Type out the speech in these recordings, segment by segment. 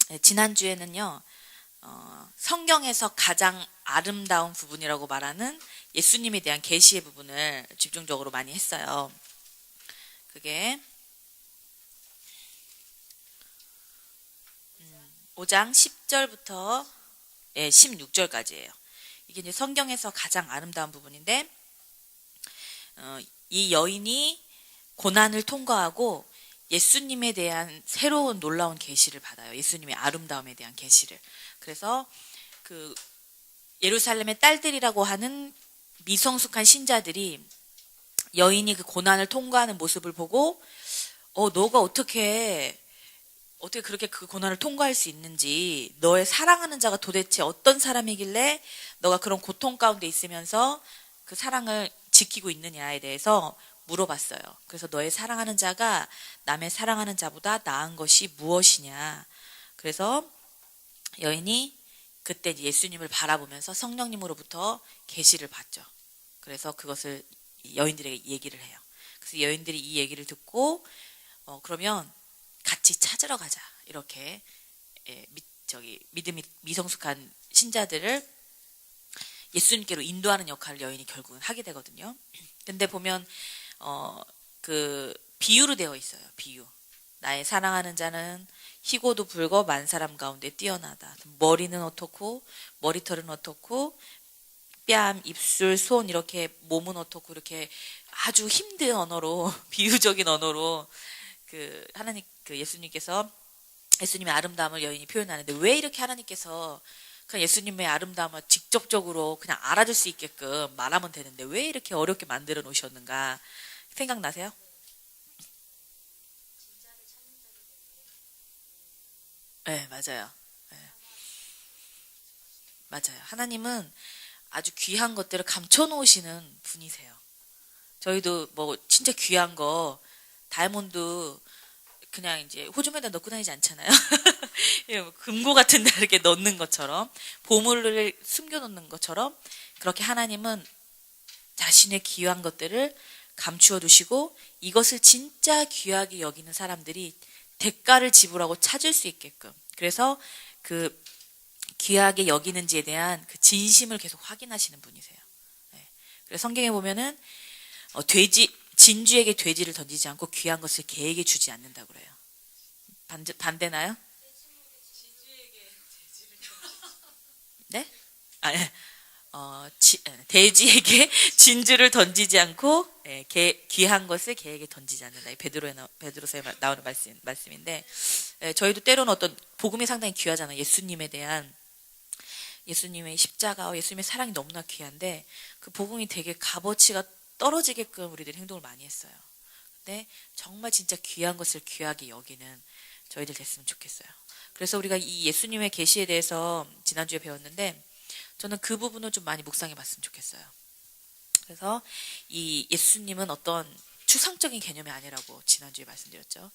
네, 지난주에는요, 성경에서 가장 아름다운 부분이라고 말하는 예수님에 대한 계시의 부분을 집중적으로 많이 했어요. 그게 5장 10절부터 16절까지예요. 이게 이제 성경에서 가장 아름다운 부분인데, 이 여인이 고난을 통과하고 예수님에 대한 새로운 놀라운 계시를 받아요. 예수님의 아름다움에 대한 계시를. 그래서 그 예루살렘의 딸들이라고 하는 미성숙한 신자들이 여인이 그 고난을 통과하는 모습을 보고 너가 어떻게 그렇게 그 고난을 통과할 수 있는지, 너의 사랑하는 자가 도대체 어떤 사람이길래 너가 그런 고통 가운데 있으면서 그 사랑을 지키고 있느냐에 대해서 물어봤어요. 그래서 너의 사랑하는 자가 남의 사랑하는 자보다 나은 것이 무엇이냐. 그래서 여인이 그때 예수님을 바라보면서 성령님으로부터 계시를 받죠. 그래서 그것을 여인들에게 얘기를 해요. 그래서 여인들이 이 얘기를 듣고 그러면 같이 찾으러 가자. 이렇게 믿음이 미성숙한 신자들을 예수님께로 인도하는 역할을 여인이 결국은 하게 되거든요. 근데 보면 그 비유로 되어 있어요. 비유. 나의 사랑하는 자는 희고도 붉어 만 사람 가운데 뛰어나다. 머리는 어떻고 머리털은 어떻고 뺨, 입술, 손 이렇게 몸은 어떻고 이렇게 아주 힘든 언어로 비유적인 언어로 그 하나님 예수님께서 예수님의 아름다움을 여인이 표현하는데, 왜 이렇게 하나님께서 그냥 예수님의 아름다움을 직접적으로 그냥 알아줄 수 있게끔 말하면 되는데 왜 이렇게 어렵게 만들어 놓으셨는가 생각나세요? 네, 맞아요. 네, 맞아요. 하나님은 아주 귀한 것들을 감춰 놓으시는 분이세요. 저희도 뭐 진짜 귀한 거 다이아몬드 그냥 이제 호주머니에다 넣고 다니지 않잖아요. 금고 같은 데 이렇게 넣는 것처럼, 보물을 숨겨놓는 것처럼, 그렇게 하나님은 자신의 귀한 것들을 감추어 두시고 이것을 진짜 귀하게 여기는 사람들이 대가를 지불하고 찾을 수 있게끔, 그래서 그 귀하게 여기는지에 대한 그 진심을 계속 확인하시는 분이세요. 네. 그래서 성경에 보면은 진주에게 돼지를 던지지 않고 귀한 것을 개에게 주지 않는다고 그래요. 반대나요? 네? 아, 예. 돼지에게 진주를 던지지 않고 귀한 것을 개에게 던지지 않는다. 이 베드로서에 나오는 말씀인데, 저희도 때로는 어떤 복음이 상당히 귀하잖아요. 예수님의 십자가와 예수님의 사랑이 너무나 귀한데 그 복음이 되게 값어치가 떨어지게끔 우리들이 행동을 많이 했어요. 근데 정말 진짜 귀한 것을 귀하게 여기는 저희들 됐으면 좋겠어요. 그래서 우리가 이 예수님의 계시에 대해서 지난주에 배웠는데, 저는 그 부분을 좀 많이 묵상해 봤으면 좋겠어요. 그래서 이 예수님은 어떤 추상적인 개념이 아니라고 지난주에 말씀드렸죠.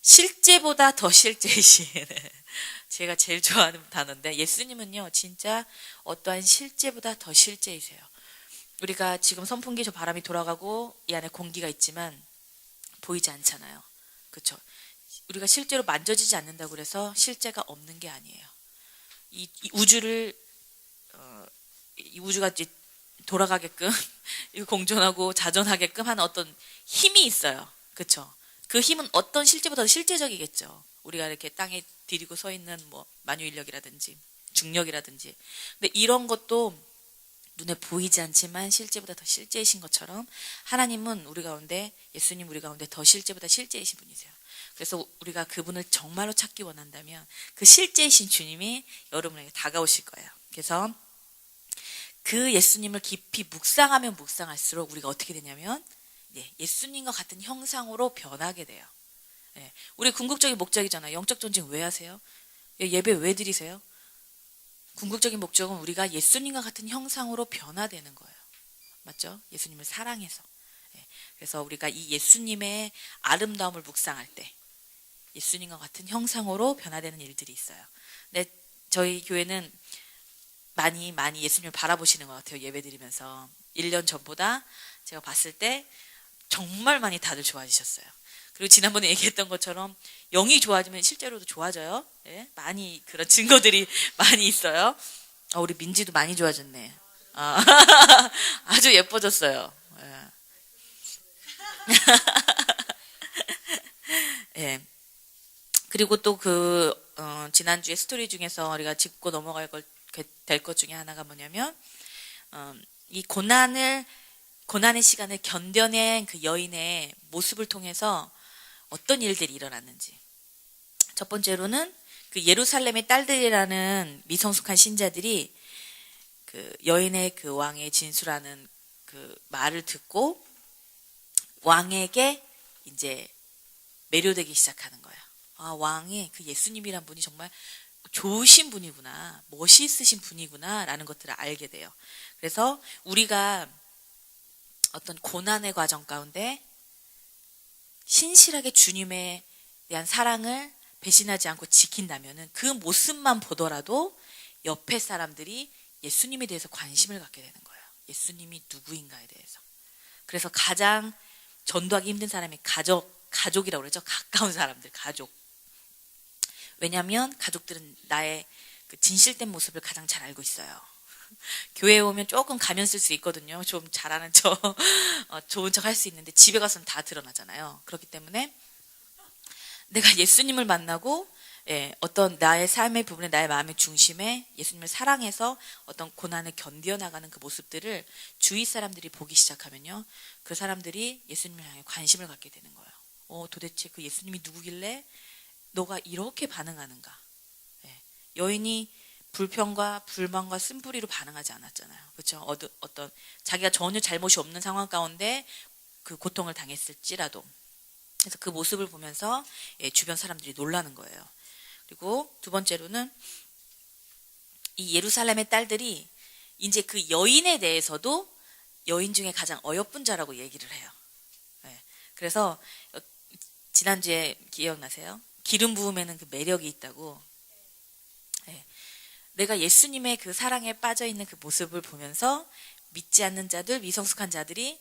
실제보다 더 실제이신 제가 제일 좋아하는 단어인데, 예수님은요 진짜 어떠한 실제보다 더 실제이세요. 우리가 지금 선풍기 저 바람이 돌아가고 이 안에 공기가 있지만 보이지 않잖아요. 그렇죠? 우리가 실제로 만져지지 않는다고 그래서 실제가 없는 게 아니에요. 이 우주가 이제 돌아가게끔 공존하고 자전하게끔 하는 어떤 힘이 있어요. 그렇죠? 그 힘은 어떤 실제보다 실제적이겠죠. 우리가 이렇게 땅에 디디고 서 있는 뭐 만유인력이라든지 중력이라든지. 근데 이런 것도 눈에 보이지 않지만 실제보다 더 실제이신 것처럼 하나님은 우리 가운데, 예수님 우리 가운데 더 실제보다 실제이신 분이세요. 그래서 우리가 그분을 정말로 찾기 원한다면 그 실제이신 주님이 여러분에게 다가오실 거예요. 그래서 그 예수님을 깊이 묵상하면 묵상할수록 우리가 어떻게 되냐면 예수님과 같은 형상으로 변하게 돼요. 우리 궁극적인 목적이잖아요. 영적 전쟁 왜 하세요? 예배 왜 드리세요? 궁극적인 목적은 우리가 예수님과 같은 형상으로 변화되는 거예요. 맞죠? 예수님을 사랑해서. 그래서 우리가 이 예수님의 아름다움을 묵상할 때 예수님과 같은 형상으로 변화되는 일들이 있어요. 근데 저희 교회는 많이 예수님을 바라보시는 것 같아요. 예배 드리면서 1년 전보다 제가 봤을 때 정말 많이 다들 좋아지셨어요. 그리고 지난번에 얘기했던 것처럼 영이 좋아지면 실제로도 좋아져요. 예? 많이 그런 증거들이 많이 있어요. 우리 민지도 많이 좋아졌네. 아주 예뻐졌어요. 예. 예. 그리고 또 지난주에 스토리 중에서 우리가 짚고 넘어갈 될 것 중에 하나가 뭐냐면, 이 고난의 시간을 견뎌낸 그 여인의 모습을 통해서 어떤 일들이 일어났는지. 첫 번째로는 그 예루살렘의 딸들이라는 미성숙한 신자들이 그 여인의 그 왕의 진술하는 그 말을 듣고 왕에게 이제 매료되기 시작하는 거예요. 왕이 그 예수님이란 분이 정말 좋으신 분이구나, 멋있으신 분이구나 라는 것들을 알게 돼요. 그래서 우리가 어떤 고난의 과정 가운데 신실하게 주님에 대한 사랑을 배신하지 않고 지킨다면은 그 모습만 보더라도 옆에 사람들이 예수님에 대해서 관심을 갖게 되는 거예요. 예수님이 누구인가에 대해서. 그래서 가장 전도하기 힘든 사람이 가족이라고 그러죠. 가까운 사람들, 가족. 왜냐하면 가족들은 나의 그 진실된 모습을 가장 잘 알고 있어요. 교회에 오면 조금 가면 쓸 수 있거든요. 좀 잘하는 척, 좋은 척 할 수 있는데 집에 가서는 다 드러나잖아요. 그렇기 때문에 내가 예수님을 만나고 어떤 나의 삶의 부분에 나의 마음의 중심에 예수님을 사랑해서 어떤 고난을 견뎌나가는 그 모습들을 주위 사람들이 보기 시작하면요. 그 사람들이 예수님을 향해 관심을 갖게 되는 거예요. 도대체 그 예수님이 누구길래 너가 이렇게 반응하는가. 여인이 불평과 불만과 쓴뿌리로 반응하지 않았잖아요. 그렇죠? 어떤 자기가 전혀 잘못이 없는 상황 가운데 그 고통을 당했을지라도. 그래서 그 모습을 보면서 주변 사람들이 놀라는 거예요. 그리고 두 번째로는 이 예루살렘의 딸들이 이제 그 여인에 대해서도 여인 중에 가장 어여쁜 자라고 얘기를 해요. 그래서 지난주에 기억나세요? 기름 부음에는 그 매력이 있다고. 내가 예수님의 그 사랑에 빠져 있는 그 모습을 보면서 믿지 않는 자들, 미성숙한 자들이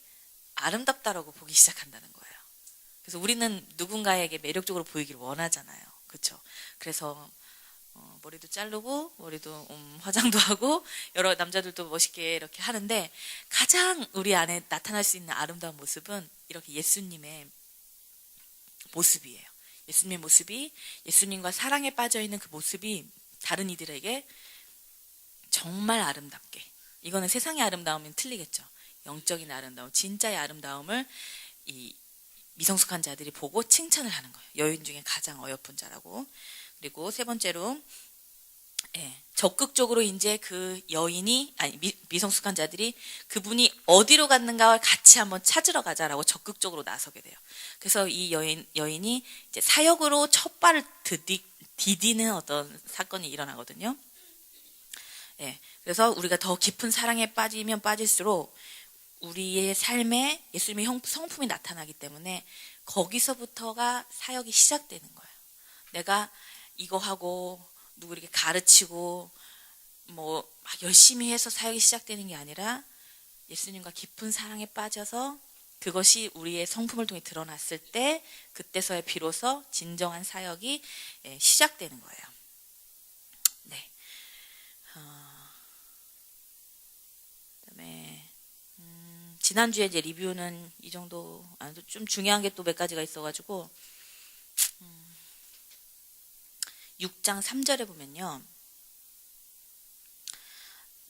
아름답다라고 보기 시작한다는 거예요. 그래서 우리는 누군가에게 매력적으로 보이기를 원하잖아요. 그렇죠? 그래서 머리도 자르고 머리도 화장도 하고 여러 남자들도 멋있게 이렇게 하는데 가장 우리 안에 나타날 수 있는 아름다운 모습은 이렇게 예수님의 모습이에요. 예수님의 모습이 예수님과 사랑에 빠져 있는 그 모습이 다른 이들에게 정말 아름답게, 이거는 세상의 아름다움은 틀리겠죠. 영적인 아름다움, 진짜의 아름다움을 이 미성숙한 자들이 보고 칭찬을 하는 거예요. 여인 중에 가장 어여쁜 자라고. 그리고 세 번째로 적극적으로 이제 그 여인이 미성숙한 자들이 그분이 어디로 갔는가 같이 한번 찾으러 가자라고 적극적으로 나서게 돼요. 그래서 이 여인이 이제 사역으로 첫 발을 디디는 어떤 사건이 일어나거든요. 그래서 우리가 더 깊은 사랑에 빠지면 빠질수록 우리의 삶에 예수님의 성품이 나타나기 때문에 거기서부터가 사역이 시작되는 거예요. 내가 이거 하고 누구 이렇게 가르치고 막 열심히 해서 사역이 시작되는 게 아니라 예수님과 깊은 사랑에 빠져서 그것이 우리의 성품을 통해 드러났을 때 그때서야 비로소 진정한 사역이 시작되는 거예요. 네. 그다음에 지난주에 이제 리뷰는 이 정도, 좀 중요한 게 또 몇 가지가 있어가지고 6장 3절에 보면요.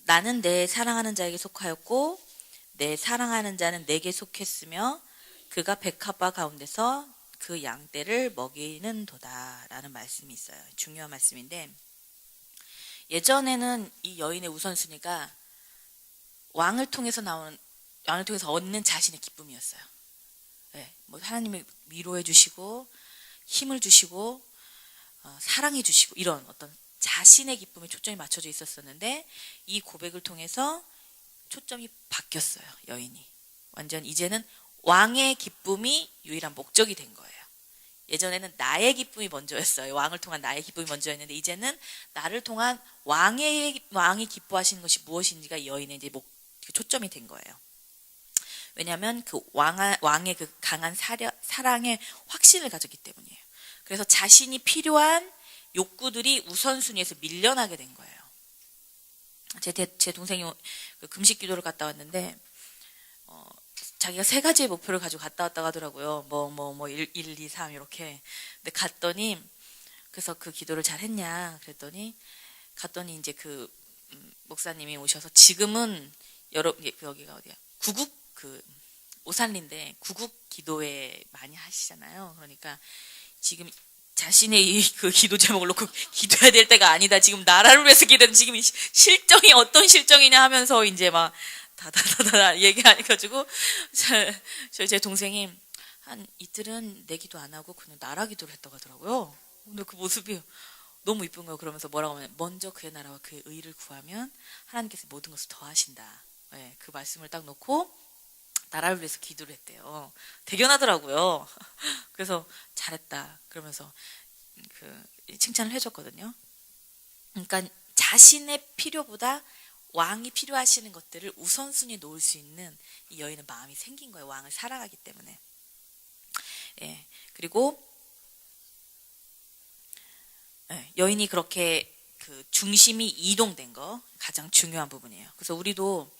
나는 내 사랑하는 자에게 속하였고 내 사랑하는 자는 내게 속했으며 그가 백합화 가운데서 그 양떼를 먹이는 도다 라는 말씀이 있어요. 중요한 말씀인데 예전에는 이 여인의 우선순위가 왕을 통해서 얻는 자신의 기쁨이었어요. 하나님이 위로해 주시고 힘을 주시고 사랑해 주시고 이런 어떤 자신의 기쁨에 초점이 맞춰져 있었었는데 이 고백을 통해서 초점이 바뀌었어요. 여인이 완전 이제는 왕의 기쁨이 유일한 목적이 된 거예요. 예전에는 나의 기쁨이 먼저였어요. 왕을 통한 나의 기쁨이 먼저였는데 이제는 나를 통한 왕이 기뻐하시는 것이 무엇인지가 여인의 이제 초점이 된 거예요. 왜냐하면 그 왕의 그 강한 사랑의 확신을 가졌기 때문이에요. 그래서 자신이 필요한 욕구들이 우선순위에서 밀려나게 된 거예요. 제 동생이 그 금식 기도를 갔다 왔는데 자기가 3가지의 목표를 가지고 갔다 왔다고 하더라고요. 1, 2, 3 이렇게. 근데 갔더니 그래서 그 기도를 잘 했냐 그랬더니 갔더니 이제 그 목사님이 오셔서 지금은 여기가 어디야? 구국 오산리인데 구국 기도회 많이 하시잖아요. 그러니까 지금 자신의 그 기도 제목을 놓고 기도해야 될 때가 아니다. 지금 나라를 위해서 기도는 지금 실정이 어떤 실정이냐 하면서 이제 막 다다다다 얘기해가지고 제 동생이 한 이틀은 내 기도 안 하고 그냥 나라 기도를 했다고 하더라고요. 근데 그 모습이 너무 이쁜 거예요. 그러면서 뭐라고 하면 먼저 그의 나라와 그의 의를 구하면 하나님께서 모든 것을 더하신다. 네, 그 말씀을 딱 놓고 나라를 위해서 기도를 했대요. 대견하더라고요. 그래서 잘했다. 그러면서 칭찬을 해줬거든요. 그러니까 자신의 필요보다 왕이 필요하시는 것들을 우선순위에 놓을 수 있는 이 여인의 마음이 생긴 거예요. 왕을 사랑하기 때문에. 예. 그리고 여인이 그렇게 그 중심이 이동된 거 가장 중요한 부분이에요. 그래서 우리도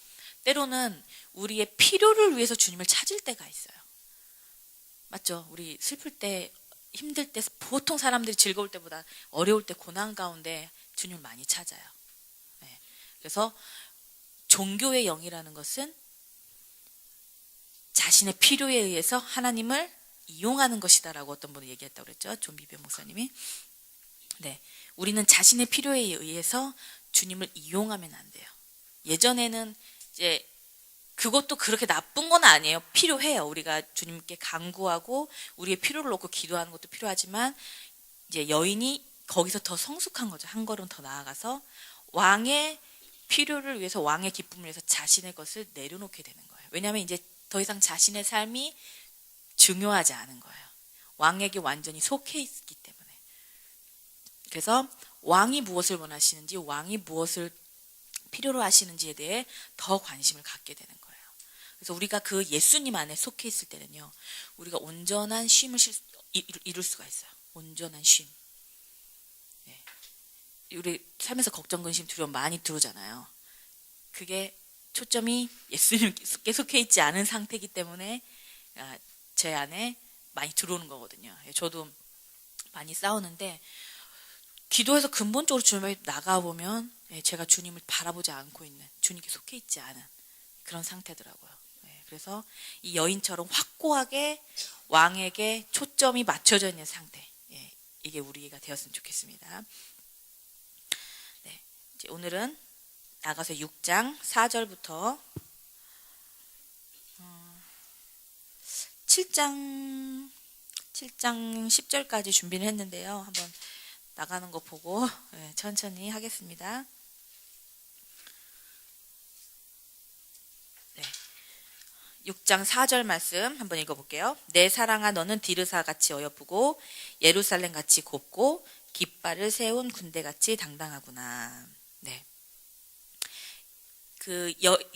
때로는 우리의 필요를 위해서 주님을 찾을 때가 있어요. 맞죠? 우리 슬플 때, 힘들 때, 보통 사람들이 즐거울 때보다 어려울 때, 고난 가운데 주님을 많이 찾아요. 네. 그래서 종교의 영이라는 것은 자신의 필요에 의해서 하나님을 이용하는 것이다라고 어떤 분이 얘기했다고 그랬죠. 존 비변 목사님이. 네. 우리는 자신의 필요에 의해서 주님을 이용하면 안 돼요. 예전에는 이제 그것도 그렇게 나쁜 건 아니에요. 필요해요. 우리가 주님께 간구하고 우리의 필요를 놓고 기도하는 것도 필요하지만 이제 여인이 거기서 더 성숙한 거죠. 한 걸음 더 나아가서 왕의 필요를 위해서 왕의 기쁨을 위해서 자신의 것을 내려놓게 되는 거예요. 왜냐하면 이제 더 이상 자신의 삶이 중요하지 않은 거예요. 왕에게 완전히 속해 있기 때문에. 그래서 왕이 무엇을 원하시는지 왕이 무엇을 필요로 하시는지에 대해 더 관심을 갖게 되는 거예요. 그래서 우리가 그 예수님 안에 속해 있을 때는요. 우리가 온전한 쉼을 이룰 수가 있어요. 온전한 쉼. 네. 우리 삶에서 걱정, 근심, 두려움 많이 들어오잖아요. 그게 초점이 예수님께 속해 있지 않은 상태이기 때문에 제 안에 많이 들어오는 거거든요. 저도 많이 싸우는데 기도해서 근본적으로 주님에 나가보면 제가 주님을 바라보지 않고 있는, 주님께 속해 있지 않은 그런 상태더라고요. 그래서 이 여인처럼 확고하게 왕에게 초점이 맞춰져 있는 상태, 이게 우리가 되었으면 좋겠습니다. 네, 이제 오늘은 나가서 6장 4절부터 7장 10절까지 준비를 했는데요. 한번 나가는 거 보고 천천히 하겠습니다. 네. 6장 4절 말씀 한번 읽어볼게요. 내 사랑아 너는 디르사같이 어여쁘고 예루살렘같이 곱고 깃발을 세운 군대같이 당당하구나. 네.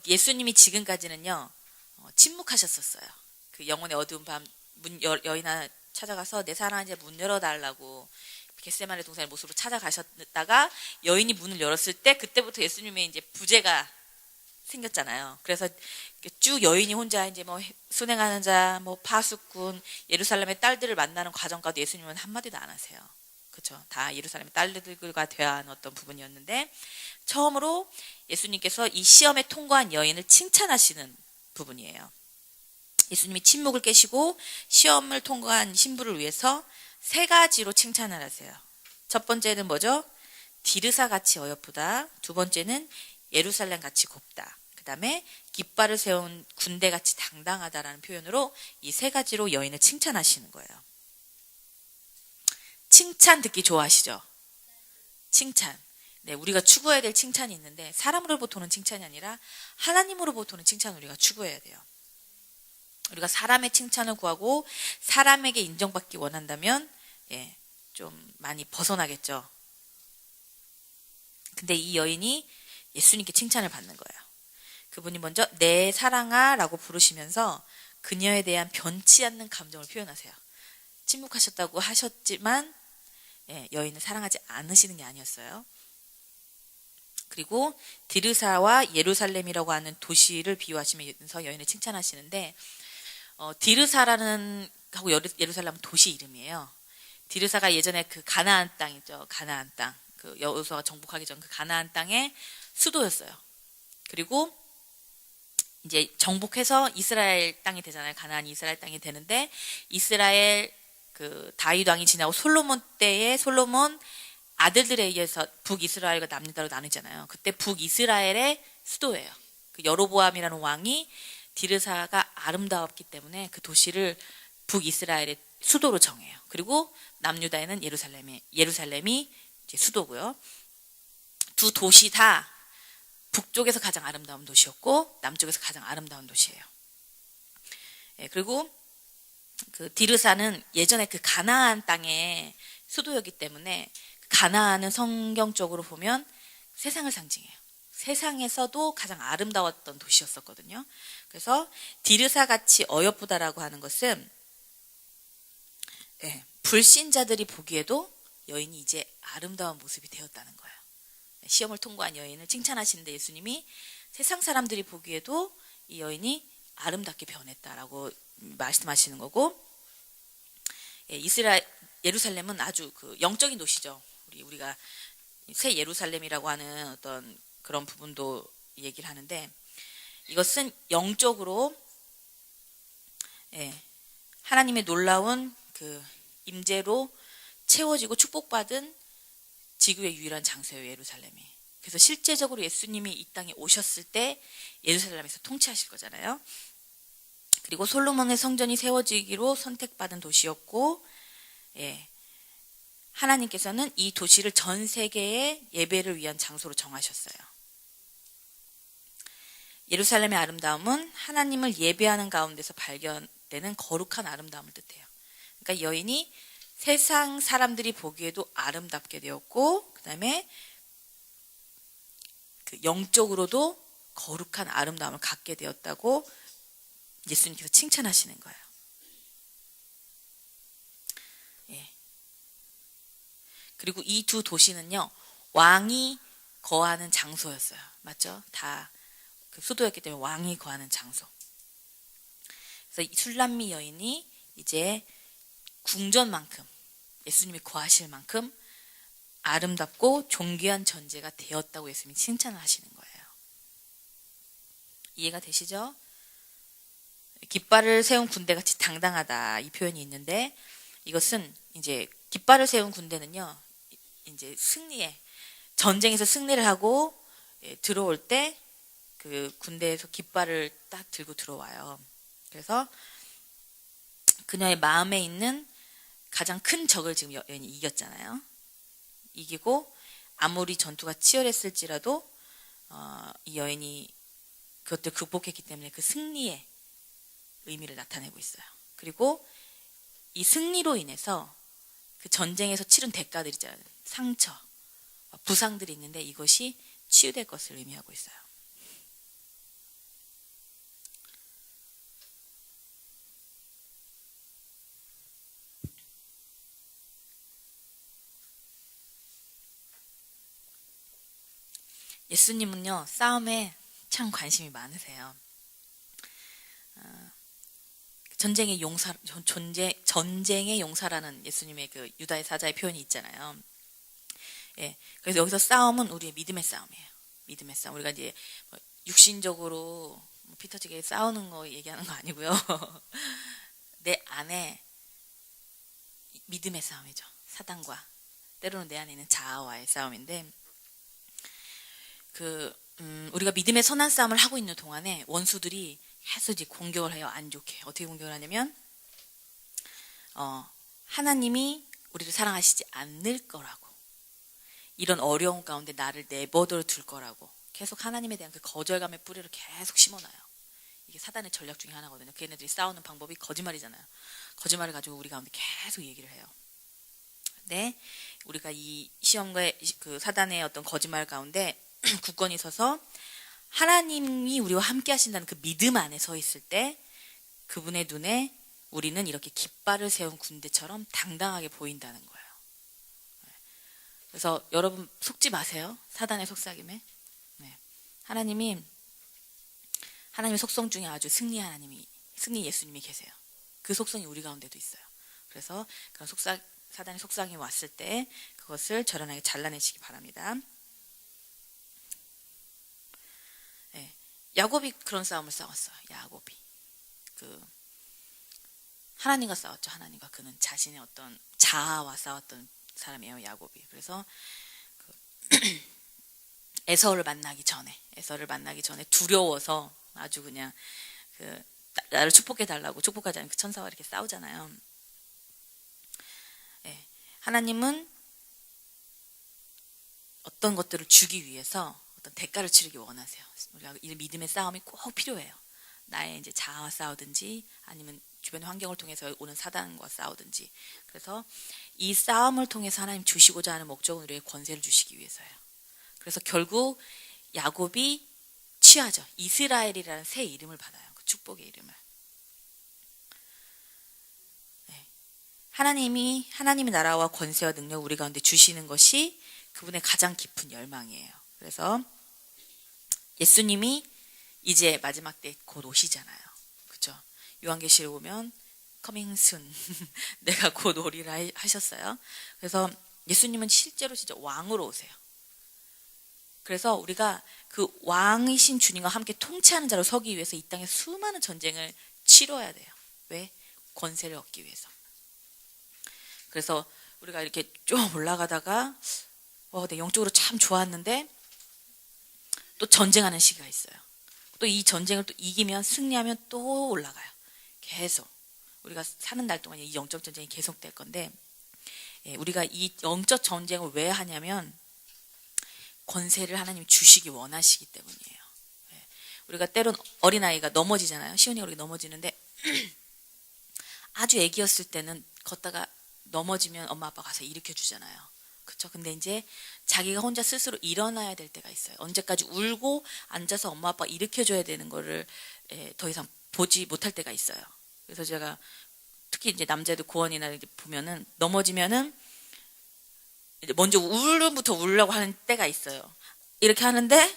예수님이 지금까지는요 침묵하셨었어요. 그 영혼의 어두운 밤 여인아 찾아가서 내 사랑아 이제 문 열어달라고 겟세마네 동산의 모습으로 찾아가셨다가 여인이 문을 열었을 때 그때부터 예수님의 이제 부재가 생겼잖아요. 그래서 쭉 여인이 혼자 이제 뭐 순행하는 자, 뭐 파수꾼, 예루살렘의 딸들을 만나는 과정까지 예수님은 한마디도 안 하세요. 그렇죠? 다 예루살렘의 딸들과 대화한 어떤 부분이었는데 처음으로 예수님께서 이 시험에 통과한 여인을 칭찬하시는 부분이에요. 예수님이 침묵을 깨시고 시험을 통과한 신부를 위해서 3가지로 칭찬을 하세요. 첫 번째는 뭐죠? 디르사같이 어여쁘다. 두 번째는 예루살렘같이 곱다. 그 다음에 깃발을 세운 군대같이 당당하다라는 표현으로 이 3가지로 여인을 칭찬하시는 거예요. 칭찬 듣기 좋아하시죠? 칭찬. 네, 우리가 추구해야 될 칭찬이 있는데 사람으로부터 오는 칭찬이 아니라 하나님으로부터 오는 칭찬을 우리가 추구해야 돼요. 우리가 사람의 칭찬을 구하고 사람에게 인정받기 원한다면 좀 많이 벗어나겠죠. 근데 이 여인이 예수님께 칭찬을 받는 거예요. 그분이 먼저 내 사랑아 라고 부르시면서 그녀에 대한 변치 않는 감정을 표현하세요. 침묵하셨다고 하셨지만 여인을 사랑하지 않으시는 게 아니었어요. 그리고 디르사와 예루살렘이라고 하는 도시를 비유하시면서 여인을 칭찬하시는데 디르사라는 하고 예루살렘은 도시 이름이에요. 디르사가 예전에 그 가나안 땅이죠. 가나안 땅. 그 여호수아가 정복하기 전 그 가나안 땅의 수도였어요. 그리고 이제 정복해서 이스라엘 땅이 되잖아요. 가나안이 이스라엘 땅이 되는데 이스라엘 그 다윗 왕이 지나고 솔로몬 때에 솔로몬 아들들에 의해서 북이스라엘과 남유다로 나누잖아요. 그때 북이스라엘의 수도예요. 그 여로보암이라는 왕이 디르사가 아름다웠기 때문에 그 도시를 북이스라엘의 수도로 정해요. 그리고 남유다에는 예루살렘이 이제 수도고요. 두 도시 다 북쪽에서 가장 아름다운 도시였고 남쪽에서 가장 아름다운 도시예요. 그리고 그 디르사는 예전에 그 가나안 땅의 수도였기 때문에 가나안은 성경적으로 보면 세상을 상징해요. 세상에서도 가장 아름다웠던 도시였었거든요. 그래서 디르사같이 어여쁘다라고 하는 것은 불신자들이 보기에도 여인이 이제 아름다운 모습이 되었다는 거예요. 시험을 통과한 여인을 칭찬하시는데 예수님이 세상 사람들이 보기에도 이 여인이 아름답게 변했다라고 말씀하시는 거고, 예루살렘은 아주 그 영적인 도시죠. 우리가 새 예루살렘이라고 하는 어떤 그런 부분도 얘기를 하는데, 이것은 영적으로 하나님의 놀라운 그 임재로 채워지고 축복받은 지구의 유일한 장소예요, 예루살렘이. 그래서 실제적으로 예수님이 이 땅에 오셨을 때 예루살렘에서 통치하실 거잖아요. 그리고 솔로몬의 성전이 세워지기로 선택받은 도시였고, 하나님께서는 이 도시를 전 세계의 예배를 위한 장소로 정하셨어요. 예루살렘의 아름다움은 하나님을 예배하는 가운데서 발견되는 거룩한 아름다움을 뜻해요. 그러니까 여인이 세상 사람들이 보기에도 아름답게 되었고, 그 다음에 그 영적으로도 거룩한 아름다움을 갖게 되었다고 예수님께서 칭찬하시는 거예요. 그리고 이 두 도시는요, 왕이 거하는 장소였어요. 맞죠? 다 그 수도였기 때문에 왕이 거하는 장소. 그래서 이 술람미 여인이 이제 궁전만큼, 예수님이 거하실 만큼 아름답고 존귀한 존재가 되었다고 예수님이 칭찬을 하시는 거예요. 이해가 되시죠? 깃발을 세운 군대같이 당당하다, 이 표현이 있는데, 이것은 이제 깃발을 세운 군대는요, 이제 전쟁에서 승리를 하고 들어올 때 그 군대에서 깃발을 딱 들고 들어와요. 그래서 그녀의 마음에 있는 가장 큰 적을 지금 여인이 이겼잖아요. 이기고 아무리 전투가 치열했을지라도 이 여인이 그것들 극복했기 때문에 그 승리의 의미를 나타내고 있어요. 그리고 이 승리로 인해서 그 전쟁에서 치른 대가들 있잖아요. 상처, 부상들이 있는데 이것이 치유될 것을 의미하고 있어요. 예수님은요, 싸움에 참 관심이 많으세요. 전쟁의 용사라는 예수님의 그 유다의 사자의 표현이 있잖아요. 그래서 여기서 싸움은 우리의 믿음의 싸움이에요. 믿음의 싸움. 우리가 이제 육신적으로 피터지게 싸우는 거 얘기하는 거 아니고요. 내 안에 믿음의 싸움이죠. 사단과 때로는 내 안에 있는 자아와의 싸움인데, 우리가 믿음의 선한 싸움을 하고 있는 동안에 원수들이 계속 이제 공격을 해요. 안 좋게. 어떻게 공격을 하냐면, 하나님이 우리를 사랑하시지 않을 거라고, 이런 어려움 가운데 나를 내버려 둘 거라고 계속 하나님에 대한 그 거절감의 뿌리를 계속 심어놔요. 이게 사단의 전략 중에 하나거든요. 걔네들이 싸우는 방법이 거짓말이잖아요. 거짓말을 가지고 우리 가운데 계속 얘기를 해요. 근데 우리가 이 시험과 그 사단의 어떤 거짓말 가운데 굳건히 서서 하나님이 우리와 함께 하신다는 그 믿음 안에 서 있을 때, 그분의 눈에 우리는 이렇게 깃발을 세운 군대처럼 당당하게 보인다는 거예요. 그래서 여러분 속지 마세요. 사단의 속삭임에. 네. 하나님의 속성 중에 아주 승리 예수님이 계세요. 그 속성이 우리 가운데도 있어요. 그래서 그런 사단의 속삭임이 왔을 때 그것을 저런하게 잘라내시기 바랍니다. 네. 야곱이 그런 싸움을 싸웠어요. 야곱이 하나님과 싸웠죠. 하나님과. 그는 자신의 어떤 자아와 싸웠던 사람이에요. 야곱이. 그래서 에서를 만나기 전에 두려워서 아주 그냥 나를 축복해달라고 축복하지 않은 그 천사와 이렇게 싸우잖아요. 네. 하나님은 어떤 것들을 주기 위해서 어떤 대가를 치르기 원하세요. 우리가 이 믿음의 싸움이 꼭 필요해요. 나의 이제 자아와 싸우든지 아니면 주변의 환경을 통해서 오는 사단과 싸우든지. 그래서 이 싸움을 통해서 하나님 주시고자 하는 목적은 우리에게 권세를 주시기 위해서예요. 그래서 결국 야곱이 취하죠. 이스라엘이라는 새 이름을 받아요. 그 축복의 이름을. 네. 하나님의 나라와 권세와 능력 우리 가운데 주시는 것이 그분의 가장 깊은 열망이에요. 그래서 예수님이 이제 마지막 때 곧 오시잖아요. 그렇죠? 요한계시록 보면 coming soon 내가 곧 오리라 하셨어요. 그래서 예수님은 실제로 진짜 왕으로 오세요. 그래서 우리가 그 왕이신 주님과 함께 통치하는 자로 서기 위해서 이 땅에 수많은 전쟁을 치러야 돼요. 왜? 권세를 얻기 위해서. 그래서 우리가 이렇게 좀 올라가다가 내 영적으로 참 좋았는데 또 전쟁하는 시기가 있어요. 또 이 전쟁을 또 이기면 승리하면 또 올라가요. 계속 우리가 사는 날 동안 이 영적 전쟁이 계속될 건데, 우리가 이 영적 전쟁을 왜 하냐면 권세를 하나님이 주시기 원하시기 때문이에요. 우리가 때론 어린아이가 넘어지잖아요. 시온이가 그렇게 넘어지는데 아주 애기였을 때는 걷다가 넘어지면 엄마 아빠가 가서 일으켜 주잖아요. 그렇죠? 근데 이제 자기가 혼자 스스로 일어나야 될 때가 있어요. 언제까지 울고 앉아서 엄마 아빠 일으켜 줘야 되는 거를 더 이상 보지 못할 때가 있어요. 그래서 제가 특히 이제 남자들 고원이나 이제 보면은 넘어지면은 이제 먼저 울음부터 울려고 하는 때가 있어요. 이렇게 하는데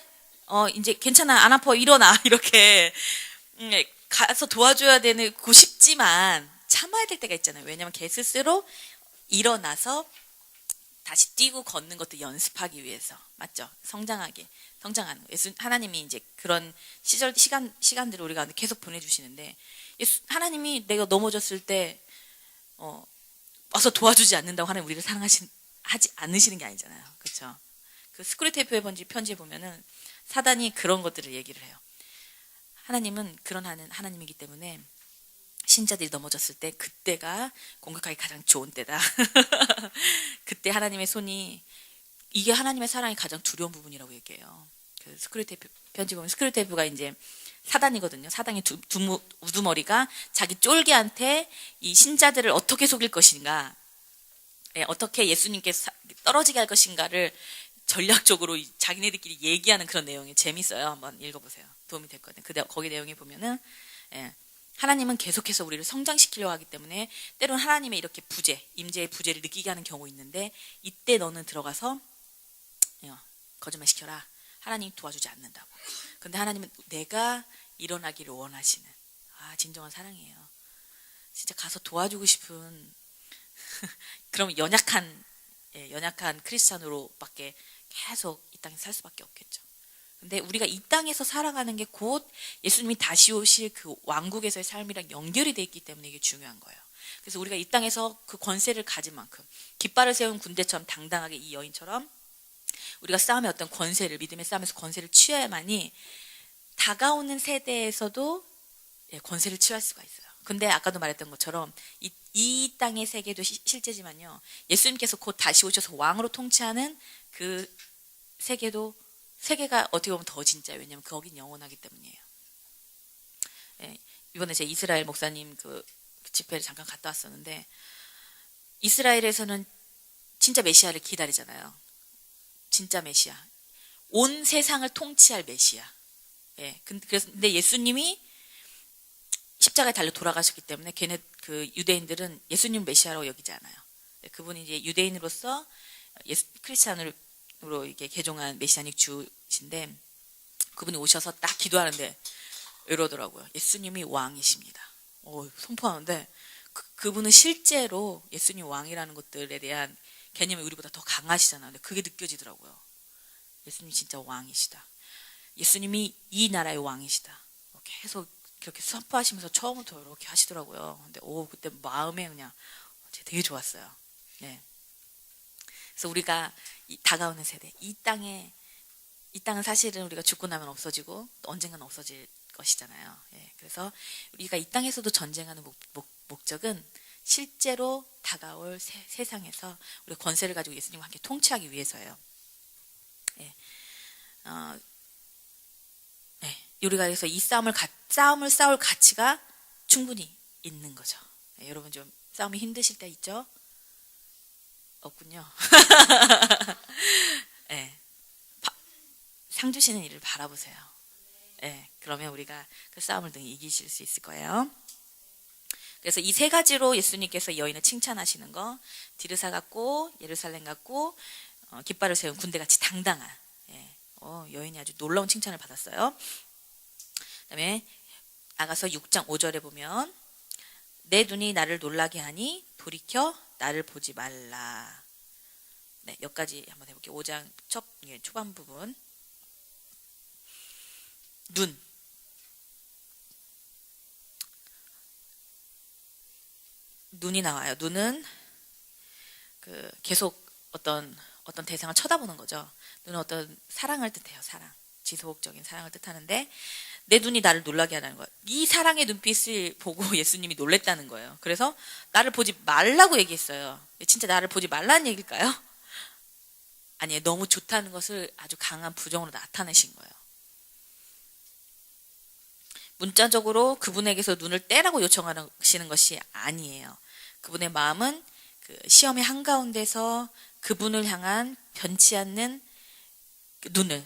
이제 괜찮아, 안 아파, 일어나 이렇게 가서 도와줘야 되고 싶지만 참아야 될 때가 있잖아요. 왜냐하면 걔 스스로 일어나서 다시 뛰고 걷는 것도 연습하기 위해서. 맞죠? 성장하는 거. 하나님이 이제 그런 시간들을 우리가 계속 보내주시는데, 하나님이 내가 넘어졌을 때 와서 도와주지 않는다고 하나님 우리를 하지 않으시는 게 아니잖아요. 그렇죠? 그 스크류테이프의 편지에 보면은 사단이 그런 것들을 얘기를 해요. 하나님은 그런 하나님이기 때문에 신자들이 넘어졌을 때 그때가 공격하기 가장 좋은 때다. 그때 하나님의 손이, 이게 하나님의 사랑이 가장 두려운 부분이라고 얘기해요. 그 스크류테이프 편지 보면 스크류테이프가 이제 사단이거든요. 사단의 우두머리가 자기 쫄개한테 이 신자들을 어떻게 속일 것인가, 어떻게 예수님께 떨어지게 할 것인가를 전략적으로 자기네들끼리 얘기하는 그런 내용이 재밌어요. 한번 읽어보세요. 도움이 될 거거든요. 거기 내용에 보면은 하나님은 계속해서 우리를 성장시키려고 하기 때문에 때로는 하나님의 이렇게 임재의 부재를 느끼게 하는 경우 있는데, 이때 너는 들어가서 거짓말 시켜라. 하나님 도와주지 않는다고. 근데 하나님은 내가 일어나기를 원하시는, 진정한 사랑이에요. 진짜 가서 도와주고 싶은 그럼 연약한 크리스찬으로밖에 계속 이 땅에 살 수밖에 없겠죠. 근데 우리가 이 땅에서 살아가는 게 곧 예수님이 다시 오실 그 왕국에서의 삶이랑 연결이 돼 있기 때문에 이게 중요한 거예요. 그래서 우리가 이 땅에서 그 권세를 가진 만큼, 깃발을 세운 군대처럼 당당하게 이 여인처럼 우리가 싸움의 어떤 권세를, 믿음의 싸움에서 권세를 취해야만이 다가오는 세대에서도 권세를 취할 수가 있어요. 근데 아까도 말했던 것처럼 이 땅의 세계도 실제지만요, 예수님께서 곧 다시 오셔서 왕으로 통치하는 그 세계가 어떻게 보면 더 진짜예요. 왜냐하면 거긴 영원하기 때문이에요. 이번에 제 이스라엘 목사님 그 집회를 잠깐 갔다 왔었는데, 이스라엘에서는 진짜 메시아를 기다리잖아요. 진짜 메시아, 온 세상을 통치할 메시아. 근데 예수님이 십자가에 달려 돌아가셨기 때문에 걔네 그 유대인들은 예수님 메시아라고 여기지 않아요. 그분이 이제 유대인으로서 크리스찬으로 이게 개종한 메시아닉 주신데 그분이 오셔서 딱 기도하는데 이러더라고요. 예수님이 왕이십니다. 선포하는데 그분은 실제로 예수님 왕이라는 것들에 대한 개념이 우리보다 더 강하시잖아요. 근데 그게 느껴지더라고요. 예수님이 진짜 왕이시다. 예수님이 이 나라의 왕이시다. 계속 그렇게 선포하시면서 처음부터 이렇게 하시더라고요. 근데 그때 마음에 그냥 되게 좋았어요. 네. 그래서 우리가 다가오는 세대, 이 땅은 사실은 우리가 죽고 나면 없어지고 언젠가는 없어질 것이잖아요. 예, 그래서 우리가 이 땅에서도 전쟁하는 목적은 실제로 다가올 세상에서 우리가 권세를 가지고 예수님과 함께 통치하기 위해서예요. 예, 우리가 그래서 이 싸움을 싸울 가치가 충분히 있는 거죠. 예, 여러분 좀 싸움이 힘드실 때 있죠? 없군요. 예, 상 주시는 일을 바라보세요. 예, 그러면 우리가 그 싸움을 늘 이기실 수 있을 거예요. 그래서 이 세 가지로 예수님께서 여인을 칭찬하시는 거, 디르사 같고 예루살렘 같고 깃발을 세운 군대같이 당당한, 예, 여인이 아주 놀라운 칭찬을 받았어요. 그다음에 나가서 6장 5절에 보면 내 눈이 나를 놀라게 하니 돌이켜 나를 보지 말라. 네, 여기까지 한번 해볼게요. 5장 초반 부분. 눈이 나와요. 눈은 계속 어떤 대상을 쳐다보는 거죠. 눈은 어떤 사랑을 뜻해요. 사랑, 지속적인 사랑을 뜻하는데 내 눈이 나를 놀라게 하는 거예요. 이 사랑의 눈빛을 보고 예수님이 놀랬다는 거예요. 그래서 나를 보지 말라고 얘기했어요. 진짜 나를 보지 말라는 얘기일까요? 아니에요. 너무 좋다는 것을 아주 강한 부정으로 나타내신 거예요. 문자적으로 그분에게서 눈을 떼라고 요청하시는 것이 아니에요. 그분의 마음은 그 시험의 한가운데서 그분을 향한 변치 않는 그 눈을,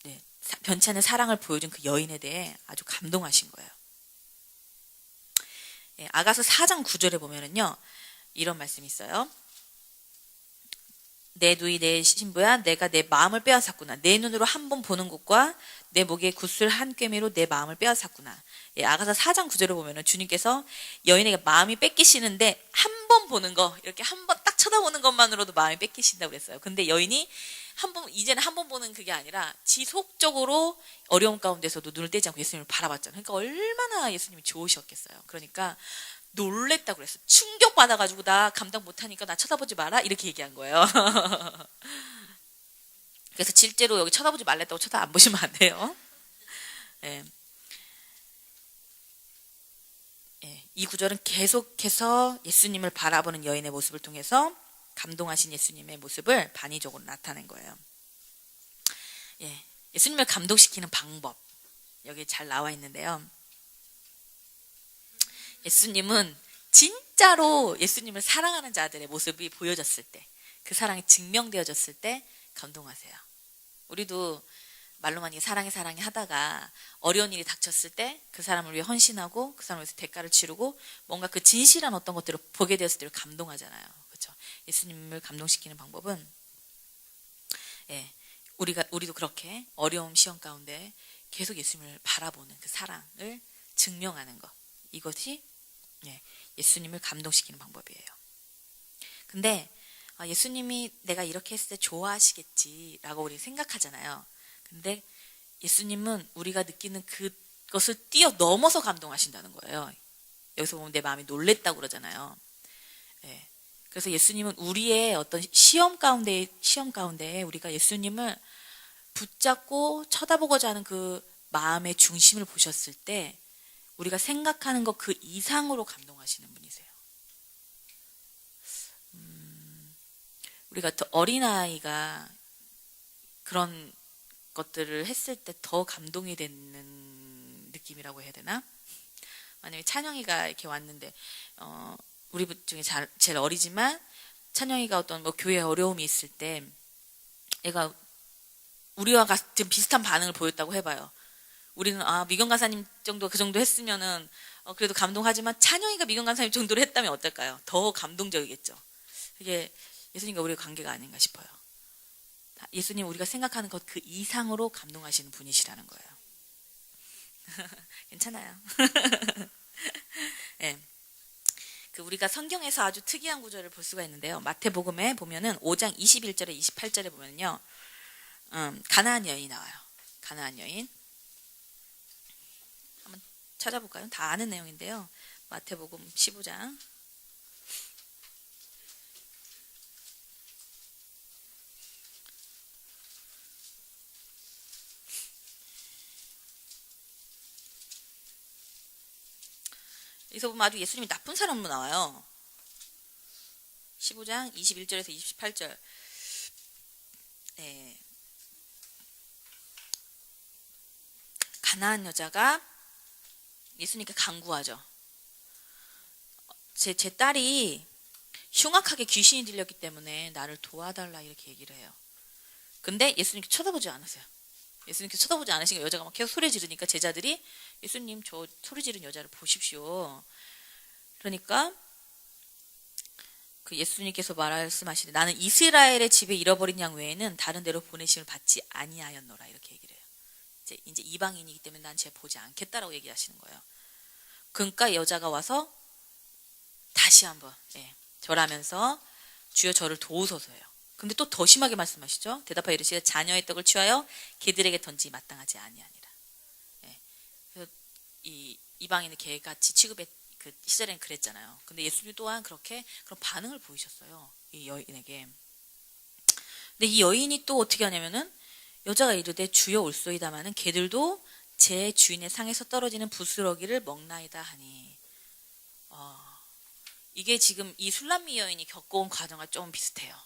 네, 변치 않는 사랑을 보여준 그 여인에 대해 아주 감동하신 거예요. 네, 아가서 4장 9절에 보면은요, 이런 말씀이 있어요. 내 누이 내 신부야, 내가 내 마음을 빼앗았구나. 내 눈으로 한 번 보는 것과 내 목에 굿을 한 꿰매로 내 마음을 빼앗았구나. 예, 아가서 4장 9절에 보면은 주님께서 여인에게 마음이 뺏기시는데 한 번 보는 거, 이렇게 한 번 딱 쳐다보는 것만으로도 마음이 뺏기신다고 그랬어요. 근데 여인이 이제는 한 번 보는 그게 아니라 지속적으로 어려움 가운데서도 눈을 떼지 않고 예수님을 바라봤잖아요. 그러니까 얼마나 예수님이 좋으셨겠어요. 그러니까 놀랬다고 그랬어. 충격받아가지고 나 감당 못하니까 나 쳐다보지 마라 이렇게 얘기한 거예요. 그래서 실제로 여기 쳐다보지 말랬다고 쳐다 안 보시면 안 돼요. 예. 예. 이 구절은 계속해서 예수님을 바라보는 여인의 모습을 통해서 감동하신 예수님의 모습을 반의적으로 나타낸 거예요. 예. 예수님을 감동시키는 방법 여기 잘 나와 있는데요. 예수님은 진짜로 예수님을 사랑하는 자들의 모습이 보여졌을 때, 그 사랑이 증명되어졌을 때 감동하세요. 우리도 말로만 사랑해 하다가 어려운 일이 닥쳤을 때 그 사람을 위해 헌신하고 그 사람을 위해서 대가를 치르고 뭔가 그 진실한 어떤 것들을 보게 되었을 때 감동하잖아요. 그렇죠? 예수님을 감동시키는 방법은 우리도 그렇게 어려움 시험 가운데 계속 예수님을 바라보는 그 사랑을 증명하는 것. 이것이 예수님을 감동시키는 방법이에요. 근데 예수님이 내가 이렇게 했을 때 좋아하시겠지라고 우리 생각하잖아요. 근데 예수님은 우리가 느끼는 그것을 뛰어넘어서 감동하신다는 거예요. 여기서 보면 내 마음이 놀랬다고 그러잖아요. 그래서 예수님은 우리의 어떤 시험 가운데 우리가 예수님을 붙잡고 쳐다보고자 하는 그 마음의 중심을 보셨을 때 우리가 생각하는 것 그 이상으로 감동하시는 분이세요. 우리가 더 어린아이가 그런 것들을 했을 때 더 감동이 되는 느낌이라고 해야 되나? 만약에 찬영이가 이렇게 왔는데 우리 중에 제일 어리지만 찬영이가 어떤 교회에 어려움이 있을 때 얘가 우리와 같은 비슷한 반응을 보였다고 해봐요. 우리는 미경 가사님 정도 그 정도 했으면은 그래도 감동하지만 찬영이가 미경 간사님 정도로 했다면 어떨까요? 더 감동적이겠죠. 그게 예수님과 우리의 관계가 아닌가 싶어요. 예수님 우리가 생각하는 것 그 이상으로 감동하시는 분이시라는 거예요. 괜찮아요. 네. 우리가 성경에서 아주 특이한 구절을 볼 수가 있는데요. 마태복음에 보면은 5장 21절에 28절에 보면요. 가나안 여인이 나와요. 가나안 여인. 한번 찾아볼까요? 다 아는 내용인데요. 마태복음 15장. 여기서 보면 아주 예수님이 나쁜 사람으로 나와요. 15장 21절에서 28절. 네. 가나안 여자가 예수님께 간구하죠. 제 딸이 흉악하게 귀신이 들렸기 때문에 나를 도와달라 이렇게 얘기를 해요. 근데 예수님께 쳐다보지 않으세요. 예수님께 쳐다보지 않으시니까 여자가 막 계속 소리 지르니까 제자들이 예수님 저 소리 지른 여자를 보십시오. 그러니까 그 예수님께서 말씀하시되 나는 이스라엘의 집에 잃어버린 양 외에는 다른 데로 보내심을 받지 아니하였노라 이렇게 얘기를 해요. 이제 이방인이기 때문에 난 쟤 보지 않겠다라고 얘기하시는 거예요. 그러니까 여자가 와서 다시 한번 절하면서 주여 저를 도우소서예요. 근데 또 더 심하게 말씀하시죠. 대답하여 이르시되 자녀의 떡을 취하여 개들에게 던지기 마땅하지 아니하니라. 그래서 이 이방인을 개같이 취급했 그 시절엔 그랬잖아요. 근데 예수님 또한 그렇게 그런 반응을 보이셨어요. 이 여인에게. 근데 이 여인이 또 어떻게 하냐면은 여자가 이르되 주여 올소이다마는 개들도 제 주인의 상에서 떨어지는 부스러기를 먹나이다 하니. 이게 지금 이 술람미 여인이 겪어온 과정과 좀 비슷해요.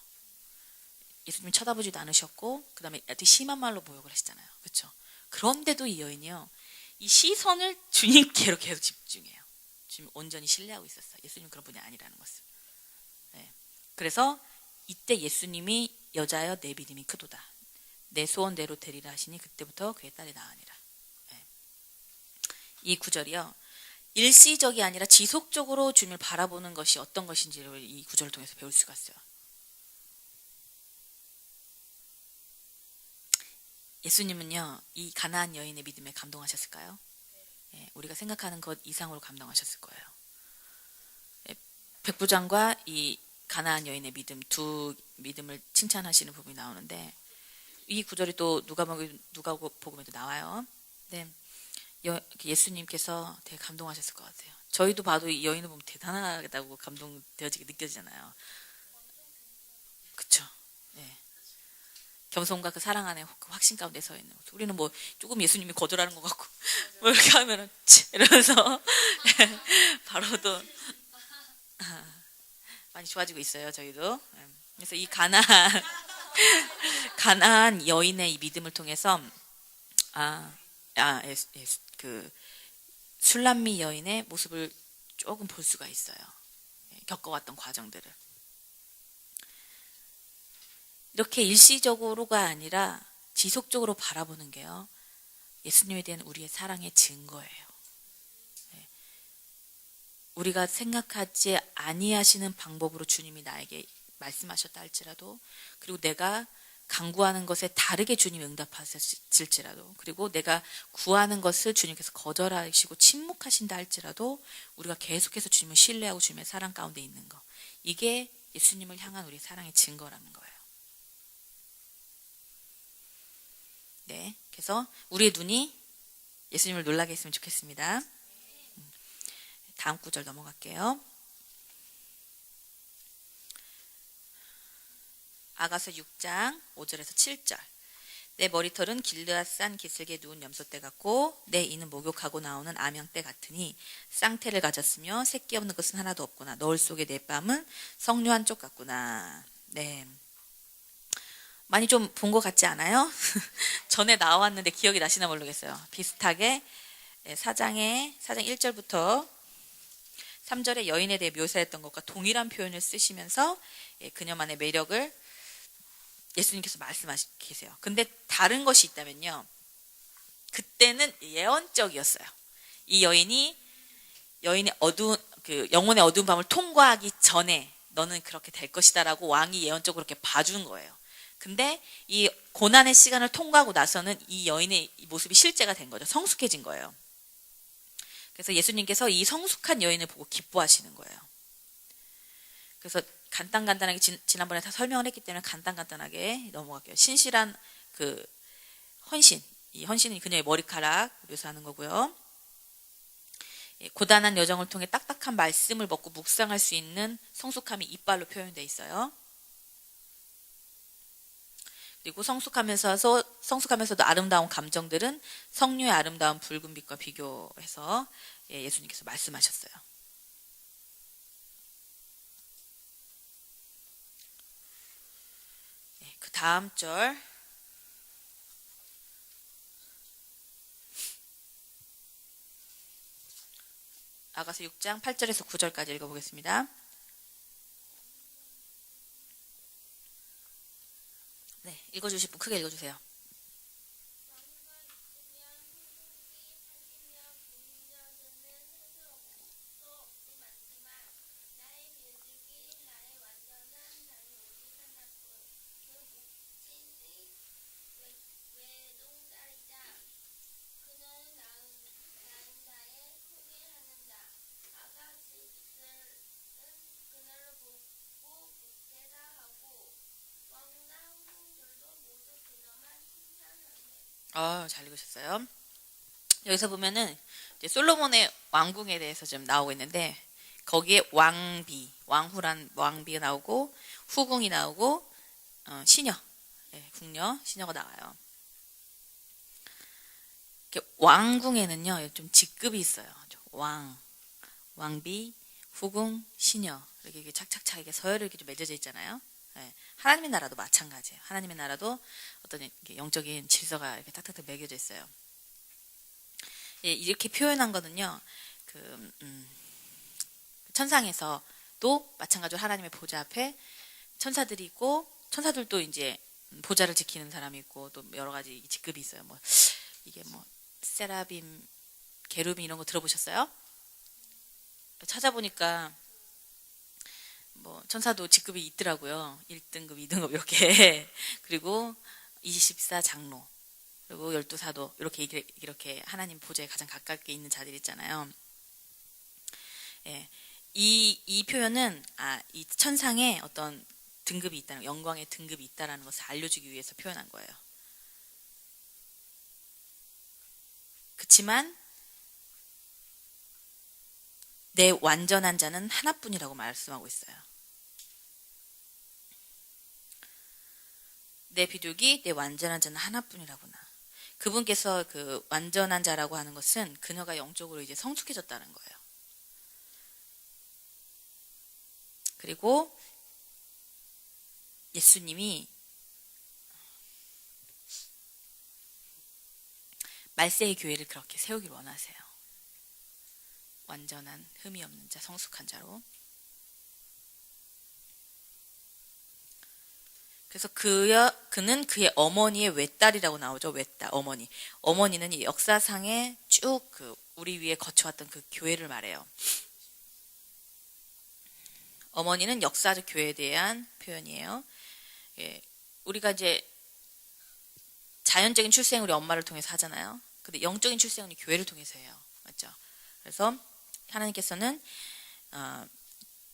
예수님 쳐다보지도 않으셨고 그 다음에 아주 심한 말로 모욕을 하시잖아요. 그렇죠? 그런데도 이 여인이요. 이 시선을 주님께로 계속 집중해요. 주님 온전히 신뢰하고 있었어요. 예수님 그런 분이 아니라는 것을. 그래서 이때 예수님이 여자여 내 믿음이 크도다. 내 소원대로 되리라 하시니 그때부터 그의 딸이 나으니라. 이 구절이요. 일시적이 아니라 지속적으로 주님을 바라보는 것이 어떤 것인지를 이 구절을 통해서 배울 수가 있어요. 예수님은요. 이 가나안 여인의 믿음에 감동하셨을까요? 우리가 생각하는 것 이상으로 감동하셨을 거예요. 백부장과 이 가나안 여인의 믿음 두 믿음을 칭찬하시는 부분이 나오는데 이 구절이 또 누가복음에도 나와요. 네. 예수님께서 되게 감동하셨을 것 같아요. 저희도 봐도 이 여인을 보면 대단하다고 감동되어지게 느껴지잖아요. 그렇죠. 네. 겸손과 그 사랑 안에 그 확신 가운데 서 있는 모습. 우리는 뭐 조금 예수님이 거절하는 것 같고 뭐 이렇게 하면은 이러면서 바로도 많이 좋아지고 있어요. 저희도. 그래서 이 가나안 여인의 이 믿음을 통해서 그 술람미 여인의 모습을 조금 볼 수가 있어요. 겪어왔던 과정들을. 이렇게 일시적으로가 아니라 지속적으로 바라보는 게요. 예수님에 대한 우리의 사랑의 증거예요. 우리가 생각하지 아니하시는 방법으로 주님이 나에게 말씀하셨다 할지라도 그리고 내가 간구하는 것에 다르게 주님이 응답하실지라도 그리고 내가 구하는 것을 주님께서 거절하시고 침묵하신다 할지라도 우리가 계속해서 주님을 신뢰하고 주님의 사랑 가운데 있는 것 이게 예수님을 향한 우리의 사랑의 증거라는 거예요. 네, 그래서 우리의 눈이 예수님을 놀라게 했으면 좋겠습니다. 다음 구절 넘어갈게요. 아가서 6장 5절에서 7절. 내 머리털은 길르앗산 기슭에 누운 염소떼 같고 내 이는 목욕하고 나오는 암양떼 같으니 쌍태를 가졌으며 새끼 없는 것은 하나도 없구나. 너울 속에 내 뺨은 석류 한 쪽 같구나. 네, 많이 좀 본 것 같지 않아요? 전에 나왔는데 기억이 나시나 모르겠어요. 비슷하게 4장 1절부터 3절에 여인에 대해 묘사했던 것과 동일한 표현을 쓰시면서 그녀만의 매력을 예수님께서 말씀하시세요. 근데 다른 것이 있다면요. 그때는 예언적이었어요. 이 여인이 여인의 어두운 그 영혼의 어두운 밤을 통과하기 전에 너는 그렇게 될 것이다라고 왕이 예언적으로 그렇게 봐준 거예요. 근데 이 고난의 시간을 통과하고 나서는 이 여인의 모습이 실제가 된 거죠. 성숙해진 거예요. 그래서 예수님께서 이 성숙한 여인을 보고 기뻐하시는 거예요. 그래서 간단하게 지난번에 다 설명을 했기 때문에 간단하게 넘어갈게요. 신실한 그 헌신, 이 헌신은 그녀의 머리카락 묘사하는 거고요. 고단한 여정을 통해 딱딱한 말씀을 먹고 묵상할 수 있는 성숙함이 이빨로 표현되어 있어요. 그리고 성숙하면서도 아름다운 감정들은 성류의 아름다운 붉은 빛과 비교해서 예수님께서 말씀하셨어요. 그 다음 절 아가서 6장 8절에서 9절까지 읽어보겠습니다. 네, 읽어주실 분 크게 읽어주세요. 잘 읽으셨어요. 여기서 보면은 이제 솔로몬의 왕궁에 대해서 좀 나오고 있는데 거기에 왕후란 왕비가 나오고 후궁이 나오고 시녀, 궁녀, 시녀가 나와요. 왕궁에는요 좀 직급이 있어요. 왕비, 후궁, 시녀 이렇게 착착착 이렇게 서열을 이렇게 좀 맺어져 있잖아요. 하나님의 나라도 마찬가지예요. 하나님의 나라도 어떤 영적인 질서가 이렇게 딱딱딱 매겨져 있어요. 이렇게 표현한 거는요, 천상에서도 마찬가지로 하나님의 보좌 앞에 천사들이 있고, 천사들도 이제 보좌를 지키는 사람이 있고, 또 여러 가지 직급이 있어요. 이게 세라빔, 게르빔 이런 거 들어보셨어요? 찾아보니까, 천사도 직급이 있더라고요. 1등급, 2등급 이렇게. 그리고 24장로. 그리고 12사도 이렇게 하나님 보좌에 가장 가깝게 있는 자들 있잖아요. 이 표현은 이 천상에 어떤 등급이 있다는 영광의 등급이 있다라는 것을 알려주기 위해서 표현한 거예요. 그렇지만 내 완전한 자는 하나뿐이라고 말씀하고 있어요. 내 비둘기, 내 완전한 자는 하나뿐이라구나. 그분께서 그 완전한 자라고 하는 것은 그녀가 영적으로 이제 성숙해졌다는 거예요. 그리고 예수님이 말세의 교회를 그렇게 세우길 원하세요. 완전한 흠이 없는 자, 성숙한 자로. 그래서 그는 그의 어머니의 외딸이라고 나오죠. 외딸, 어머니. 어머니는 이 역사상에 쭉 우리 위에 거쳐왔던 그 교회를 말해요. 어머니는 역사적 교회에 대한 표현이에요. 우리가 이제 자연적인 출생은 우리 엄마를 통해서 하잖아요. 근데 영적인 출생은 교회를 통해서 해요. 맞죠? 그래서 하나님께서는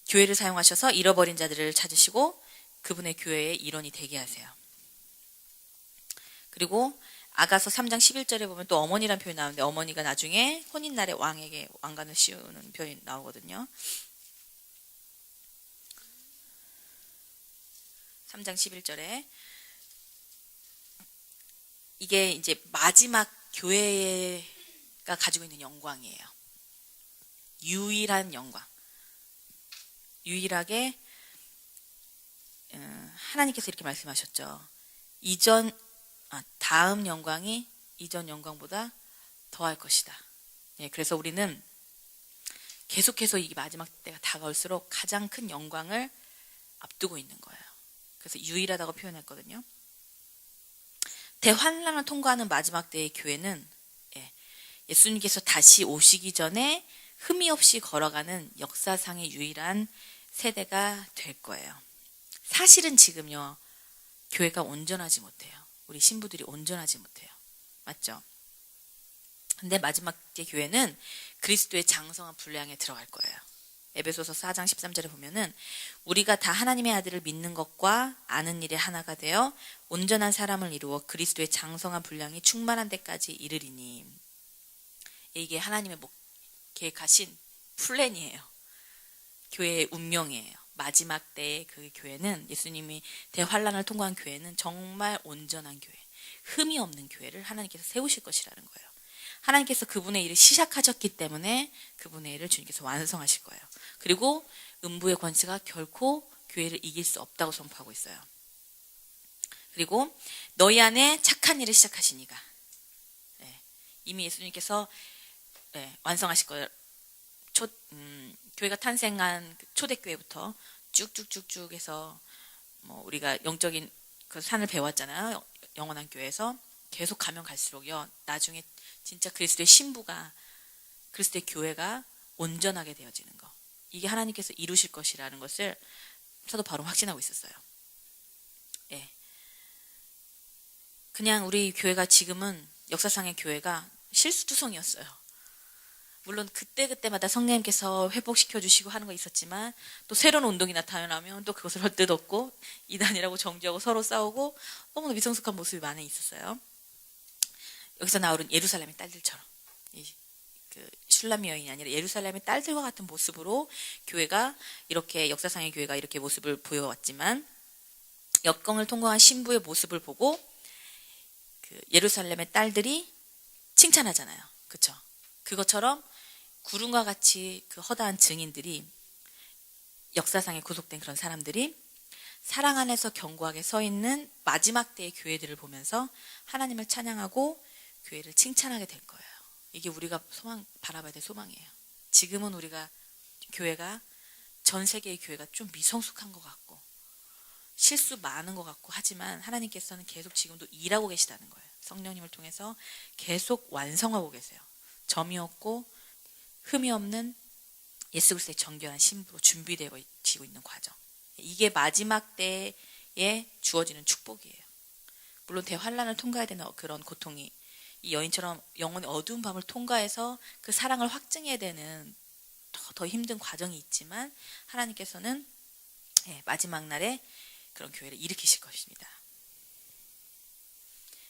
교회를 사용하셔서 잃어버린 자들을 찾으시고 그분의 교회의 일원이 되게 하세요. 그리고 아가서 3장 11절에 보면 또 어머니라는 표현이 나오는데 어머니가 나중에 혼인날에 왕에게 왕관을 씌우는 표현이 나오거든요. 3장 11절에 이게 이제 마지막 교회가 가지고 있는 영광이에요. 유일한 영광. 유일하게 하나님께서 이렇게 말씀하셨죠. 다음 영광이 이전 영광보다 더할 것이다. 그래서 우리는 계속해서 이 마지막 때가 다가올수록 가장 큰 영광을 앞두고 있는 거예요. 그래서 유일하다고 표현했거든요. 대환란을 통과하는 마지막 때의 교회는 예수님께서 다시 오시기 전에 흠이 없이 걸어가는 역사상의 유일한 세대가 될 거예요. 사실은 지금요, 교회가 온전하지 못해요. 우리 신부들이 온전하지 못해요. 맞죠? 근데 마지막 때 교회는 그리스도의 장성한 분량에 들어갈 거예요. 에베소서 4장 13절에 보면은 우리가 다 하나님의 아들을 믿는 것과 아는 일에 하나가 되어 온전한 사람을 이루어 그리스도의 장성한 분량이 충만한 데까지 이르리니. 이게 하나님의 계획하신 플랜이에요. 교회의 운명이에요. 마지막 때의 그 교회는, 예수님이 대환란을 통과한 교회는 정말 온전한 교회, 흠이 없는 교회를 하나님께서 세우실 것이라는 거예요. 하나님께서 그분의 일을 시작하셨기 때문에 그분의 일을 주님께서 완성하실 거예요. 그리고 음부의 권세가 결코 교회를 이길 수 없다고 선포하고 있어요. 그리고 너희 안에 착한 일을 시작하시니가, 이미 예수님께서 완성하실 거예요. 교회가 탄생한 초대교회부터 쭉쭉쭉쭉 해서 우리가 영적인 그 산을 배웠잖아요. 영원한 교회에서 계속 가면 갈수록요, 나중에 진짜 그리스도의 신부가, 그리스도의 교회가 온전하게 되어지는 거, 이게 하나님께서 이루실 것이라는 것을 사도 바울은 확신하고 있었어요. 그냥 우리 교회가 지금은, 역사상의 교회가 실수투성이었어요. 물론 그때마다 성령님께서 회복시켜 주시고 하는 거 있었지만, 또 새로운 운동이 나타나면 또 그것을 헐뜯었고 이단이라고 정죄하고 서로 싸우고 너무나 미성숙한 모습이 많이 있었어요. 여기서 나오는 예루살렘의 딸들처럼, 그 슐람의 여인이 아니라 예루살렘의 딸들과 같은 모습으로 교회가, 이렇게 역사상의 교회가 이렇게 모습을 보여왔지만, 역경을 통과한 신부의 모습을 보고 그 예루살렘의 딸들이 칭찬하잖아요. 그렇죠? 그것처럼 구름과 같이 그 허다한 증인들이, 역사상에 구속된 그런 사람들이 사랑 안에서 견고하게 서 있는 마지막 때의 교회들을 보면서 하나님을 찬양하고 교회를 칭찬하게 될 거예요. 이게 우리가 바라봐야 될 소망이에요. 지금은 우리가, 교회가, 전 세계의 교회가 좀 미성숙한 것 같고 실수 많은 것 같고 하지만, 하나님께서는 계속 지금도 일하고 계시다는 거예요. 성령님을 통해서 계속 완성하고 계세요. 점이 없고 흠이 없는 예수 그리스도의 정결한 신부로 준비되어지고 있는 과정. 이게 마지막 때에 주어지는 축복이에요. 물론 대환란을 통과해야 되는 그런 고통이, 이 여인처럼 영혼의 어두운 밤을 통과해서 그 사랑을 확증해야 되는 더 힘든 과정이 있지만, 하나님께서는 마지막 날에 그런 교회를 일으키실 것입니다.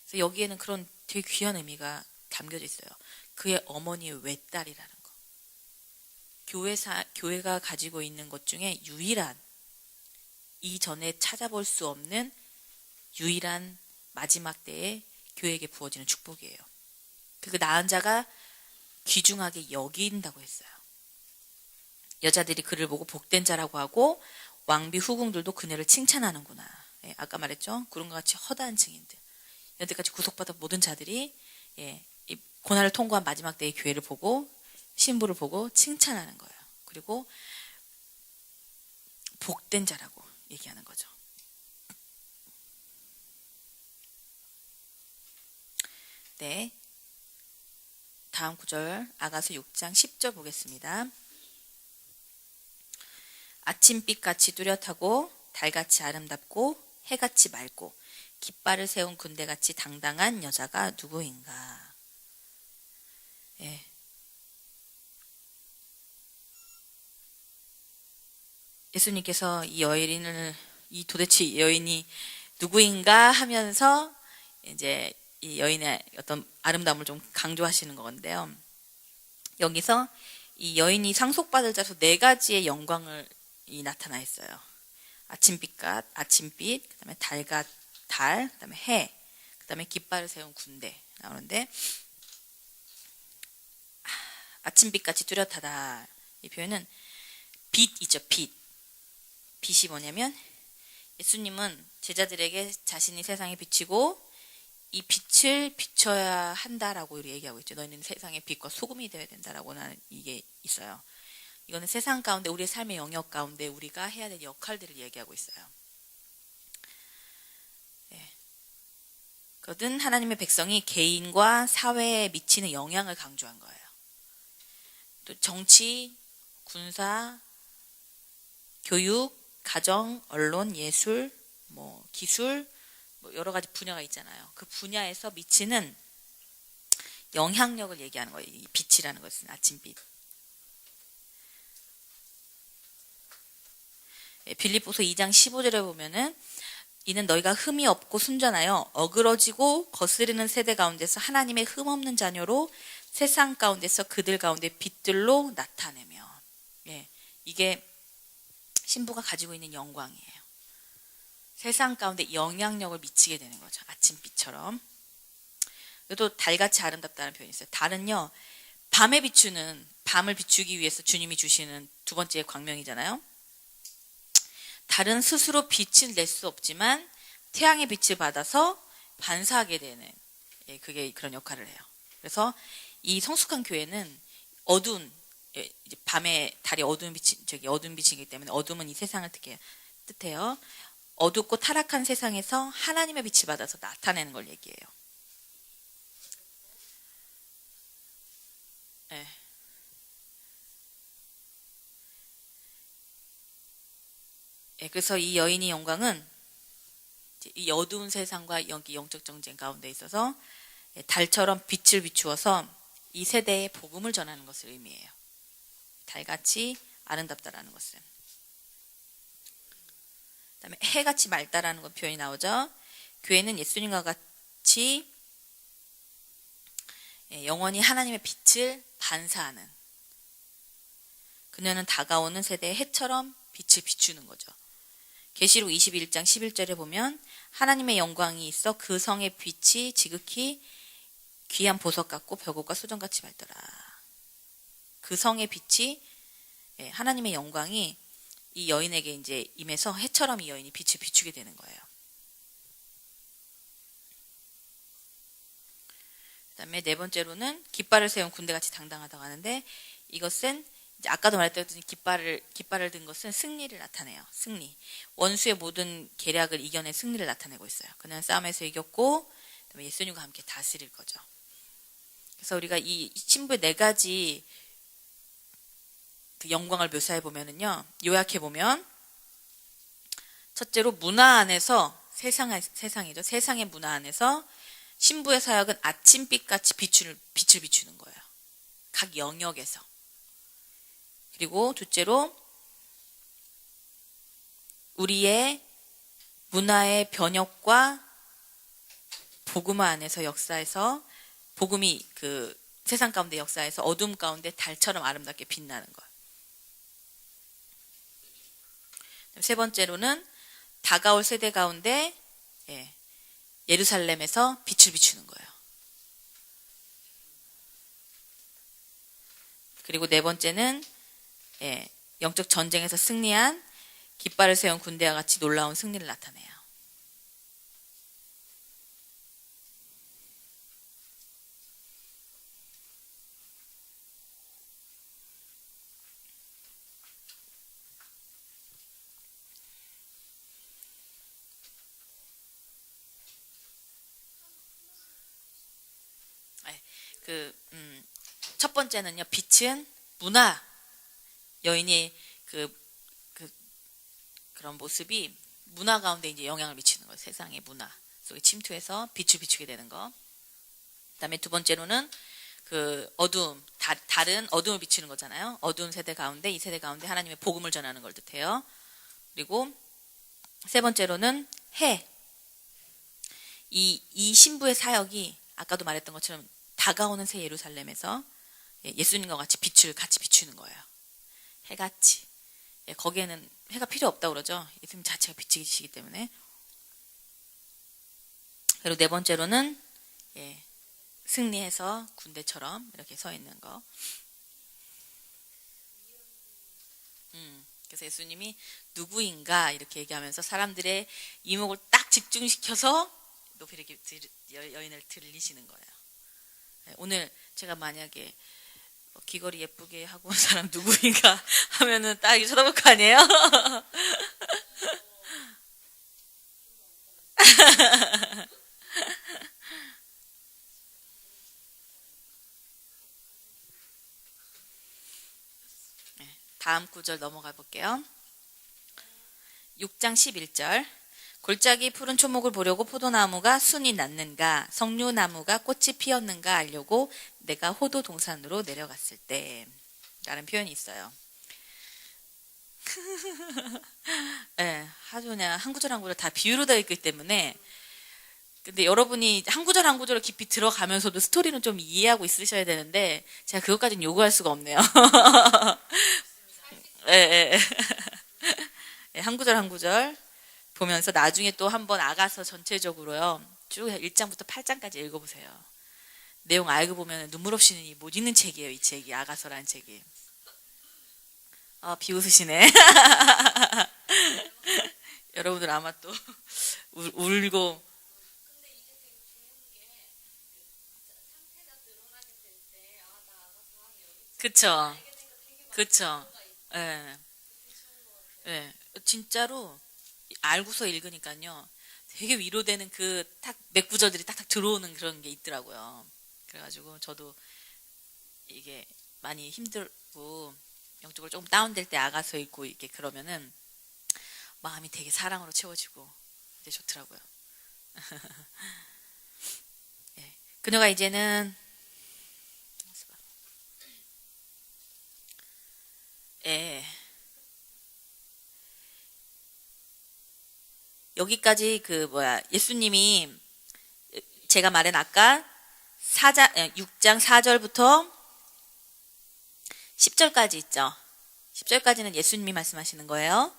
그래서 여기에는 그런 되게 귀한 의미가 담겨져 있어요. 그의 어머니의 외딸이라는 거. 교회가 가지고 있는 것 중에 유일한, 이전에 찾아볼 수 없는 유일한 마지막 때에 교회에게 부어지는 축복이에요. 그 낳은 자가 귀중하게 여긴다고 했어요. 여자들이 그를 보고 복된 자라고 하고 왕비 후궁들도 그녀를 칭찬하는구나. 아까 말했죠. 구름과 같이 허다한 증인들, 여태까지 구속받은 모든 자들이 이 고난을 통과한 마지막 때의 교회를 보고, 신부를 보고 칭찬하는 거예요. 그리고 복된 자라고 얘기하는 거죠. 네, 다음 구절 아가서 6장 10절 보겠습니다. 아침빛같이 뚜렷하고 달같이 아름답고 해같이 맑고 깃발을 세운 군대같이 당당한 여자가 누구인가. 예수님께서 이 여인을, 도대체 이 여인이 누구인가 하면서 이제 이 여인의 어떤 아름다움을 좀 강조하시는 건데요. 여기서 이 여인이 상속받을 자로 4가지의 영광을 나타나 있어요. 아침빛, 그다음에 달, 그다음에 해, 그다음에 깃발을 세운 군대 나오는데, 아침빛같이 뚜렷하다, 이 표현은 빛이죠. 빛이 뭐냐면, 예수님은 제자들에게 자신이 세상에 비치고 이 빛을 비춰야 한다라고 얘기하고 있죠. 너희는 세상의 빛과 소금이 되어야 된다라고 하는 이게 있어요. 이거는 세상 가운데, 우리의 삶의 영역 가운데 우리가 해야 될 역할들을 얘기하고 있어요. 그것은 하나님의 백성이 개인과 사회에 미치는 영향을 강조한 거예요. 또 정치, 군사, 교육, 가정, 언론, 예술, 뭐 기술, 뭐 여러 가지 분야가 있잖아요. 그 분야에서 미치는 영향력을 얘기하는 거예요. 이 빛이라는 것은 아침빛. 빌립보서 2장 15절에 보면은 이는 너희가 흠이 없고 순전하여 어그러지고 거스르는 세대 가운데서 하나님의 흠 없는 자녀로 세상 가운데서 그들 가운데 빛들로 나타내며. 이게 신부가 가지고 있는 영광이에요. 세상 가운데 영향력을 미치게 되는 거죠. 아침빛처럼. 또 달같이 아름답다는 표현이 있어요. 달은요, 밤을 비추기 위해서 주님이 주시는 두 번째 광명이잖아요. 달은 스스로 빛을 낼 수 없지만 태양의 빛을 받아서 반사하게 되는, 그게 그런 역할을 해요. 그래서 이 성숙한 교회는 어두운, 이제 밤에 달이 어두운 빛이기 때문에 어둠은 이 세상을 뜻해요. 어둡고 타락한 세상에서 하나님의 빛을 받아서 나타내는 걸 얘기해요. 그래서 이 여인의 영광은 이 어두운 세상과 여기 영적 정쟁 가운데 있어서 달처럼 빛을 비추어서 이 세대에 복음을 전하는 것을 의미해요. 달같이 아름답다라는 것은. 그다음에 해같이 맑다라는 것 표현이 나오죠. 교회는 예수님과 같이 영원히 하나님의 빛을 반사하는, 그녀는 다가오는 세대의 해처럼 빛을 비추는 거죠. 계시록 21장 11절에 보면 하나님의 영광이 있어 그 성의 빛이 지극히 귀한 보석 같고 벽옥과 수정같이 밝더라. 그 성의 빛이, 하나님의 영광이 이 여인에게 이제 임해서 해처럼 이 여인이 빛을 비추게 되는 거예요. 그다음에 네 번째로는 깃발을 세운 군대같이 당당하다고 하는데, 이것은 이제 아까도 말했던 깃발을 든 것은 승리를 나타내요. 승리. 원수의 모든 계략을 이겨낸 승리를 나타내고 있어요. 그는 싸움에서 이겼고, 그다음에 예수님과 함께 다스릴 거죠. 그래서 우리가 이 신부의 네 가지 그 영광을 묘사해 보면은요, 요약해 보면, 첫째로 문화 안에서 세상이죠. 세상의 문화 안에서 신부의 사역은 아침빛같이 빛을 비추는 거예요. 각 영역에서. 그리고 둘째로 우리의 문화의 변혁과 복음화 안에서 역사에서, 복음이 그 세상 가운데 역사에서 어둠 가운데 달처럼 아름답게 빛나는 것. 세 번째로는 다가올 세대 가운데 예루살렘에서 빛을 비추는 거예요. 그리고 네 번째는 영적 전쟁에서 승리한 깃발을 세운 군대와 같이 놀라운 승리를 나타내요. 첫 번째는요, 빛은 문화, 여인이 그런 모습이 문화 가운데 이제 영향을 미치는 거예요. 세상의 문화 속에 침투해서 빛을 비추게 되는 거. 그다음에 두 번째로는 그 어두움, 달은 어둠을 비추는 거잖아요. 어두운 세대 가운데, 이 세대 가운데 하나님의 복음을 전하는 걸 뜻해요. 그리고 세 번째로는 해. 이 신부의 사역이 아까도 말했던 것처럼 다가오는 새 예루살렘에서 예수님과 같이 빛을 같이 비추는 거예요. 해같이. 거기에는 해가 필요 없다고 그러죠. 예수님 자체가 빛이시기 때문에. 그리고 네 번째로는 승리해서 군대처럼 이렇게 서 있는 거. 그래서 예수님이 누구인가 이렇게 얘기하면서 사람들의 이목을 딱 집중시켜서 높이 이렇게 여인을 들리시는 거예요. 오늘 제가 만약에 귀걸이 예쁘게 하고 온 사람 누구인가 하면은 딱 이렇게 쳐다볼 거 아니에요? 다음 구절 넘어가 볼게요. 6장 11절. 골짜기 푸른 초목을 보려고 포도나무가 순이 났는가 석류나무가 꽃이 피었는가 알려고 내가 호도 동산으로 내려갔을 때 라는 표현이 있어요. 네, 아주 그냥 한 구절 한 구절 다 비유로 되어 있기 때문에 근데 여러분이 한 구절 한 구절 깊이 들어가면서도 스토리는 좀 이해하고 있으셔야 되는데 제가 그것까지는 요구할 수가 없네요. 예, 예. 예, 한 구절 한 구절 보면서 나중에 또 한번 아가서 전체적으로요. 쭉 1장부터 8장까지 읽어보세요. 내용 알고 보면 눈물 없이는 못 읽는 책이에요. 이 책이 아가서라는 책이. 비웃으시네. 여러분들 아마 또 울고 그쵸 그쵸 예. 예. 진짜로 알고서 읽으니까요. 되게 위로되는 그 딱 몇 구절들이 딱딱 들어오는 그런 게 있더라고요. 그래가지고 저도 이게 많이 힘들고 영적으로 조금 다운될 때 아가서 읽고 이렇게 그러면은 마음이 되게 사랑으로 채워지고 이제 좋더라고요. 예. 그녀가 이제는 예. 여기까지 예수님이 제가 말한 아까 6장 4절부터 10절까지 있죠. 10절까지는 예수님이 말씀하시는 거예요.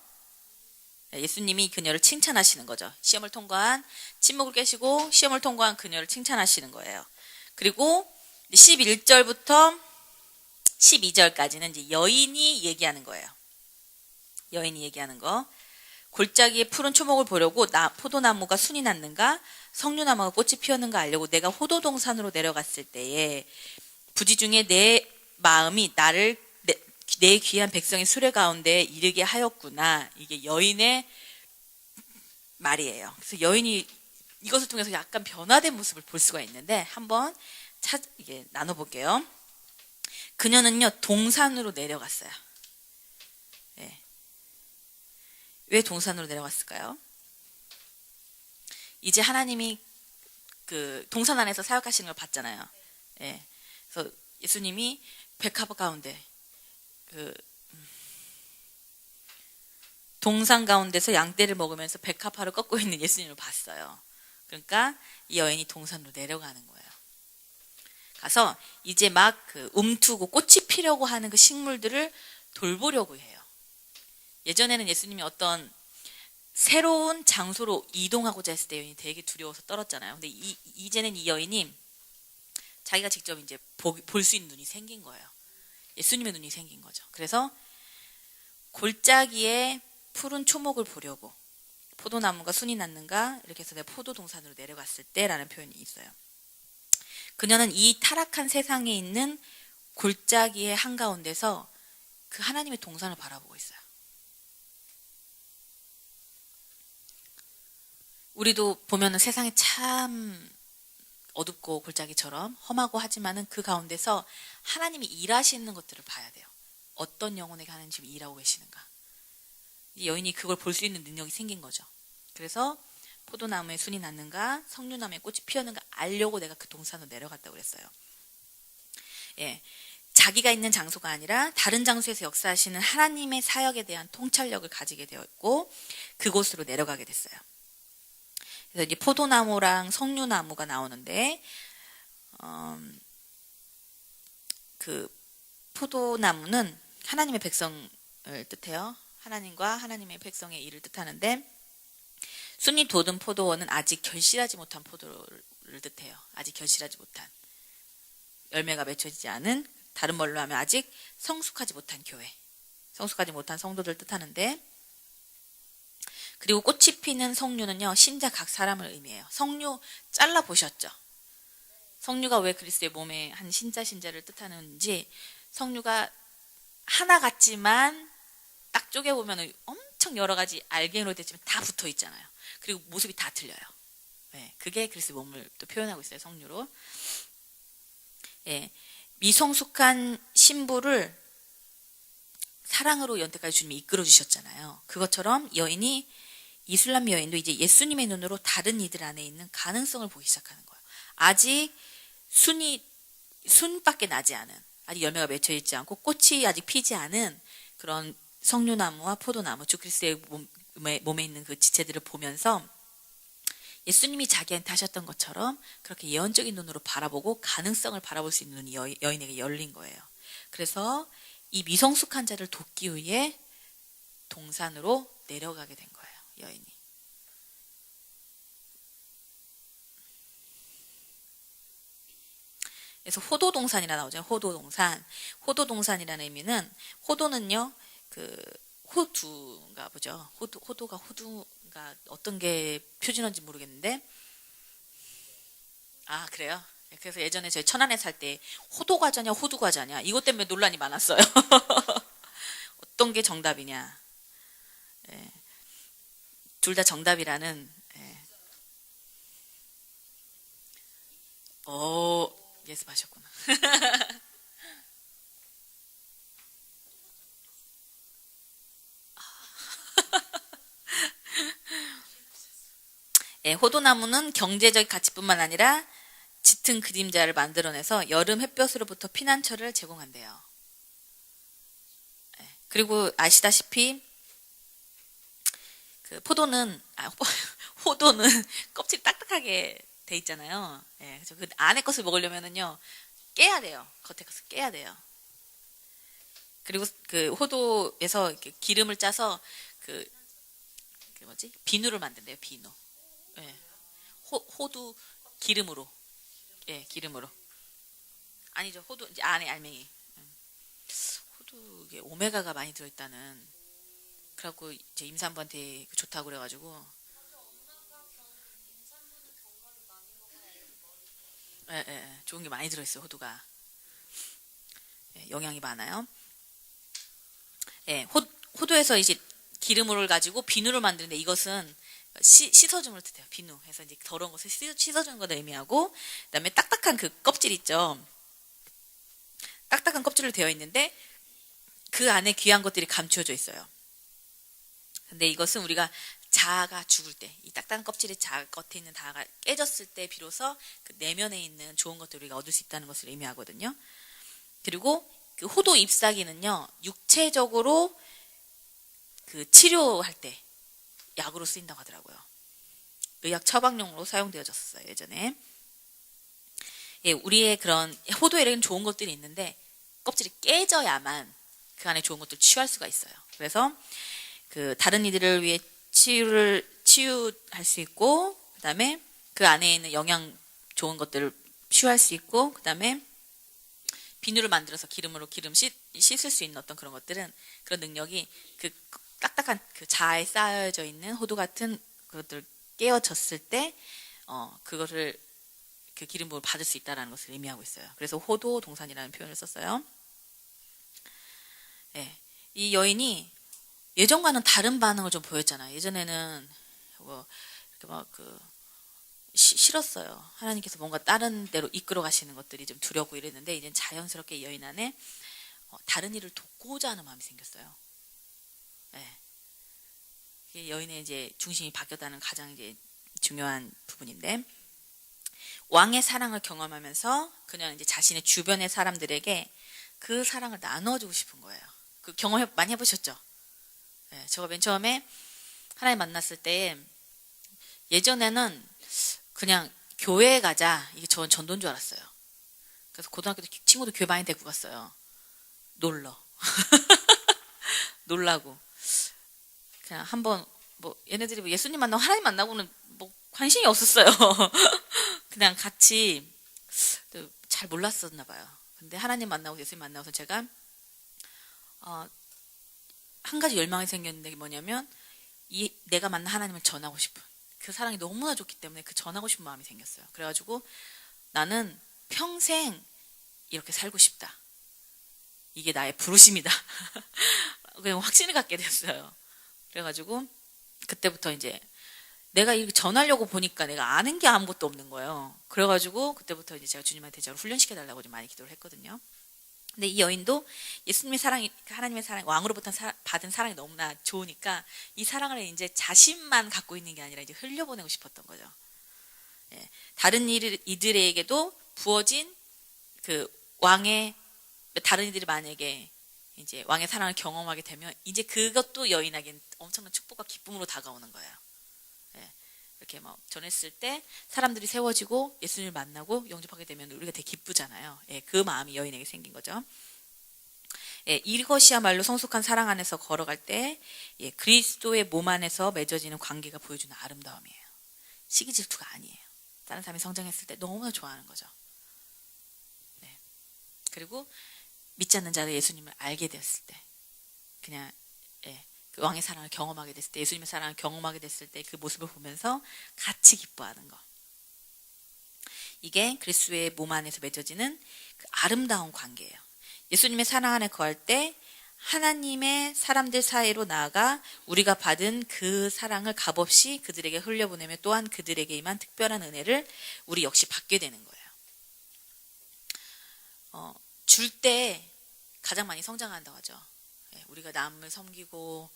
예수님이 그녀를 칭찬하시는 거죠. 시험을 통과한 침묵을 깨시고 시험을 통과한 그녀를 칭찬하시는 거예요. 그리고 11절부터 12절까지는 이제 여인이 얘기하는 거예요. 여인이 얘기하는 거. 골짜기에 푸른 초목을 보려고 포도나무가 순이 났는가 석류나무가 꽃이 피었는가 알려고 내가 호도동산으로 내려갔을 때에 부지 중에 내 마음이 나를 내 귀한 백성의 수레 가운데 이르게 하였구나. 이게 여인의 말이에요. 그래서 여인이 이것을 통해서 약간 변화된 모습을 볼 수가 있는데 한번 이게 나눠볼게요. 그녀는요 동산으로 내려갔어요. 네. 왜 동산으로 내려갔을까요? 이제 하나님이 그 동산 안에서 사역하시는 걸 봤잖아요. 예. 그래서 예수님이 백합 가운데 그 동산 가운데서 양떼를 먹으면서 백합화를 꺾고 있는 예수님을 봤어요. 그러니까 이 여인이 동산으로 내려가는 거예요. 가서 이제 막 그 움트고 꽃이 피려고 하는 그 식물들을 돌보려고 해요. 예전에는 예수님이 어떤 새로운 장소로 이동하고자 했을 때 여인이 되게 두려워서 떨었잖아요. 근데 이제는 이 여인이 자기가 직접 이제 볼 수 있는 눈이 생긴 거예요. 예수님의 눈이 생긴 거죠. 그래서 골짜기에 푸른 초목을 보려고 포도나무가 순이 났는가 이렇게 해서 내가 포도동산으로 내려갔을 때라는 표현이 있어요. 그녀는 이 타락한 세상에 있는 골짜기의 한가운데서 그 하나님의 동산을 바라보고 있어요. 우리도 보면은 세상이 참 어둡고 골짜기처럼 험하고 하지만은 그 가운데서 하나님이 일하시는 것들을 봐야 돼요. 어떤 영혼에게 하나님 지금 일하고 계시는가. 이 여인이 그걸 볼 수 있는 능력이 생긴 거죠. 그래서 포도나무에 순이 났는가 석류나무에 꽃이 피었는가 알려고 내가 그 동산으로 내려갔다고 그랬어요. 예, 자기가 있는 장소가 아니라 다른 장소에서 역사하시는 하나님의 사역에 대한 통찰력을 가지게 되었고 그곳으로 내려가게 됐어요. 그래서 이제 포도나무랑 석류나무가 나오는데 그 포도나무는 하나님의 백성을 뜻해요. 하나님과 하나님의 백성의 일을 뜻하는데 순이 돋은 포도원은 아직 결실하지 못한 포도를 뜻해요. 아직 결실하지 못한 열매가 맺혀지지 않은 다른 말로 하면 아직 성숙하지 못한 교회, 성숙하지 못한 성도들 뜻하는데 그리고 꽃이 피는 석류는요 신자 각 사람을 의미해요. 석류 잘라 보셨죠? 석류가 왜 그리스도의 몸에 한 신자를 뜻하는지 석류가 하나 같지만 딱 쪼개보면 엄청 여러 가지 알갱이로 됐지만 다 붙어 있잖아요. 그리고 모습이 다 틀려요. 네, 그게 그리스도의 몸을 또 표현하고 있어요. 석류로. 예, 미성숙한 신부를 사랑으로 여태까지 주님이 이끌어 주셨잖아요. 그것처럼 여인이 이슬람 여인도 이제 예수님의 눈으로 다른 이들 안에 있는 가능성을 보기 시작하는 거예요. 아직 순밖에 나지 않은, 아직 열매가 맺혀 있지 않고 꽃이 아직 피지 않은 그런 석류나무와 포도나무, 주 그리스도의 몸에 있는 그 지체들을 보면서 예수님이 자기한테 하셨던 것처럼 그렇게 예언적인 눈으로 바라보고 가능성을 바라볼 수 있는 눈이 여인에게 열린 거예요. 그래서 이 미성숙한 자를 돕기 위해 동산으로 내려가게 된 거예요. 여인이. 그래서 호도동산이라 나오죠. 호도동산. 호도동산이라는 의미는, 호도는요, 호두인가 보죠. 호두가 어떤 게 표준어인지 모르겠는데, 아, 그래요? 그래서 예전에 저희 천안에 살 때 호도과자냐 호두과자냐 이것 때문에 논란이 많았어요. 어떤 게 정답이냐. 예. 둘 다 정답이라는. 예. 예습하셨구나. 예, 호도나무는 경제적 가치뿐만 아니라 짙은 그림자를 만들어내서 여름 햇볕으로부터 피난처를 제공한대요. 예, 그리고 아시다시피 그 호도는 껍질이 딱딱하게 돼 있잖아요. 예, 그래서 그 안에 것을 먹으려면은요 깨야 돼요. 겉에 것을 깨야 돼요. 그리고 그 호도에서 이렇게 기름을 짜서 그 비누를 만든대요. 비누. 예. 호두 기름으로. 예, 기름으로. 아니죠. 호두 이제 안에 알맹이. 호두에 오메가가 많이 들어있다는. 그래갖고 이제 임산부한테 좋다고 그래가지고. 예, 예, 예. 좋은 게 많이 들어있어요. 호두가. 예, 영양이 많아요. 예, 호두에서 이제 기름을 가지고 비누를 만드는데 이것은 씻어주는 걸 뜻해요. 비누 해서 이제 더러운 것을 씻어주는 것을 의미하고, 그다음에 딱딱한 그 껍질 있죠. 딱딱한 껍질로 되어 있는데 그 안에 귀한 것들이 감추어져 있어요. 근데 이것은 우리가 자아가 죽을 때, 이 딱딱한 껍질이 자아 겉에 있는 자아가 깨졌을 때 비로소 그 내면에 있는 좋은 것들을 우리가 얻을 수 있다는 것을 의미하거든요. 그리고 그 호도 잎사귀는요, 육체적으로 그 치료할 때 약으로 쓰인다고 하더라고요. 의학 처방용으로 사용되어졌어요, 예전에. 예, 우리의 그런 호도에는 좋은 것들이 있는데 껍질이 깨져야만 그 안에 좋은 것들을 치유할 수가 있어요. 그래서 그 다른 이들을 위해 치유할 수 있고, 그다음에 그 안에 있는 영양 좋은 것들을 치유할 수 있고, 그다음에 비누를 만들어서 기름으로 씻을 수 있는 어떤 그런 것들은, 그런 능력이 그 딱딱한 그 자아에 쌓여져 있는 호두 같은 그것들 깨어졌을 때 그거를 그 기름부을 받을 수 있다는 것을 의미하고 있어요. 그래서 호도 동산이라는 표현을 썼어요. 예, 이 여인이 예전과는 다른 반응을 좀 보였잖아요. 예전에는 이렇게 막 싫었어요. 하나님께서 뭔가 다른 데로 이끌어 가시는 것들이 좀 두렵고 이랬는데, 이제 자연스럽게 여인 안에 다른 일을 돕고자 하는 마음이 생겼어요. 네. 여인의 이제 중심이 바뀌었다는 가장 이제 중요한 부분인데, 왕의 사랑을 경험하면서 그녀는 이제 자신의 주변의 사람들에게 그 사랑을 나눠주고 싶은 거예요. 그 경험 많이 해보셨죠? 네, 제가 맨 처음에 하나님 만났을 때, 예전에는 그냥 교회에 가자, 이게 전 전도인 줄 알았어요. 그래서 고등학교 때 친구도 교회 많이 데리고 갔어요. 놀라고. 그냥 한번 얘네들이 예수님 만나고 하나님 만나고는 관심이 없었어요. 그냥 같이 잘 몰랐었나 봐요. 근데 하나님 만나고 예수님 만나고서 제가 한 가지 열망이 생겼는데, 그게 뭐냐면 내가 만난 하나님을 전하고 싶은 그 사랑이 너무나 좋기 때문에 그 전하고 싶은 마음이 생겼어요. 그래가지고 나는 평생 이렇게 살고 싶다. 이게 나의 부르심이다. 그냥 확신을 갖게 됐어요. 그래가지고 그때부터 이제 내가 이렇게 전하려고 보니까 내가 아는 게 아무것도 없는 거예요. 그래가지고 그때부터 이제 제가 주님한테 저를 훈련시켜달라고 좀 많이 기도를 했거든요. 근데 이 여인도 예수님의 사랑이, 하나님의 사랑, 왕으로부터 받은 사랑이 너무나 좋으니까 이 사랑을 이제 자신만 갖고 있는 게 아니라 이제 흘려보내고 싶었던 거죠. 예, 다른 이들에게도 부어진 그 왕의, 다른 이들이 만약에 이제 왕의 사랑을 경험하게 되면 이제 그것도 여인에겐 엄청난 축복과 기쁨으로 다가오는 거예요. 예, 이렇게 뭐 전했을 때 사람들이 세워지고 예수님을 만나고 영접하게 되면 우리가 되게 기쁘잖아요. 예, 그 마음이 여인에게 생긴 거죠. 예, 이것이야말로 성숙한 사랑 안에서 걸어갈 때 예, 그리스도의 몸 안에서 맺어지는 관계가 보여주는 아름다움이에요. 시기 질투가 아니에요. 다른 사람이 성장했을 때 너무나 좋아하는 거죠. 네. 그리고 믿지 않는 자가 예수님을 알게 되었을 때, 그냥 예, 그 왕의 사랑을 경험하게 됐을 때, 예수님의 사랑을 경험하게 됐을 때 그 모습을 보면서 같이 기뻐하는 것. 이게 그리스도의 몸 안에서 맺어지는 그 아름다운 관계예요. 예수님의 사랑 안에 거할 때 하나님의 사람들 사이로 나아가 우리가 받은 그 사랑을 값없이 그들에게 흘려보내며 또한 그들에게 임한 특별한 은혜를 우리 역시 받게 되는 거예요. 줄 때 가장 많이 성장한다고 하죠. 우리가 남을 섬기고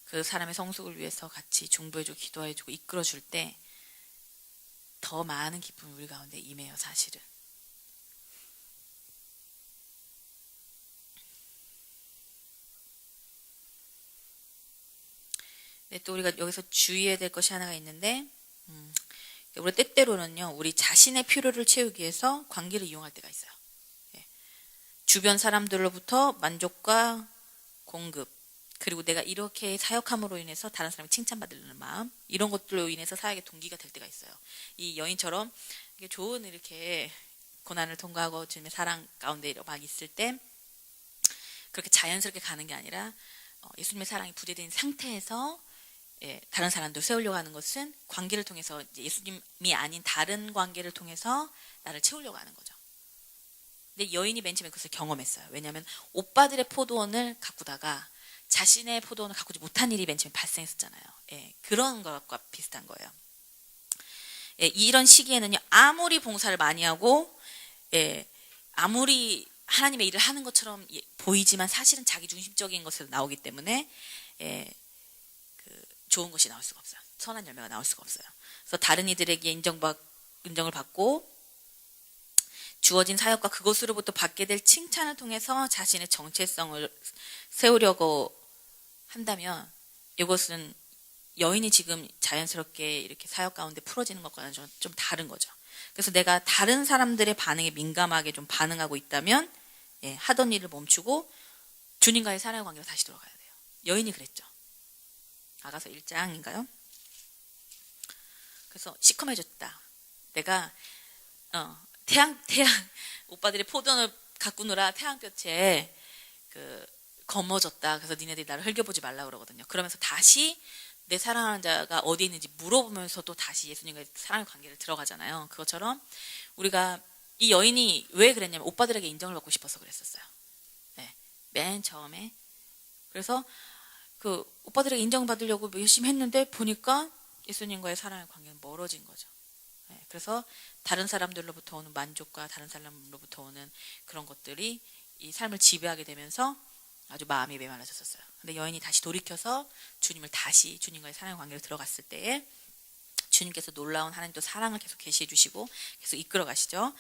그 사람의 성숙을 위해서 같이 중보해주고 기도해주고 이끌어줄 때 더 많은 기쁨이 우리 가운데 임해요, 사실은. 네, 또 우리가 여기서 주의해야 될 것이 하나가 있는데, 우리 때때로는요, 우리 자신의 필요를 채우기 위해서 관계를 이용할 때가 있어요. 주변 사람들로부터 만족과 공급, 그리고 내가 이렇게 사역함으로 인해서 다른 사람이 칭찬받으려는 마음, 이런 것들로 인해서 사역의 동기가 될 때가 있어요. 이 여인처럼 좋은 이렇게 고난을 통과하고 주님의 사랑 가운데 막 있을 때 그렇게 자연스럽게 가는 게 아니라 예수님의 사랑이 부재된 상태에서 다른 사람들 세우려고 하는 것은 관계를 통해서 예수님이 아닌 다른 관계를 통해서 나를 채우려고 하는 거죠. 근데 여인이 맨 처음에 그것을 경험했어요. 왜냐하면 오빠들의 포도원을 가꾸다가 자신의 포도원을 가꾸지 못한 일이 맨 처음에 발생했었잖아요. 그런 것과 비슷한 거예요. 이런 시기에는요, 아무리 봉사를 많이 하고 아무리 하나님의 일을 하는 것처럼 보이지만 사실은 자기중심적인 것에서 나오기 때문에 좋은 것이 나올 수가 없어요. 선한 열매가 나올 수가 없어요. 그래서 다른 이들에게 인정을 받고 주어진 사역과 그것으로부터 받게 될 칭찬을 통해서 자신의 정체성을 세우려고 한다면 이것은 여인이 지금 자연스럽게 이렇게 사역 가운데 풀어지는 것과는 좀 다른 거죠. 그래서 내가 다른 사람들의 반응에 민감하게 좀 반응하고 있다면 하던 일을 멈추고 주님과의 사랑의 관계로 다시 돌아가야 돼요. 여인이 그랬죠. 아가서 1장인가요? 그래서 시커매졌다. 내가 태양 오빠들이 포도원을 가꾸느라 태양볕에 검어졌다. 그래서 니네들이 나를 흘겨보지 말라 그러거든요. 그러면서 다시 내 사랑하는 자가 어디에 있는지 물어보면서도 다시 예수님과의 사랑의 관계를 들어가잖아요. 그것처럼 우리가 이 여인이 왜 그랬냐면 오빠들에게 인정을 받고 싶어서 그랬었어요. 맨 처음에. 그래서 그 오빠들에게 인정받으려고 열심히 했는데 보니까 예수님과의 사랑의 관계는 멀어진 거죠. 그래서 다른 사람들로부터 오는 만족과 다른 사람으로부터 오는 그런 것들이 이 삶을 지배하게 되면서 아주 마음이 메말라졌었어요. 근데 여인이 다시 돌이켜서 주님과의 사랑의 관계로 들어갔을 때에 주님께서 놀라운 하나님 또 사랑을 계속 계시해 주시고 계속 이끌어 가시죠.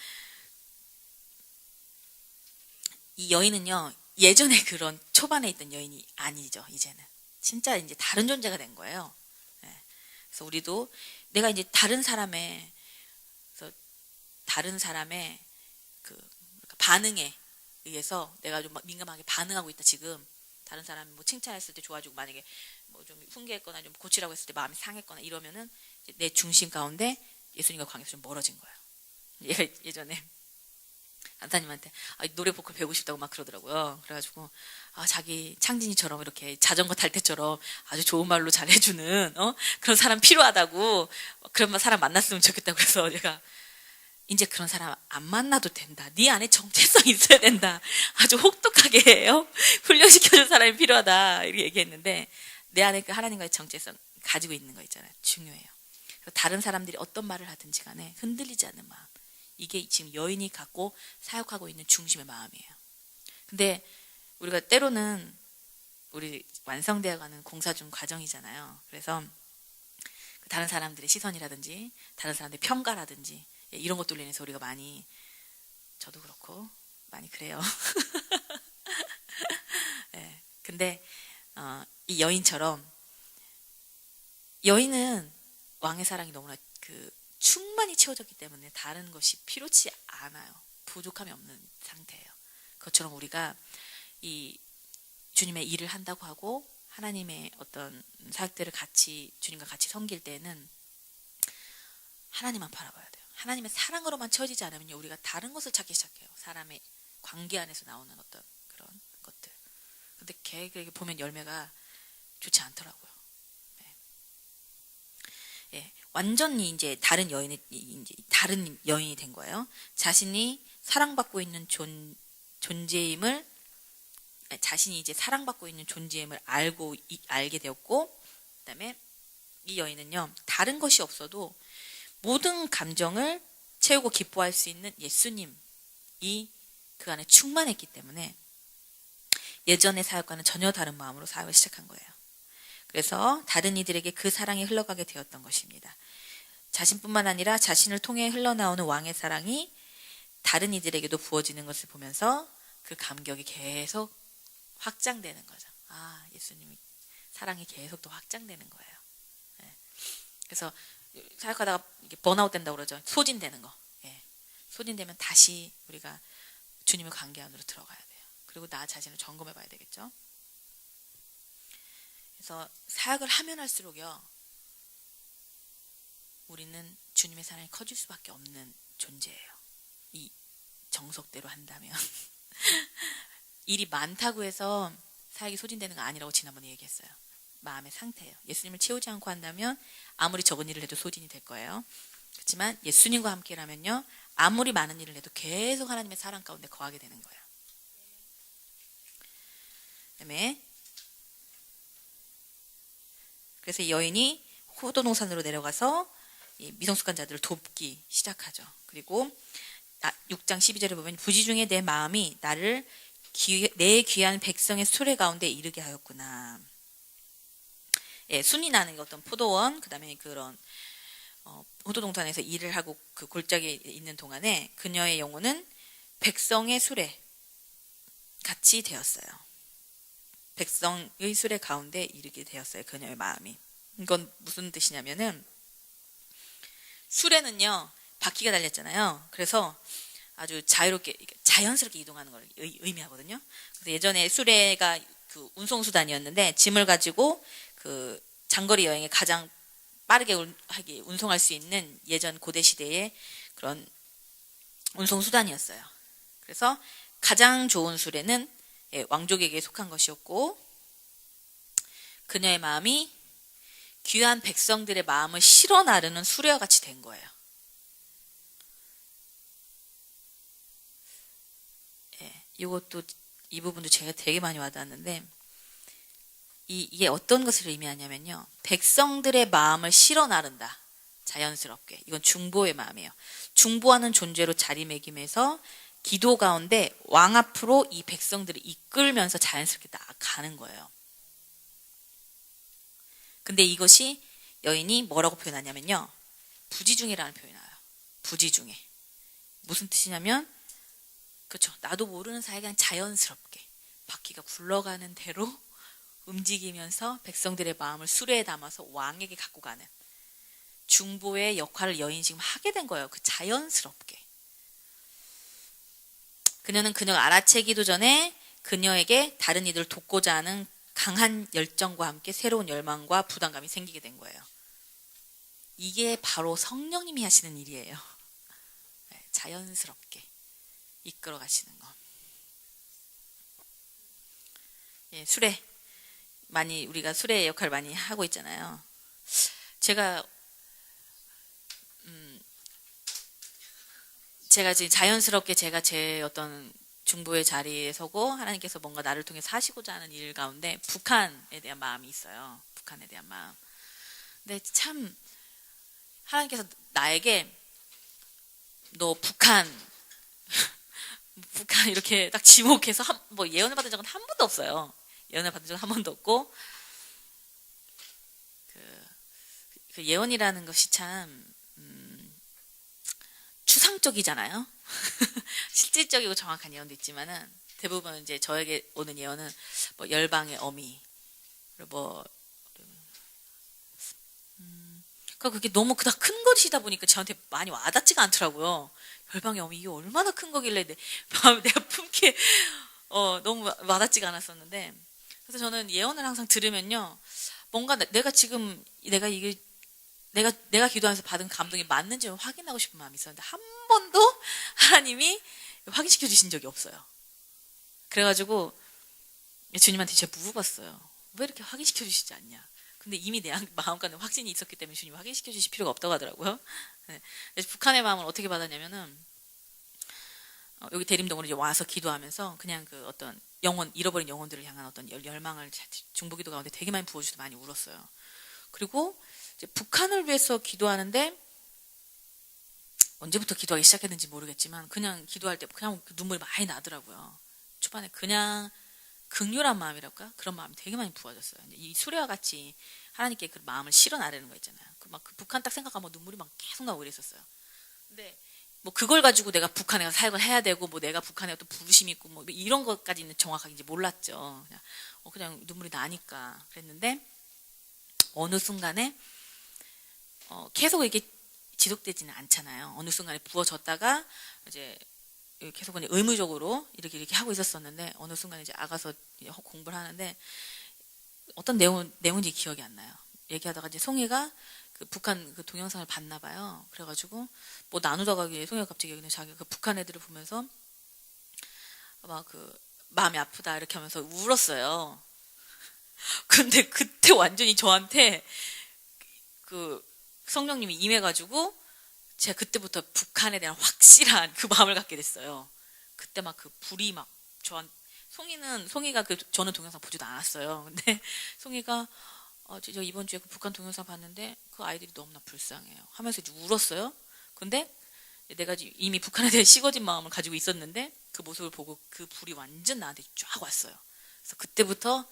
이 여인은요, 예전에 그런 초반에 있던 여인이 아니죠. 이제는 진짜 이제 다른 존재가 된 거예요. 그래서 우리도 내가 이제 다른 사람의 그 반응에 의해서 내가 좀 민감하게 반응하고 있다. 지금 다른 사람이 뭐 칭찬했을 때 좋아지고 만약에 뭐 좀 훈계했거나 좀 고치라고 했을 때 마음이 상했거나 이러면은 내 중심 가운데 예수님과 관계에서 좀 멀어진 거예요. 얘가 예전에 안타님한테 노래 보컬 배우고 싶다고 막 그러더라고요. 그래가지고 자기 창진이처럼 이렇게 자전거 탈 때처럼 아주 좋은 말로 잘해주는 그런 사람 필요하다고, 그런 사람 만났으면 좋겠다고. 그래서 제가 이제 그런 사람 안 만나도 된다. 네 안에 정체성이 있어야 된다. 아주 혹독하게 훈련시켜줄 사람이 필요하다. 이렇게 얘기했는데 내 안에 그 하나님과의 정체성 가지고 있는 거 있잖아요. 중요해요. 그래서 다른 사람들이 어떤 말을 하든지 간에 흔들리지 않는 마음. 이게 지금 여인이 갖고 사역하고 있는 중심의 마음이에요. 근데 우리가 때로는 우리 완성되어가는 공사 중 과정이잖아요. 그래서 다른 사람들의 시선이라든지 다른 사람들의 평가라든지 이런 것들로 인해서 우리가 많이, 저도 그렇고 많이 그래요. 네, 근데 이 여인처럼, 여인은 왕의 사랑이 너무나 충만히 채워졌기 때문에 다른 것이 필요치 않아요. 부족함이 없는 상태예요. 그것처럼 우리가 이 주님의 일을 한다고 하고 하나님의 어떤 사역들을 같이 주님과 같이 섬길 때는 하나님만 바라봐야 돼요. 하나님의 사랑으로만 채워지지 않으면 우리가 다른 것을 찾기 시작해요. 사람의 관계 안에서 나오는 어떤 그런 것들. 근데 걔에게 보면 열매가 좋지 않더라고요. 네. 예, 완전히 이제 다른 여인이 된 거예요. 자신이 사랑받고 있는 존재임을, 자신이 이제 사랑받고 있는 존재임을 알게 되었고, 그다음에 이 여인은요, 다른 것이 없어도 모든 감정을 채우고 기뻐할 수 있는 예수님이 그 안에 충만했기 때문에 예전의 사역과는 전혀 다른 마음으로 사역을 시작한 거예요. 그래서 다른 이들에게 그 사랑이 흘러가게 되었던 것입니다. 자신뿐만 아니라 자신을 통해 흘러나오는 왕의 사랑이 다른 이들에게도 부어지는 것을 보면서 그 감격이 계속 확장되는 거죠. 예수님이 사랑이 계속 더 확장되는 거예요. 네. 그래서 사역하다가 이게 번아웃 된다고 그러죠. 소진되는 거. 예. 소진되면 다시 우리가 주님의 관계 안으로 들어가야 돼요. 그리고 나 자신을 점검해 봐야 되겠죠. 그래서 사역을 하면 할수록요, 우리는 주님의 사랑이 커질 수밖에 없는 존재예요. 이 정석대로 한다면. 일이 많다고 해서 사역이 소진되는 거 아니라고 지난번에 얘기했어요. 마음의 상태예요. 예수님을 채우지 않고 한다면 아무리 적은 일을 해도 소진이 될 거예요. 그렇지만 예수님과 함께라면요, 아무리 많은 일을 해도 계속 하나님의 사랑 가운데 거하게 되는 거예요. 그다음에 그래서 이 여인이 호도동산으로 내려가서 이 미성숙한 자들을 돕기 시작하죠. 그리고 6장 12절에 보면 부지 중에 내 마음이 나를 내 귀한 백성의 수레 가운데 이르게 하였구나. 예, 순이 나는 어떤 포도원, 그다음에 그런 호도동산에서 일을 하고 그 골짜기에 있는 동안에 그녀의 영혼은 백성의 수레 같이 되었어요. 백성의 수레 가운데 이르게 되었어요. 그녀의 마음이. 이건 무슨 뜻이냐면은, 수레는요 바퀴가 달렸잖아요. 그래서 아주 자유롭게 자연스럽게 이동하는 걸 의미하거든요. 그래서 예전에 수레가 그 운송수단이었는데 짐을 가지고 그 장거리 여행에 가장 빠르게 운송할 수 있는 예전 고대 시대의 그런 운송수단이었어요. 그래서 가장 좋은 수레는 왕족에게 속한 것이었고, 그녀의 마음이 귀한 백성들의 마음을 실어 나르는 수레와 같이 된 거예요. 이것도, 이 부분도 제가 되게 많이 와닿았는데, 이게 어떤 것을 의미하냐면요, 백성들의 마음을 실어 나른다. 자연스럽게. 이건 중보의 마음이에요. 중보하는 존재로 자리매김해서 기도 가운데 왕 앞으로 이 백성들을 이끌면서 자연스럽게 나아가는 거예요. 근데 이것이 여인이 뭐라고 표현하냐면요, 부지중이라는 표현이 나와요. 부지중에. 무슨 뜻이냐면, 그렇죠, 나도 모르는 사이에 그냥 자연스럽게 바퀴가 굴러가는 대로 움직이면서 백성들의 마음을 수레에 담아서 왕에게 갖고 가는 중보의 역할을 여인이 지금 하게 된 거예요. 그 자연스럽게. 그녀는 그녀가 알아채기도 전에 그녀에게 다른 이들을 돕고자 하는 강한 열정과 함께 새로운 열망과 부담감이 생기게 된 거예요. 이게 바로 성령님이 하시는 일이에요. 자연스럽게 이끌어 가시는 거. 예, 수레. 많이 우리가 수레의 역할을 많이 하고 있잖아요. 제가 지금 자연스럽게 제가 제 어떤 중보의 자리에 서고 하나님께서 뭔가 나를 통해 사시고자 하는 일 가운데 북한에 대한 마음이 있어요. 북한에 대한 마음. 근데 참 하나님께서 나에게 너 북한 북한 이렇게 딱 지목해서 뭐 예언을 받은 적은 한 번도 없어요. 예언을 받은 적은 한 번도 없고 그 예언이라는 것이 참 추상적이잖아요. 실질적이고 정확한 예언도 있지만은 대부분 이제 저에게 오는 예언은 뭐 열방의 어미, 뭐 그러니까 그게 너무 그닥 큰 것이다 보니까 저한테 많이 와닿지가 않더라고요. 열방의 어미 이게 얼마나 큰 거길래 내가 품기에 너무 와닿지가 않았었는데 그래서 저는 예언을 항상 들으면요 뭔가 내가 지금 내가 기도하면서 받은 감동이 맞는지 확인하고 싶은 마음이 있었는데 한 번도 하나님이 확인시켜 주신 적이 없어요. 그래가지고 주님한테 제가 물어봤어요. 왜 이렇게 확인시켜 주시지 않냐? 근데 이미 내 마음가는 확신이 있었기 때문에 주님이 확인시켜 주실 필요가 없다고 하더라고요. 네. 북한의 마음을 어떻게 받았냐면은 여기 대림동으로 이제 와서 기도하면서 그냥 그 어떤 잃어버린 영혼들을 향한 어떤 열망을 중보기도 가운데 되게 많이 부어주셔서 많이 울었어요. 그리고 이제 북한을 위해서 기도하는데 언제부터 기도하기 시작했는지 모르겠지만 그냥 기도할 때 그냥 눈물이 많이 나더라고요. 초반에 그냥 극렬한 마음이랄까 그런 마음이 되게 많이 부어졌어요. 이 수레와 같이 하나님께 그 마음을 실어나르는 거 있잖아요. 그 북한 딱 생각하면 눈물이 막 계속 나고 이랬었어요. 근데 뭐 그걸 가지고 내가 북한에 가서 사역을 해야 되고 뭐 내가 북한에 또 부르심이 있고 뭐 이런 것까지는 정확하게 이제 몰랐죠. 그냥 눈물이 나니까 그랬는데 어느 순간에 계속 이게 지속되지는 않잖아요. 어느 순간에 부어졌다가 이제 계속 그냥 의무적으로 이렇게 하고 있었었는데 어느 순간에 이제 아가서 공부를 하는데 어떤 내용인지 기억이 안 나요. 얘기하다가 이제 송이가 그 북한 그 동영상을 봤나 봐요. 그래가지고 뭐 나누다가 송이가 갑자기 그냥 자기가 그 북한 애들을 보면서 막 그 마음이 아프다 이렇게 하면서 울었어요. 근데 그때 완전히 저한테 그 성령님이 임해가지고 제가 그때부터 북한에 대한 확실한 그 마음을 갖게 됐어요. 그때 막 그 불이 막 송이가 저는 동영상 보지도 않았어요. 근데 송이가 저 이번 주에 그 북한 동영상 봤는데 그 아이들이 너무나 불쌍해요. 하면서 이제 울었어요. 근데 내가 이미 북한에 대해 식어진 마음을 가지고 있었는데 그 모습을 보고 그 불이 완전 나한테 쫙 왔어요. 그래서 그때부터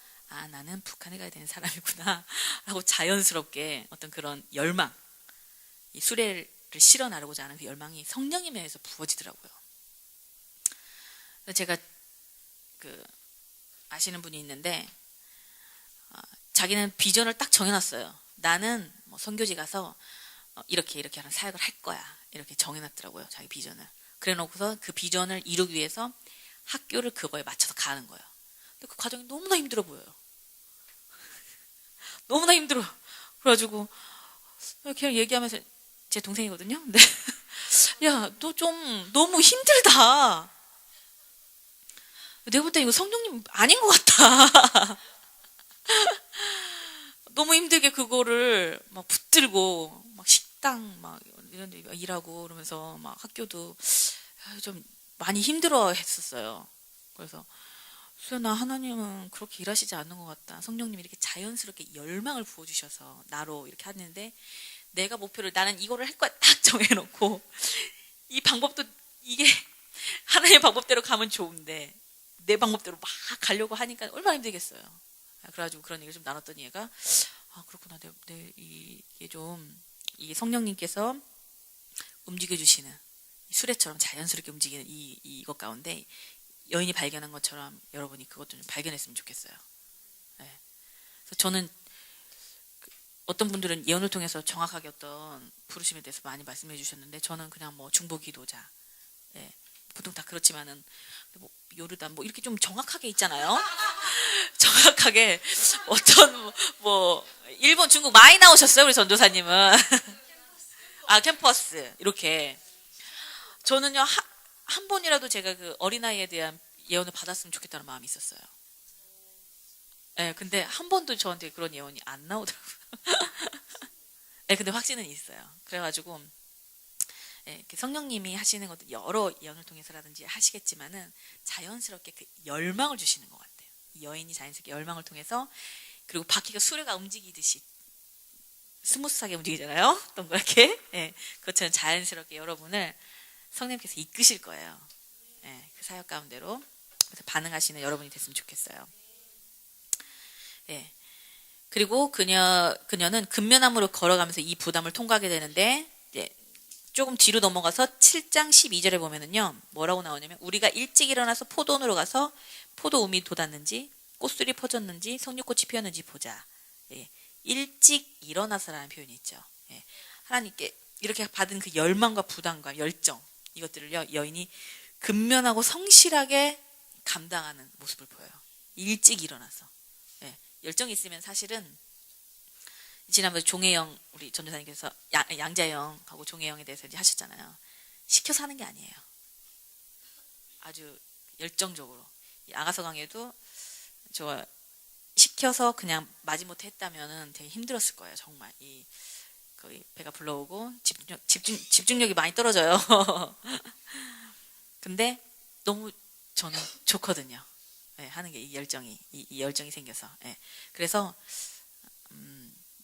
나는 북한에 가야 되는 사람이구나 하고 자연스럽게 어떤 그런 열망, 이 수레를 실어 나르고자 하는 그 열망이 성령님에 의해서 부어지더라고요. 제가 아시는 분이 있는데 자기는 비전을 딱 정해놨어요. 나는 뭐 선교지 가서 이렇게 하는 사역을 할 거야. 이렇게 정해놨더라고요. 자기 비전을. 그래놓고서 그 비전을 이루기 위해서 학교를 그거에 맞춰서 가는 거예요. 근데 그 과정이 너무나 힘들어 보여요. 너무나 힘들어. 그래가지고 그냥 얘기하면서 제 동생이거든요. 근데 야, 너 좀 너무 힘들다. 내가 볼 때 이거 성령님 아닌 것 같다. 너무 힘들게 그거를 막 붙들고 막 식당 막 이런 데 일하고 그러면서 막 학교도 좀 많이 힘들어 했었어요. 그래서 수연아, 하나님은 그렇게 일하시지 않는 것 같다. 성령님이 이렇게 자연스럽게 열망을 부어주셔서 나로 이렇게 하는데 내가 목표를 나는 이거를 할 거야 딱 정해놓고 이 방법도 이게 하나님의 방법대로 가면 좋은데 내 방법대로 막 가려고 하니까 얼마나 힘들겠어요. 그래가지고 그런 얘기를 좀 나눴더니 얘가 그렇구나. 이게 좀 이 성령님께서 움직여주시는 수레처럼 자연스럽게 움직이는 이것 가운데 여인이 발견한 것처럼 여러분이 그것 좀 발견했으면 좋겠어요. 네. 그래서 저는 어떤 분들은 예언을 통해서 정확하게 어떤 부르심에 대해서 많이 말씀해 주셨는데 저는 그냥 뭐 중보기도자, 예, 보통 다 그렇지만은 뭐 요르단 뭐 이렇게 좀 정확하게 있잖아요. 정확하게 어떤 뭐 일본, 중국 많이 나오셨어요 우리 전도사님은. 캠퍼스 이렇게 저는요 한 번이라도 제가 그 어린아이에 대한 예언을 받았으면 좋겠다는 마음이 있었어요. 예, 근데 한 번도 저한테 그런 예언이 안 나오더라고요. 예, 근데 확신은 있어요. 그래가지고 예, 성령님이 하시는 것도 여러 예언을 통해서라든지 하시겠지만은 자연스럽게 그 열망을 주시는 것 같아요. 이 여인이 자연스럽게 열망을 통해서 그리고 바퀴가 수레가 움직이듯이 스무스하게 움직이잖아요. 동그랗게. 예, 그것처럼 자연스럽게 여러분을 성령님께서 이끄실 거예요. 예, 그 사역 가운데로. 그래서 반응하시는 여러분이 됐으면 좋겠어요. 예. 그리고 그녀는 근면함으로 걸어가면서 이 부담을 통과하게 되는데, 이제 조금 뒤로 넘어가서 7장 12절에 보면은요, 뭐라고 나오냐면, 우리가 일찍 일어나서 포도원으로 가서 포도 우미 돋았는지, 꽃술이 퍼졌는지, 석류꽃이 피었는지 보자. 예. 일찍 일어나서라는 표현이 있죠. 예. 하나님께 이렇게 받은 그 열망과 부담과 열정, 이것들을요, 여인이 근면하고 성실하게 감당하는 모습을 보여요. 일찍 일어나서. 예. 열정이 있으면 사실은 지난번에 종혜영 우리 전도사님께서 양자영하고 종혜영에 대해서 이제 하셨잖아요. 시켜서 하는 게 아니에요. 아주 열정적으로. 아가서 강의도 저 시켜서 그냥 마지못해 했다면은 되게 힘들었을 거예요. 정말 거의 배가 불러오고 집중력이 많이 떨어져요. 근데 너무 저는 좋거든요. 네, 하는 게 이 열정이 생겨서. 네. 그래서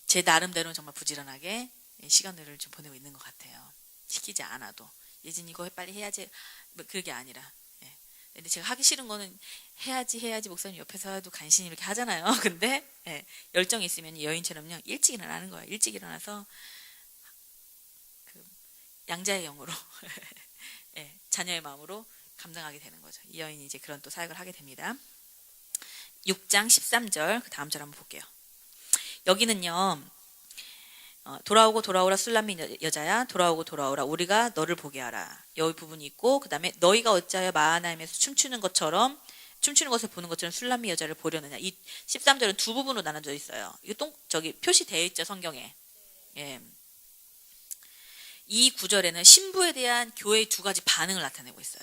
제 나름대로는 정말 부지런하게 시간들을 좀 보내고 있는 것 같아요. 시키지 않아도 예진 이거 빨리 해야지 뭐 그게 아니라. 네. 근데 제가 하기 싫은 거는 해야지 목사님 옆에서 해도 간신히 이렇게 하잖아요. 근데 네, 열정이 있으면 여인처럼요 일찍 일어나는 거예요. 일찍 일어나서 그 양자의 영으로 네, 자녀의 마음으로 감당하게 되는 거죠. 이 여인이 이제 그런 또 사역을 하게 됩니다. 6장 13절 그 다음 절 한번 볼게요. 여기는요. 돌아오고 돌아오라 술람미 여자야 돌아오라 우리가 너를 보게 하라. 여기 부분이 있고 그 다음에 너희가 어찌하여 마하나임에서 춤추는 것을 보는 것처럼 술람미 여자를 보려느냐. 이 13절은 두 부분으로 나눠져 있어요. 이거 저기 표시되어 있죠 성경에. 예. 이 구절에는 신부에 대한 교회의 두 가지 반응을 나타내고 있어요.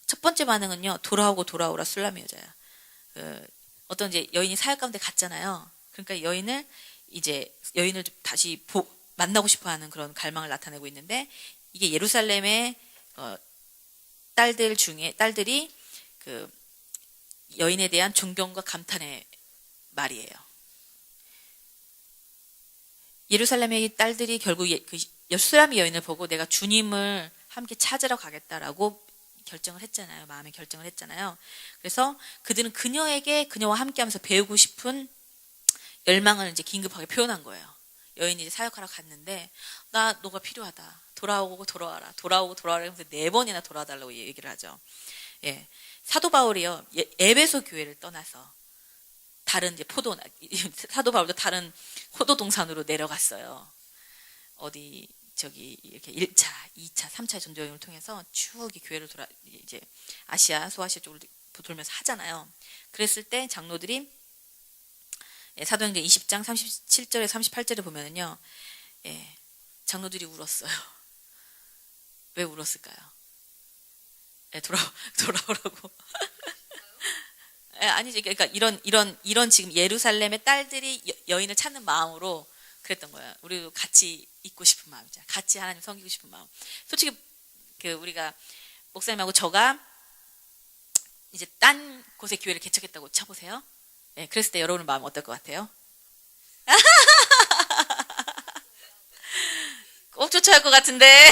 첫 번째 반응은요. 돌아오라 술람미 여자야. 어떤 이제 여인이 사역 가운데 갔잖아요. 그러니까 여인을 다시 만나고 싶어하는 그런 갈망을 나타내고 있는데 이게 예루살렘의 딸들이 그 여인에 대한 존경과 감탄의 말이에요. 예루살렘의 딸들이 결국 그 술람미 여인을 보고 내가 주님을 함께 찾으러 가겠다라고 결정을 했잖아요. 마음의 결정을 했잖아요. 그래서 그들은 그녀와 함께하면서 배우고 싶은 열망을 이제 긴급하게 표현한 거예요. 여인이 이제 사역하러 갔는데 너가 필요하다. 돌아오고 돌아와라. 하면서 4번이나 돌아달라고 얘기를 하죠. 예. 사도 바울이요. 에베소 교회를 떠나서 다른 이제 사도 바울도 다른 포도 동산으로 내려갔어요. 이렇게 1차, 2차, 3차 전도 여행을 통해서 쭉 교회를 이제 소아시아 쪽으로 돌면서 하잖아요. 그랬을 때 장로들이 사도행전 20장 37절에 38절에 보면은요, 장로들이 울었어요. 왜 울었을까요? 돌아오라고. 아니지, 그러니까 이런 지금 예루살렘의 딸들이 여인을 찾는 마음으로 그랬던 거예요. 우리도 같이 있고 싶은 마음이잖아요. 같이 하나님 섬기고 싶은 마음. 솔직히 우리가 목사님하고 저가 이제 딴 곳에 교회를 개척했다고 쳐보세요. 네, 그랬을 때 여러분 마음 어떨 것 같아요? 꼭 쫓아갈 것 같은데.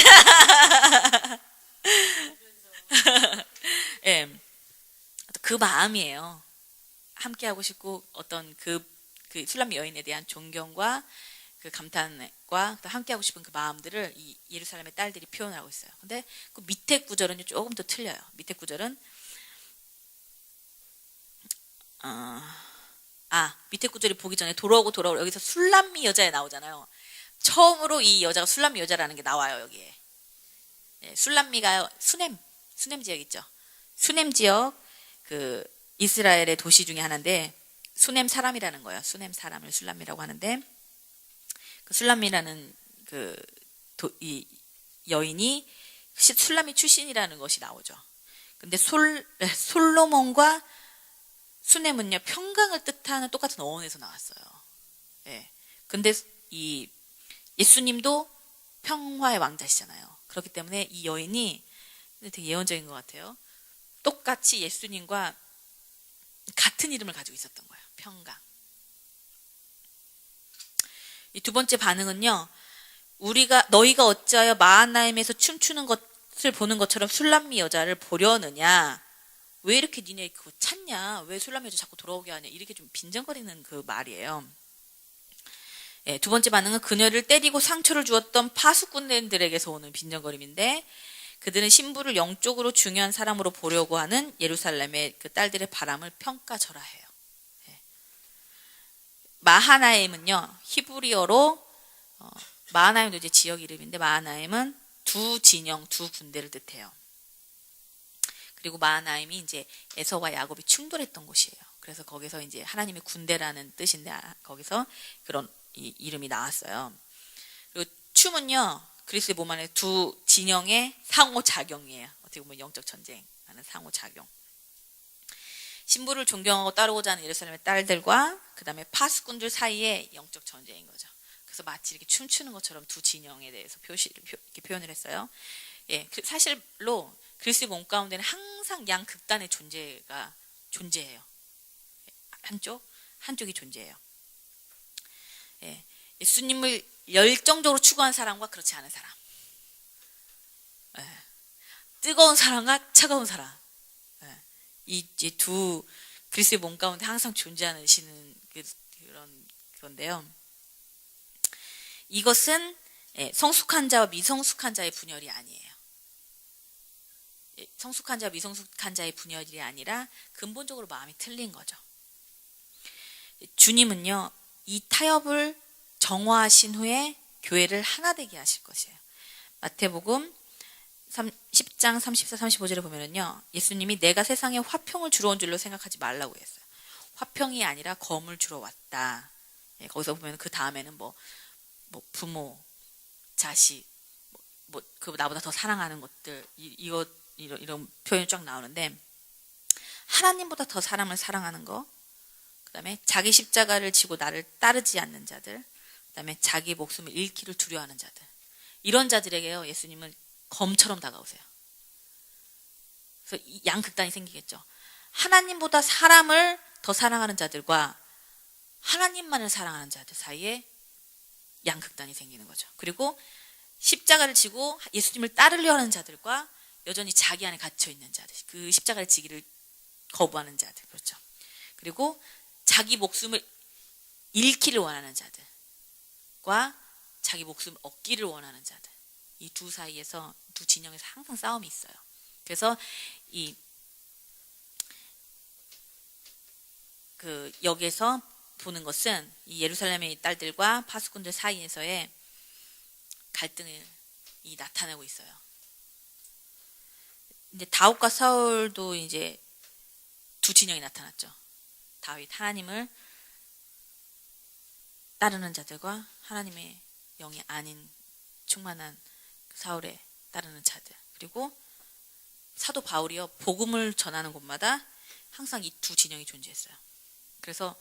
네, 그 마음이에요. 함께하고 싶고 어떤 그 술람미 여인에 대한 존경과 그 감탄과 함께하고 싶은 그 마음들을 이 예루살렘의 딸들이 표현하고 있어요. 근데 그 밑에 구절은 조금 더 틀려요. 밑에 구절은 밑에 구절이 보기 전에 돌아오고 여기서 술람미 여자에 나오잖아요. 처음으로 이 여자가 술람미 여자라는 게 나와요. 여기에. 술람미가 수넴 지역 있죠. 수넴 지역 그 이스라엘의 도시 중에 하나인데 수넴 사람이라는 거예요. 수넴 사람을 술람미라고 하는데 그 술람미라는 이 여인이 술람미 출신이라는 것이 나오죠. 근데 솔로몬과 수넴은요 평강을 뜻하는 똑같은 어원에서 나왔어요. 예. 근데 이 예수님도 평화의 왕자시잖아요. 그렇기 때문에 이 여인이 되게 예언적인 것 같아요. 똑같이 예수님과 같은 이름을 가지고 있었던 거예요. 평강. 이 두 번째 반응은요. 너희가 어찌하여 마하나임에서 춤추는 보는 것처럼 술람미 여자를 보려느냐? 왜 이렇게 니네 그거 찾냐? 왜 술람미 여자 자꾸 돌아오게 하냐? 이렇게 좀 빈정거리는 그 말이에요. 예, 두 번째 반응은 그녀를 때리고 상처를 주었던 파수꾼들에게서 오는 빈정거림인데, 그들은 신부를 영적으로 중요한 사람으로 보려고 하는 예루살렘의 그 딸들의 바람을 평가절하해요. 예. 마하나임은요, 히브리어로 마하나임도 이제 지역 이름인데, 마하나임은 두 진영, 두 군대를 뜻해요. 그리고 마하나임이 이제 에서와 야곱이 충돌했던 곳이에요. 그래서 거기서 이제 하나님의 군대라는 뜻인데, 거기서 그런 이름이 나왔어요. 그리고 춤은요, 그리스의 몸 안에 두 진영의 상호작용이에요. 어떻게 보면 영적 전쟁하는 상호작용. 신부를 존경하고 따르고자 하는 예루살렘의 딸들과 그 다음에 파수꾼들 사이에 영적 전쟁인 거죠. 그래서 마치 이렇게 춤추는 것처럼 두 진영에 대해서 이렇게 표현을 했어요. 예, 사실로 그리스의 몸 가운데는 항상 양 극단의 존재가 존재해요. 한쪽이 존재해요. 예, 예수님을 열정적으로 추구하는 사람과 그렇지 않은 사람. 예, 뜨거운 사람과 차가운 사람. 예, 이 두 그리스의 몸 가운데 항상 존재하시는 그런 건데요. 이것은 성숙한 자와 미성숙한 자의 분열이 아니에요. 성숙한 자와 미성숙한 자의 분열이 아니라 근본적으로 마음이 틀린 거죠. 주님은요, 이 타협을 정화하신 후에 교회를 하나 되게 하실 것이에요. 마태복음 10장 34, 35절에 보면은요, 예수님이 내가 세상에 화평을 주러 온 줄로 생각하지 말라고 했어요. 화평이 아니라 검을 주러 왔다. 예, 거기서 보면 그 다음에는 뭐 부모, 자식, 그 나보다 더 사랑하는 것들, 이런 표현이 쫙 나오는데, 하나님보다 더 사람을 사랑하는 거, 그 다음에 자기 십자가를 지고 나를 따르지 않는 자들, 그 다음에 자기 목숨을 잃기를 두려워하는 자들, 이런 자들에게요, 예수님은 검처럼 다가오세요. 그래서 이 양극단이 생기겠죠. 하나님보다 사람을 더 사랑하는 자들과 하나님만을 사랑하는 자들 사이에 양극단이 생기는 거죠. 그리고 십자가를 지고 예수님을 따르려 하는 자들과 여전히 자기 안에 갇혀 있는 자들, 그 십자가를 지기를 거부하는 자들, 그렇죠. 그리고 자기 목숨을 잃기를 원하는 자들과 자기 목숨을 얻기를 원하는 자들, 이 두 사이에서, 두 진영에서 항상 싸움이 있어요. 그래서 여기에서 보는 것은 이 예루살렘의 딸들과 파수꾼들 사이에서의 갈등이 나타나고 있어요. 이제 다윗과 사울도 이제 두 진영이 나타났죠. 다윗, 하나님을 따르는 자들과 하나님의 영이 아닌 충만한 사울에 따르는 자들. 그리고 사도 바울이요, 복음을 전하는 곳마다 항상 이 두 진영이 존재했어요. 그래서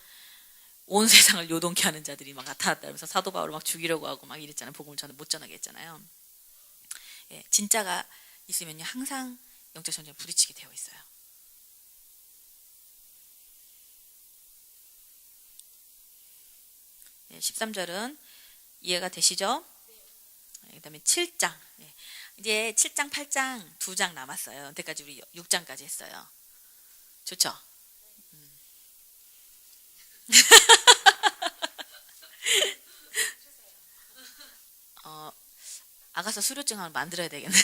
온 세상을 요동케 하는 자들이 막 나타났다면서 사도 바울을 막 죽이려고 하고 막 이랬잖아요. 복음을 못 전하게 했잖아요. 예, 진짜가 있으면요, 항상 영적 전쟁에 부딪히게 되어 있어요. 예, 13절은 이해가 되시죠? 그 다음에 7장. 예, 이제 7장, 8장 2장 남았어요. 여태까지 우리 6장까지 했어요. 좋죠? 아가서 수료증 한번 만들어야 되겠네.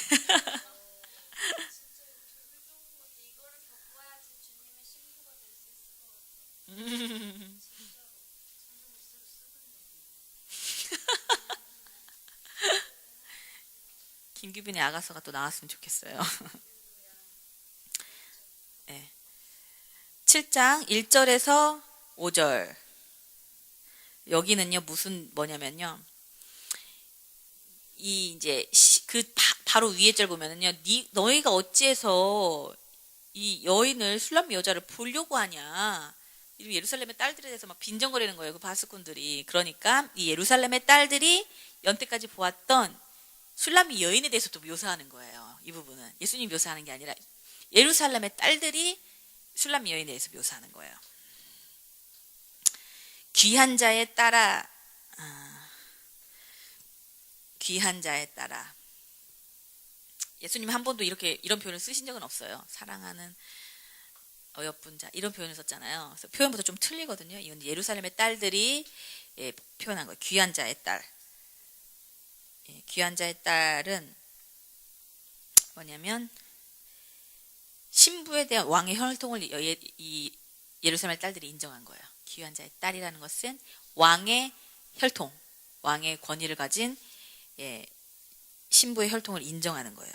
김규빈의 아가서가 또 나왔으면 좋겠어요. 네. 7장 1절에서 5절. 여기는요, 뭐냐면요. 이제 바로 위에 절 보면은요, 너희가 어찌해서 이 여인을 술람미 여자를 보려고 하냐. 예루살렘의 딸들에 대해서 막 빈정거리는 거예요, 그 바스꾼들이. 그러니까 이 예루살렘의 딸들이 연때까지 보았던 술람미 여인에 대해서 또 묘사하는 거예요. 이 부분은 예수님 묘사하는 게 아니라 예루살렘의 딸들이 술람미 여인에 대해서 묘사하는 거예요. 귀한 자에 따라 예수님 한 번도 이런 표현을 쓰신 적은 없어요. 사랑하는 어여쁜 자 이런 표현을 썼잖아요. 그래서 표현부터 좀 틀리거든요. 이건 예루살렘의 딸들이 표현한 거예요. 귀한 자의 딸. 귀한 자의 딸은 뭐냐면 신부에 대한 왕의 혈통을 이 예루살렘의 딸들이 인정한 거예요. 귀한 자의 딸이라는 것은 왕의 혈통, 왕의 권위를 가진 신부의 혈통을 인정하는 거예요.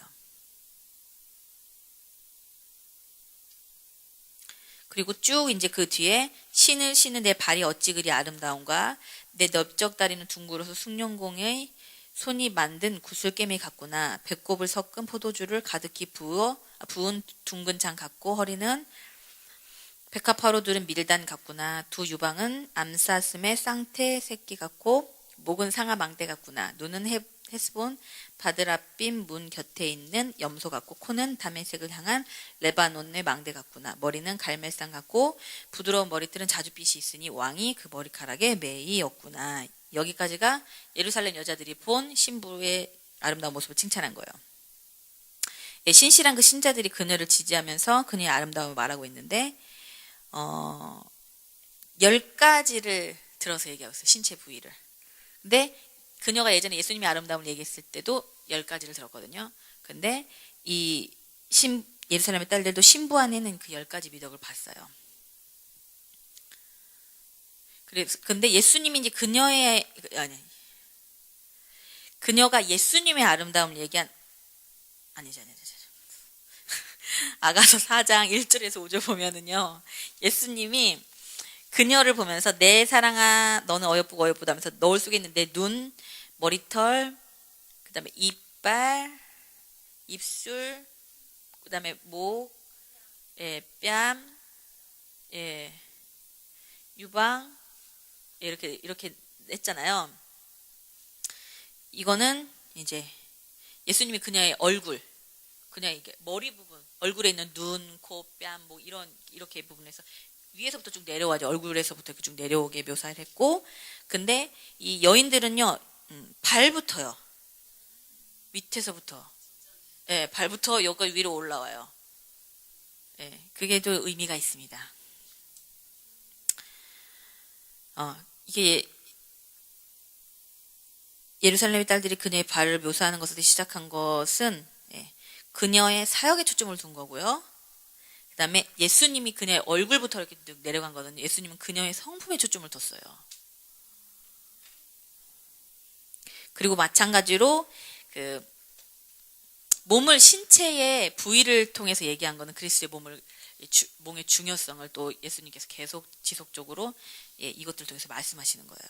그리고 쭉 이제 그 뒤에 신을 신은 내 발이 어찌 그리 아름다운가 내 넓적 다리는 둥그러서 숭늉공의 손이 만든 구슬깨미 같구나 배꼽을 섞은 포도주를 가득히 부은 둥근 장 같고 허리는 백합화로 두른 밀단 같구나 두 유방은 암사슴의 쌍태 새끼 같고 목은 상아 망대 같구나 눈은 헤스본 바드라빔 문 곁에 있는 염소 같고 코는 다메섹을 향한 레바논의 망대 같구나 머리는 갈멜산 같고 부드러운 머리털은 자줏빛이 있으니 왕이 그 머리카락에 매이었구나. 여기까지가 예루살렘 여자들이 본 신부의 아름다운 모습을 칭찬한 거예요. 신실한 그 신자들이 그녀를 지지하면서 그녀의 아름다움을 말하고 있는데 10가지를 들어서 얘기하고 있어요. 신체 부위를. 근데 그녀가 예전에 예수님의 아름다움을 얘기했을 때도 10가지를 들었거든요. 근데 이 예루살렘의 딸들도 신부 안에는 그 10가지 미덕을 봤어요. 근데 예수님이 이제 그녀가 예수님의 아름다움을 얘기한 아니죠. 아가서 4장 1절에서 5절 보면은요. 예수님이 그녀를 보면서 내 사랑아 너는 어여쁘고 어여쁘다면서 너울 속에 있는 내 눈, 머리털, 그 다음에 이빨, 입술, 그 다음에 목, 뺨, 유방 이렇게 했잖아요. 이거는 이제 예수님이 그녀의 얼굴, 그녀의 머리 부분, 얼굴에 있는 눈, 코, 뺨, 뭐 이렇게 부분에서 위에서부터 쭉 내려와죠. 얼굴에서부터 이렇게 쭉 내려오게 묘사를 했고, 근데 이 여인들은요, 발부터요. 밑에서부터, 발부터 여기 위로 올라와요. 그게 또 의미가 있습니다. 이게 예루살렘의 딸들이 그녀의 발을 묘사하는 것을 시작한 것은 그녀의 사역에 초점을 둔 거고요. 그 다음에 예수님이 그녀의 얼굴부터 이렇게 내려간 거거든요. 예수님은 그녀의 성품에 초점을 뒀어요. 그리고 마찬가지로 그 몸을 신체의 부위를 통해서 얘기한 거는 그리스도의 몸의 중요성을 또 예수님께서 계속 지속적으로 이것들 통해서 말씀하시는 거예요.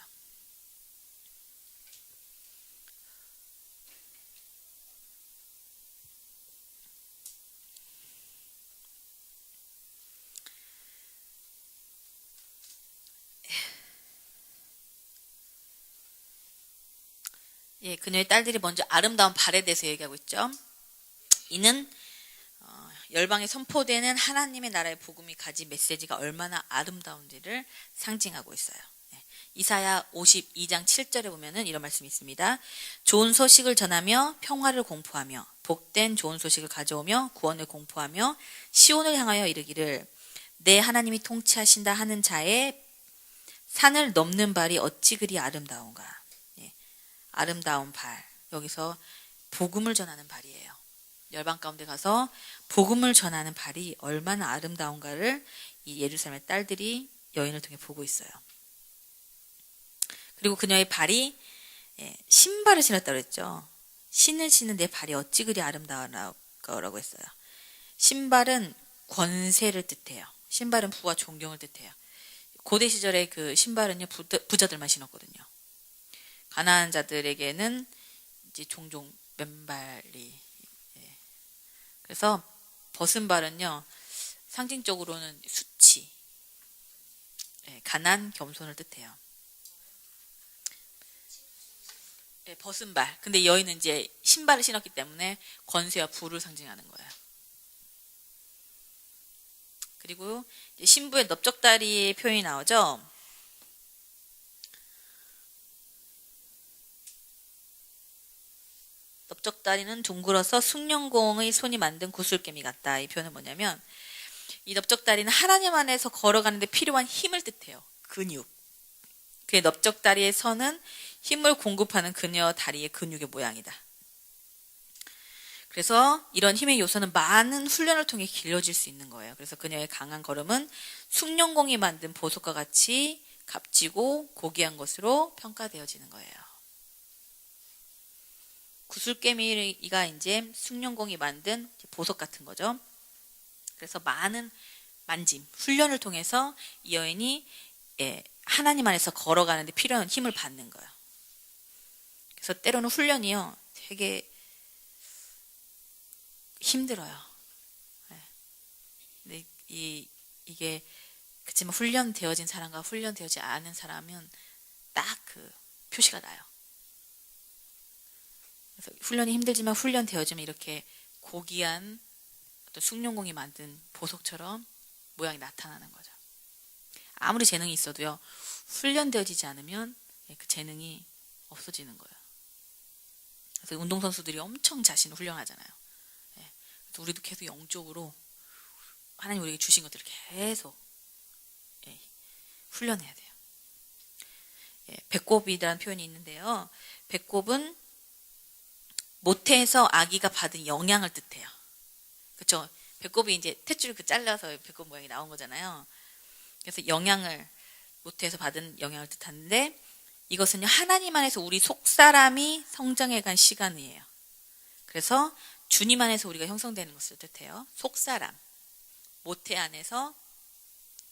그녀의 딸들이 먼저 아름다운 발에 대해서 얘기하고 있죠. 이는 열방에 선포되는 하나님의 나라의 복음이 가진 메시지가 얼마나 아름다운지를 상징하고 있어요. 이사야 52장 7절에 보면은 이런 말씀이 있습니다. 좋은 소식을 전하며 평화를 공포하며 복된 좋은 소식을 가져오며 구원을 공포하며 시온을 향하여 이르기를 내 하나님이 통치하신다 하는 자의 산을 넘는 발이 어찌 그리 아름다운가. 아름다운 발. 여기서 복음을 전하는 발이에요. 열방 가운데 가서 복음을 전하는 발이 얼마나 아름다운가를 이 예루살렘의 딸들이 여인을 통해 보고 있어요. 그리고 그녀의 발이 신발을 신었다고 했죠. 신을 신은 내 발이 어찌 그리 아름다우라고 했어요. 신발은 권세를 뜻해요. 신발은 부와 존경을 뜻해요. 고대 시절에 그 신발은요 부자들만 신었거든요. 가난한 자들에게는 이제 종종 맨발이. 그래서 벗은 발은요 상징적으로는 수치, 가난, 겸손을 뜻해요. 벗은 발. 근데 여인은 이제 신발을 신었기 때문에 권세와 부를 상징하는 거예요. 그리고 신부의 넓적다리 표현이 나오죠. 넓적다리는 둥글어서 숭늉공의 손이 만든 구슬개미 같다. 이 표현은 뭐냐면 이 넓적다리는 하나님 안에서 걸어가는데 필요한 힘을 뜻해요. 근육. 그의 넓적다리의 선은 힘을 공급하는 그녀 다리의 근육의 모양이다. 그래서 이런 힘의 요소는 많은 훈련을 통해 길러질 수 있는 거예요. 그래서 그녀의 강한 걸음은 숭늉공이 만든 보석과 같이 값지고 고귀한 것으로 평가되어지는 거예요. 구슬개미가 이제 숭늉공이 만든 보석 같은 거죠. 그래서 많은 만짐, 훈련을 통해서 이 여인이 하나님 안에서 걸어가는데 필요한 힘을 받는 거예요. 그래서 때로는 훈련이요, 되게 힘들어요. 근데 이게 그치만 훈련되어진 사람과 훈련되어지 않은 사람은 딱 그 표시가 나요. 그래서 훈련이 힘들지만 훈련되어지면 이렇게 고귀한 어떤 숭늉공이 만든 보석처럼 모양이 나타나는 거죠. 아무리 재능이 있어도요, 훈련되어지지 않으면 그 재능이 없어지는 거예요. 그래서 운동선수들이 엄청 자신을 훈련하잖아요. 그래서 우리도 계속 영적으로 하나님 우리에게 주신 것들을 계속 훈련해야 돼요. 배꼽이라는 표현이 있는데요. 배꼽은 모태에서 아기가 받은 영양을 뜻해요. 그렇죠? 배꼽이 이제 탯줄 잘라서 배꼽 모양이 나온 거잖아요. 그래서 영양을 모태에서 받은 영양을 뜻하는데 이것은요, 하나님 안에서 우리 속사람이 성장해간 시간이에요. 그래서 주님 안에서 우리가 형성되는 것을 뜻해요. 속사람, 모태 안에서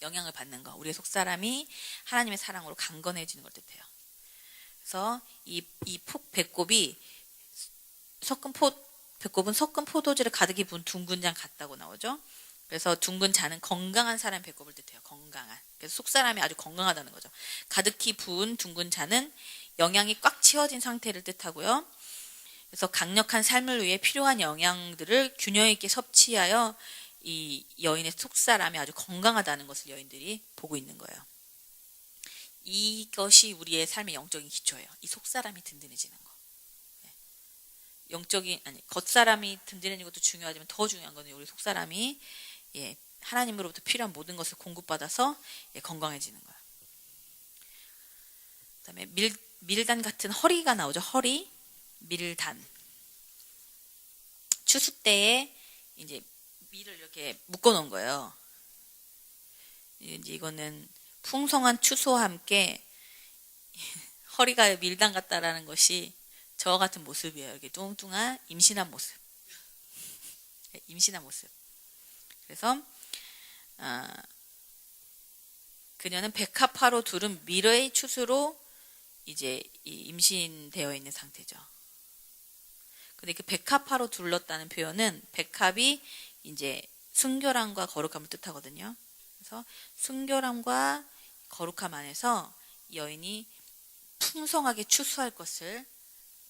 영향을 받는 것, 우리의 속사람이 하나님의 사랑으로 강건해지는 걸 뜻해요. 그래서 이 배꼽이 배꼽은 섞은 포도주를 가득히 부은 둥근 잔 같다고 나오죠. 그래서 둥근 잔은 건강한 사람의 배꼽을 뜻해요. 건강한. 그래서 속사람이 아주 건강하다는 거죠. 가득히 부은 둥근 잔은 영양이 꽉 채워진 상태를 뜻하고요. 그래서 강력한 삶을 위해 필요한 영양들을 균형 있게 섭취하여 이 여인의 속사람이 아주 건강하다는 것을 여인들이 보고 있는 거예요. 이것이 우리의 삶의 영적인 기초예요. 이 속사람이 든든해지는 거. 겉사람이 든든해지는 것도 중요하지만 더 중요한 것은 우리 속사람이 하나님으로부터 필요한 모든 것을 공급받아서 건강해지는 거예요. 그다음에 밀단 같은 허리가 나오죠. 허리, 밀단. 추수 때에 이제 밀을 이렇게 묶어 놓은 거예요. 이제 이거는 풍성한 추수와 함께 허리가 밀단 같다라는 것이 저와 같은 모습이에요. 이렇게 뚱뚱한 임신한 모습. 임신한 모습. 그래서 그녀는 백합화로 두른 밀의 추수로 이제 임신되어 있는 상태죠. 근데 그 백합화로 둘렀다는 표현은 백합이 이제 순결함과 거룩함을 뜻하거든요. 그래서 순결함과 거룩함 안에서 여인이 풍성하게 추수할 것을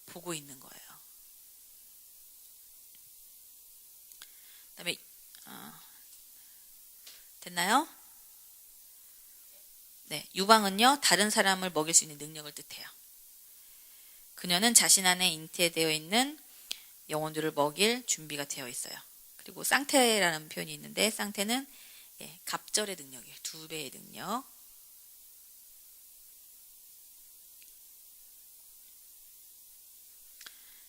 보고 있는 거예요. 그다음에 됐나요? 네, 유방은요, 다른 사람을 먹일 수 있는 능력을 뜻해요. 그녀는 자신 안에 잉태되어 있는 영혼들을 먹일 준비가 되어 있어요. 그리고 쌍태라는 표현이 있는데 쌍태는 갑절의 능력이에요. 2배의 능력.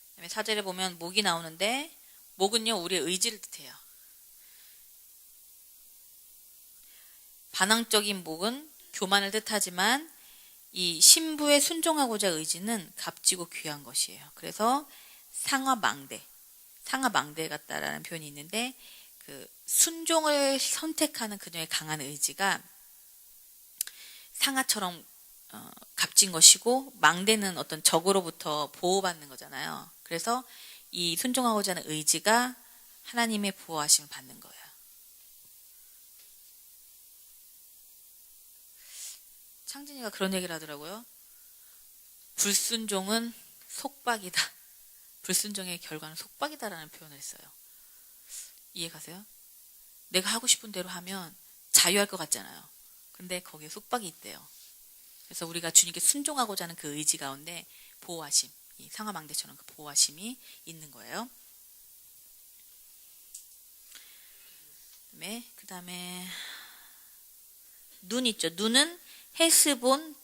그다음에 4절에 보면 목이 나오는데 목은요, 우리의 의지를 뜻해요. 반항적인 목은 교만을 뜻하지만 이 신부의 순종하고자 의지는 값지고 귀한 것이에요. 그래서 상하망대 같다라는 표현이 있는데 그 순종을 선택하는 그녀의 강한 의지가 상아처럼 값진 것이고 망대는 어떤 적으로부터 보호받는 거잖아요. 그래서 이 순종하고자 하는 의지가 하나님의 보호하심을 받는 거예요. 창진이가 그런 얘기를 하더라고요. 불순종은 속박이다. 불순종의 결과는 속박이다라는 표현을 했어요. 이해 가세요? 내가 하고 싶은 대로 하면 자유할 것 같잖아요. 근데 거기에 속박이 있대요. 그래서 우리가 주님께 순종하고자 하는 그 의지 가운데 보호하심, 이 상하망대처럼 그 보호하심이 있는 거예요. 그다음에 눈 있죠. 눈은 헤스본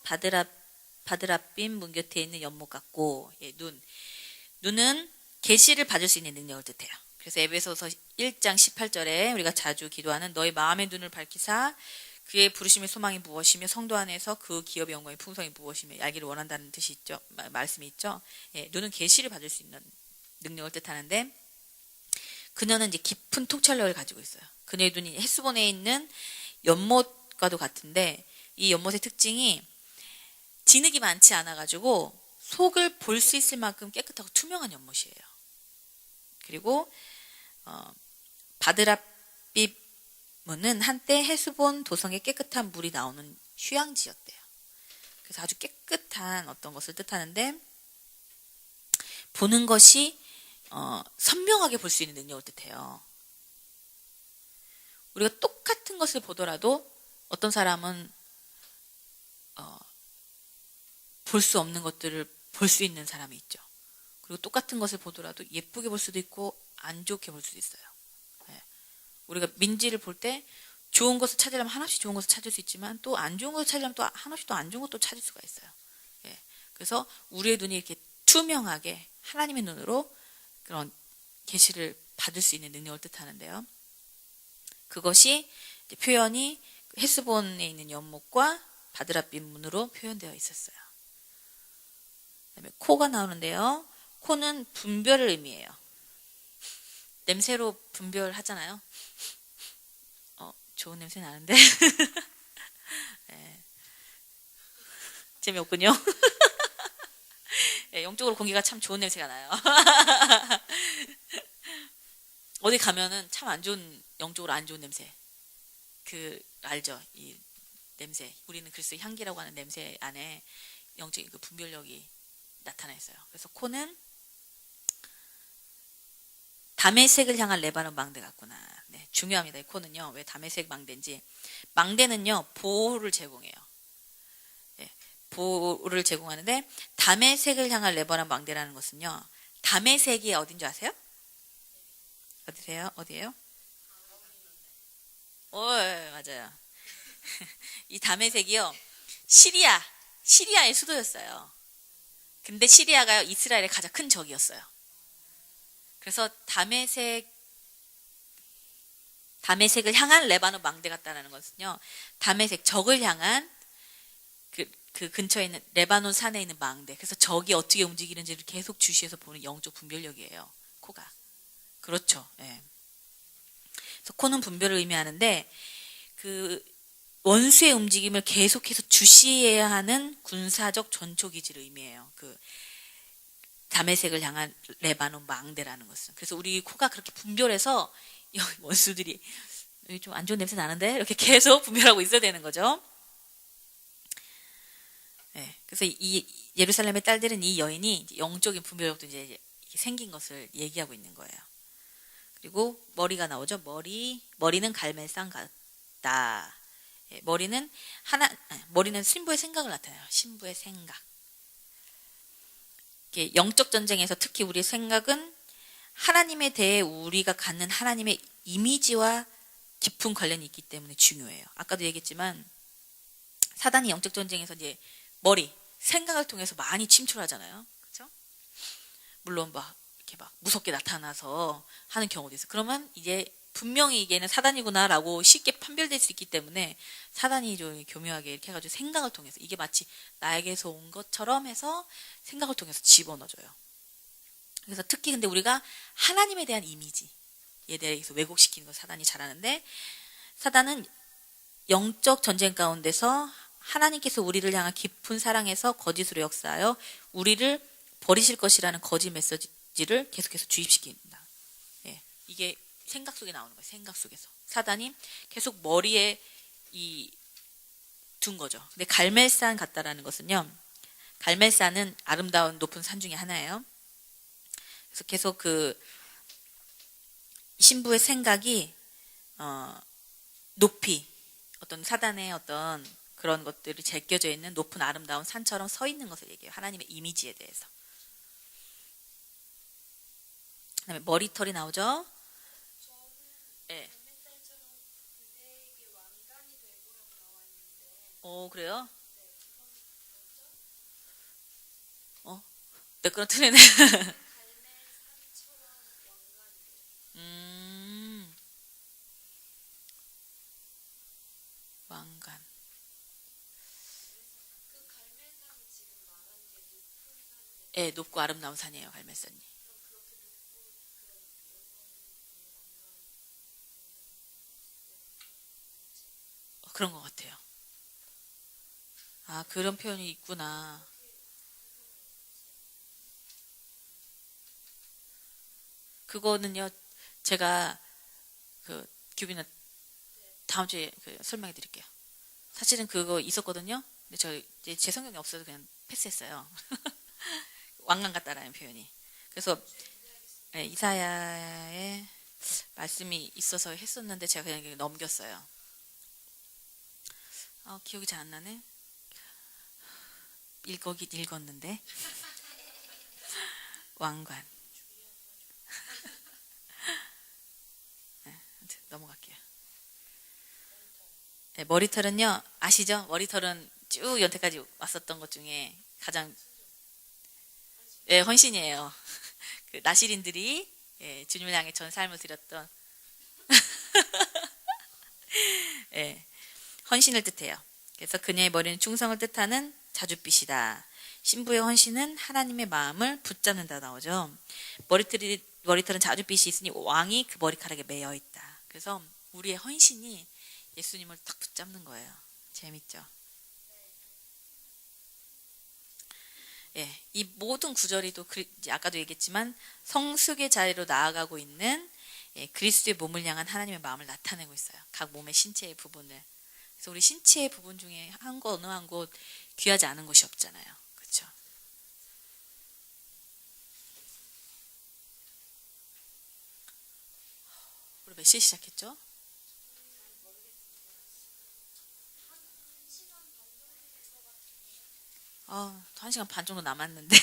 바드라빔 문 곁에 있는 연못 같고, 눈은 계시를 받을 수 있는 능력을 뜻해요. 그래서 에베소서 1장 18절에 우리가 자주 기도하는 너희 마음의 눈을 밝히사 그의 부르심의 소망이 무엇이며 성도 안에서 그 기업의 영광의 풍성이 무엇이며 알기를 원한다는 뜻이 있죠. 말씀이 있죠. 눈은 계시를 받을 수 있는 능력을 뜻하는데, 그녀는 이제 깊은 통찰력을 가지고 있어요. 그녀의 눈이 헤스본에 있는 연못과도 같은데, 이 연못의 특징이 진흙이 많지 않아가지고 속을 볼 수 있을 만큼 깨끗하고 투명한 연못이에요. 그리고 바드라비문은 한때 헤스본 도성에 깨끗한 물이 나오는 휴양지였대요. 그래서 아주 깨끗한 어떤 것을 뜻하는데, 보는 것이 선명하게 볼 수 있는 능력을 뜻해요. 우리가 똑같은 것을 보더라도 어떤 사람은 볼 수 없는 것들을 볼 수 있는 사람이 있죠. 그리고 똑같은 것을 보더라도 예쁘게 볼 수도 있고 안 좋게 볼 수도 있어요. 우리가 민지를 볼 때 좋은 것을 찾으려면 하나씩 좋은 것을 찾을 수 있지만, 또 안 좋은 것을 찾으려면 또 하나씩 또 안 좋은 것도 찾을 수가 있어요. 그래서 우리의 눈이 이렇게 투명하게 하나님의 눈으로 그런 계시를 받을 수 있는 능력을 뜻하는데요. 그것이 이제 표현이 헤스본에 있는 연못과 바드라빔 문으로 표현되어 있었어요. 그다음에 코가 나오는데요. 코는 분별을 의미해요. 냄새로 분별하잖아요. 좋은 냄새 나는데 네. 재미없군요. 네, 영적으로 공기가 참 좋은 냄새가 나요. 어디 가면은 참 안 좋은, 영적으로 안 좋은 냄새, 알죠? 이 냄새, 우리는 글쎄 향기라고 하는 냄새 안에 영적인 그 분별력이 나타나 있어요. 그래서 코는 다메섹을 향한 레바논 망대 같구나. 네, 중요합니다. 이 코는요. 왜 다메섹 망대인지. 망대는요, 보호를 제공해요. 보호를 제공하는데, 다메섹을 향한 레바논 망대라는 것은요, 다메섹이 어딘지 아세요? 어디예요? 맞아요. 이 다메섹이요, 시리아의 수도였어요. 근데 시리아가 이스라엘의 가장 큰 적이었어요. 그래서 다메섹을 향한 레바논 망대 같다는 것은요, 다메섹, 적을 향한 그 근처에 있는 레바논 산에 있는 망대. 그래서 적이 어떻게 움직이는지를 계속 주시해서 보는 영적 분별력이에요. 코가. 그렇죠. 예. 그래서 코는 분별을 의미하는데, 그 원수의 움직임을 계속해서 주시해야 하는 군사적 전초기지를 의미해요. 그 다메섹을 향한 레바논 망대라는 것은. 그래서 우리 코가 그렇게 분별해서 원수들이 좀 안 좋은 냄새 나는데 이렇게 계속 분별하고 있어야 되는 거죠. 네, 그래서 이 예루살렘의 딸들은 이 여인이 영적인 분별력도 이제 생긴 것을 얘기하고 있는 거예요. 그리고 머리가 나오죠. 머리는 갈멜산 같다. 머리는 신부의 생각을 나타내요. 신부의 생각. 영적 전쟁에서 특히 우리의 생각은 하나님에 대해 우리가 갖는 하나님의 이미지와 깊은 관련이 있기 때문에 중요해요. 아까도 얘기했지만 사단이 영적 전쟁에서 이제 생각을 통해서 많이 침투하잖아요. 그렇죠? 물론 이렇게 무섭게 나타나서 하는 경우도 있어요. 그러면 이제 분명히 이게는 사단이구나라고 쉽게 판별될 수 있기 때문에 사단이 좀 교묘하게 이렇게 해가지고 생각을 통해서, 이게 마치 나에게서 온 것처럼 해서 생각을 통해서 집어넣어줘요. 그래서 특히 근데 우리가 하나님에 대한 이미지에 대해서 왜곡시키는 걸 사단이 잘하는데, 사단은 영적 전쟁 가운데서 하나님께서 우리를 향한 깊은 사랑에서 거짓으로 역사하여 우리를 버리실 것이라는 거짓 메시지를 계속해서 주입시킨다. 이게 생각 속에 나오는 거예요. 생각 속에서. 사단이 계속 머리에 둔 거죠. 근데 갈멜산 같다라는 것은요, 갈멜산은 아름다운 높은 산 중에 하나예요. 그래서 계속 그 신부의 생각이 높이 어떤 사단의 어떤 그런 것들이 제껴져 있는 높은 아름다운 산처럼 서 있는 것을 얘기해요. 하나님의 이미지에 대해서. 그다음에 머리털이 나오죠. 예. 그래요? 내 거는 틀리네. 음, 왕관. 예, 높고 아름다운 산이에요, 갈멜산이. 그런 것 같아요. 아, 그런 표현이 있구나. 그거는요, 제가 그 규빈아 다음 주에 설명해 드릴게요. 사실은 그거 있었거든요. 근데 저 이제 제 성경이 없어서 그냥 패스했어요. 왕관 같다라는 표현이. 그래서 예, 이사야의 말씀이 있어서 했었는데 제가 그냥 넘겼어요. 기억이 잘 안 나네. 읽어긴 읽었는데 왕관. 네, 넘어갈게요. 네, 머리털은요 아시죠? 머리털은 쭉 여태까지 왔었던 것 중에 가장 헌신이에요. 그 나시린들이 주님을 향해 전 삶을 드렸던 헌신을 뜻해요. 그래서 그녀의 머리는 충성을 뜻하는 자줏빛이다. 신부의 헌신은 하나님의 마음을 붙잡는다 나오죠. 머리털은 자줏빛이 있으니 왕이 그 머리카락에 매여 있다. 그래서 우리의 헌신이 예수님을 딱 붙잡는 거예요. 재밌죠? 예, 이 모든 구절이 또 아까도 얘기했지만 성숙의 자리로 나아가고 있는 그리스도의 몸을 향한 하나님의 마음을 나타내고 있어요. 각 몸의 신체의 부분을. 그래서 우리 신체의 부분 중에 어느 한 곳 귀하지 않은 곳이 없잖아요. 그렇죠? 우리 몇 시에 시작했죠? 또 1시간 반 정도 남았는데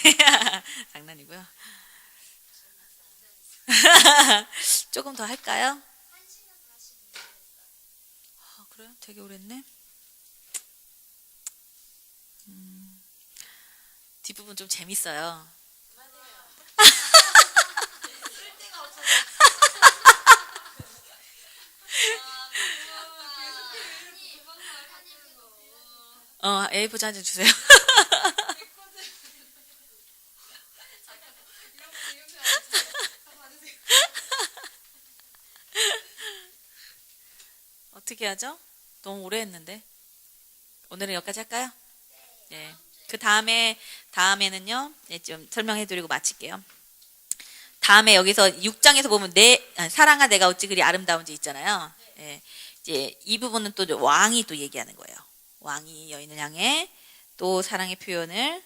장난이고요. 조금 더 할까요? 그래요? 되게 오래 했네. 뒷부분 좀 재밌어요. A4지 한 장 주세요. 어떻게 하죠? 너무 오래 했는데. 오늘은 여기까지 할까요? 네. 그 다음에는요, 좀 설명해드리고 마칠게요. 다음에 여기서 6장에서 보면 사랑아 내가 어찌 그리 아름다운지 있잖아요. 예, 이제 이 부분은 또 왕이 또 얘기하는 거예요. 왕이 여인을 향해 또 사랑의 표현을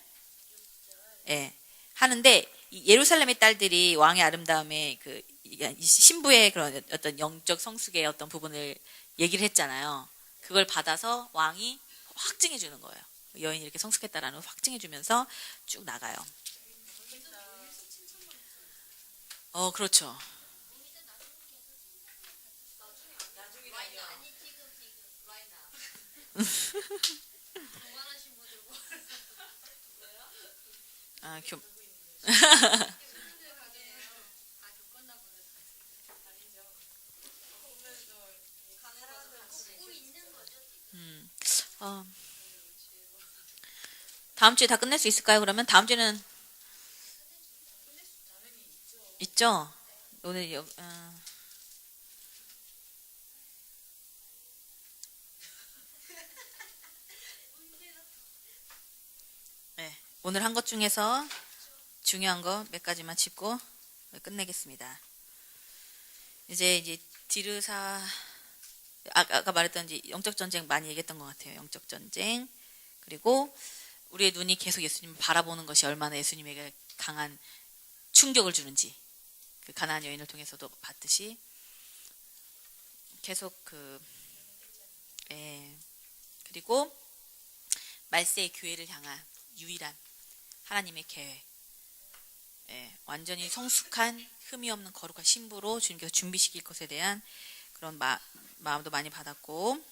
하는데 예루살렘의 딸들이 왕의 아름다움에 신부의 그런 어떤 영적 성숙의 어떤 부분을 얘기를 했잖아요. 그걸 받아서 왕이 확증해 주는 거예요. 여인이 이렇게 성숙했다라는 걸 확증해 주면서 쭉 나가요. 그렇죠. 아, 어, 다음 주에 다 끝낼 수 있을까요? 그러면 다음 주에는 있죠? 오늘 네, 오늘 한 것 중에서 중요한 거 몇 가지만 짚고 끝내겠습니다. 이제 디르사 아까 말했던 이제 영적 전쟁 많이 얘기했던 것 같아요. 영적 전쟁 그리고 우리의 눈이 계속 예수님을 바라보는 것이 얼마나 예수님에게 강한 충격을 주는지 그 가나안 여인을 통해서도 봤듯이 계속 그리고 말세의 교회를 향한 유일한 하나님의 계획 예, 완전히 성숙한 흠이 없는 거룩한 신부로 주님께서 준비시킬 것에 대한 그런 마음도 많이 받았고,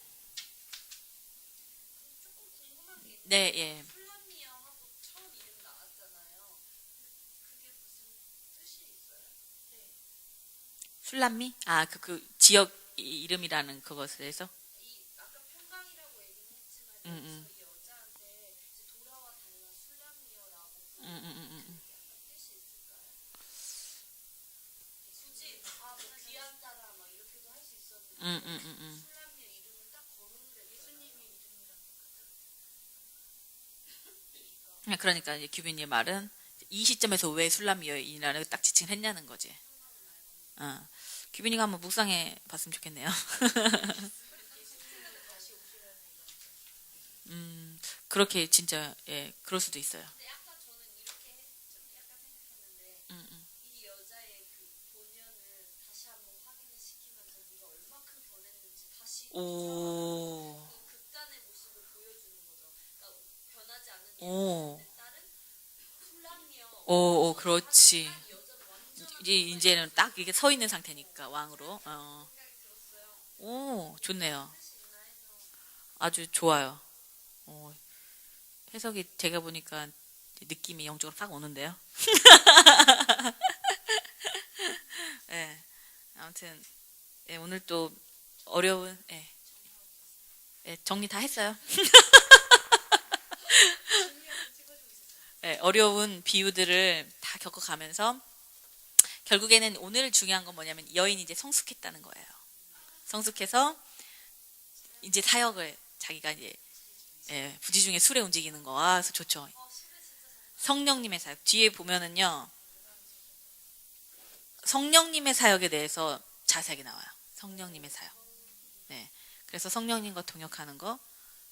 네, 예. 술람미? 아, 그 지역 이름이라는 그것에 대해서? 음, 음. 음. 음, 음, 음, 음. 그러니까 이제 규빈이의 말은 이 시점에서 왜 술람미 여인이라는 딱 지칭을 했냐는 거지. 어. 규빈이가 한번 묵상해 봤으면 좋겠네요. 그렇게 진짜 예, 그럴 수도 있어요. 음, 음. 오, 오, 오, 그렇지. 이제는 딱 이게 서 있는 상태니까 왕으로. 오, 좋네요. 아주 좋아요. 어, 해석이 제가 보니까 느낌이 영적으로 팍 오는데요. 예, 아무튼 예, 오늘 또 어려운 예, 예, 정리 다 했어요. 예, 어려운 비유들을 다 겪어가면서 결국에는 오늘 중요한 건 뭐냐면 여인이 이제 성숙했다는 거예요. 성숙해서 이제 사역을 자기가 이제 예, 부지 중에 술에 움직이는 거와 그래서 좋죠. 성령님의 사역 뒤에 보면은요 성령님의 사역에 대해서 자세하게 나와요. 성령님의 사역. 네, 그래서 성령님과 동역하는 거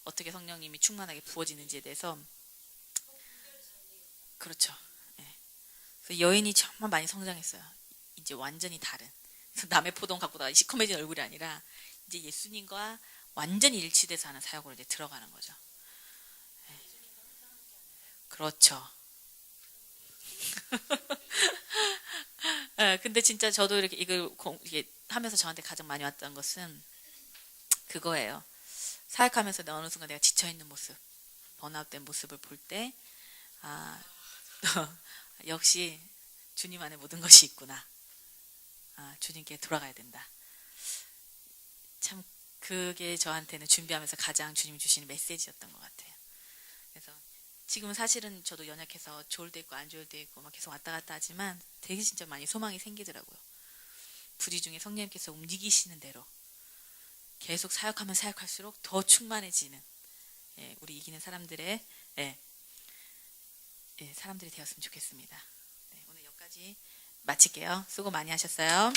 어떻게 성령님이 충만하게 부어지는지에 대해서 그렇죠. 예. 그래서 여인이 정말 많이 성장했어요. 이제 완전히 다른. 그래서 남의 포동 갖고다가 시커매진 얼굴이 아니라 이제 예수님과 완전히 일치돼서 하는 사역으로 이제 들어가는 거죠. 그렇죠. 예, 근데 진짜 저도 이렇게 이게 하면서 저한테 가장 많이 왔던 것은 그거예요. 사역하면서 어느 순간 내가 지쳐있는 모습, 번아웃된 모습을 볼 때, 아, 역시 주님 안에 모든 것이 있구나. 아, 주님께 돌아가야 된다. 참 그게 저한테는 준비하면서 가장 주님이 주시는 메시지였던 것 같아요. 그래서 지금 사실은 저도 연약해서 좋을 때 있고 안 좋을 때 있고 막 계속 왔다 갔다 하지만 되게 진짜 많이 소망이 생기더라고요. 부지 중에 성령님께서 움직이시는 대로 계속 사역하면 사역할수록 더 충만해지는 예, 우리 이기는 사람들의 예, 예, 사람들이 되었으면 좋겠습니다. 네, 오늘 여기까지 마칠게요. 수고 많이 하셨어요.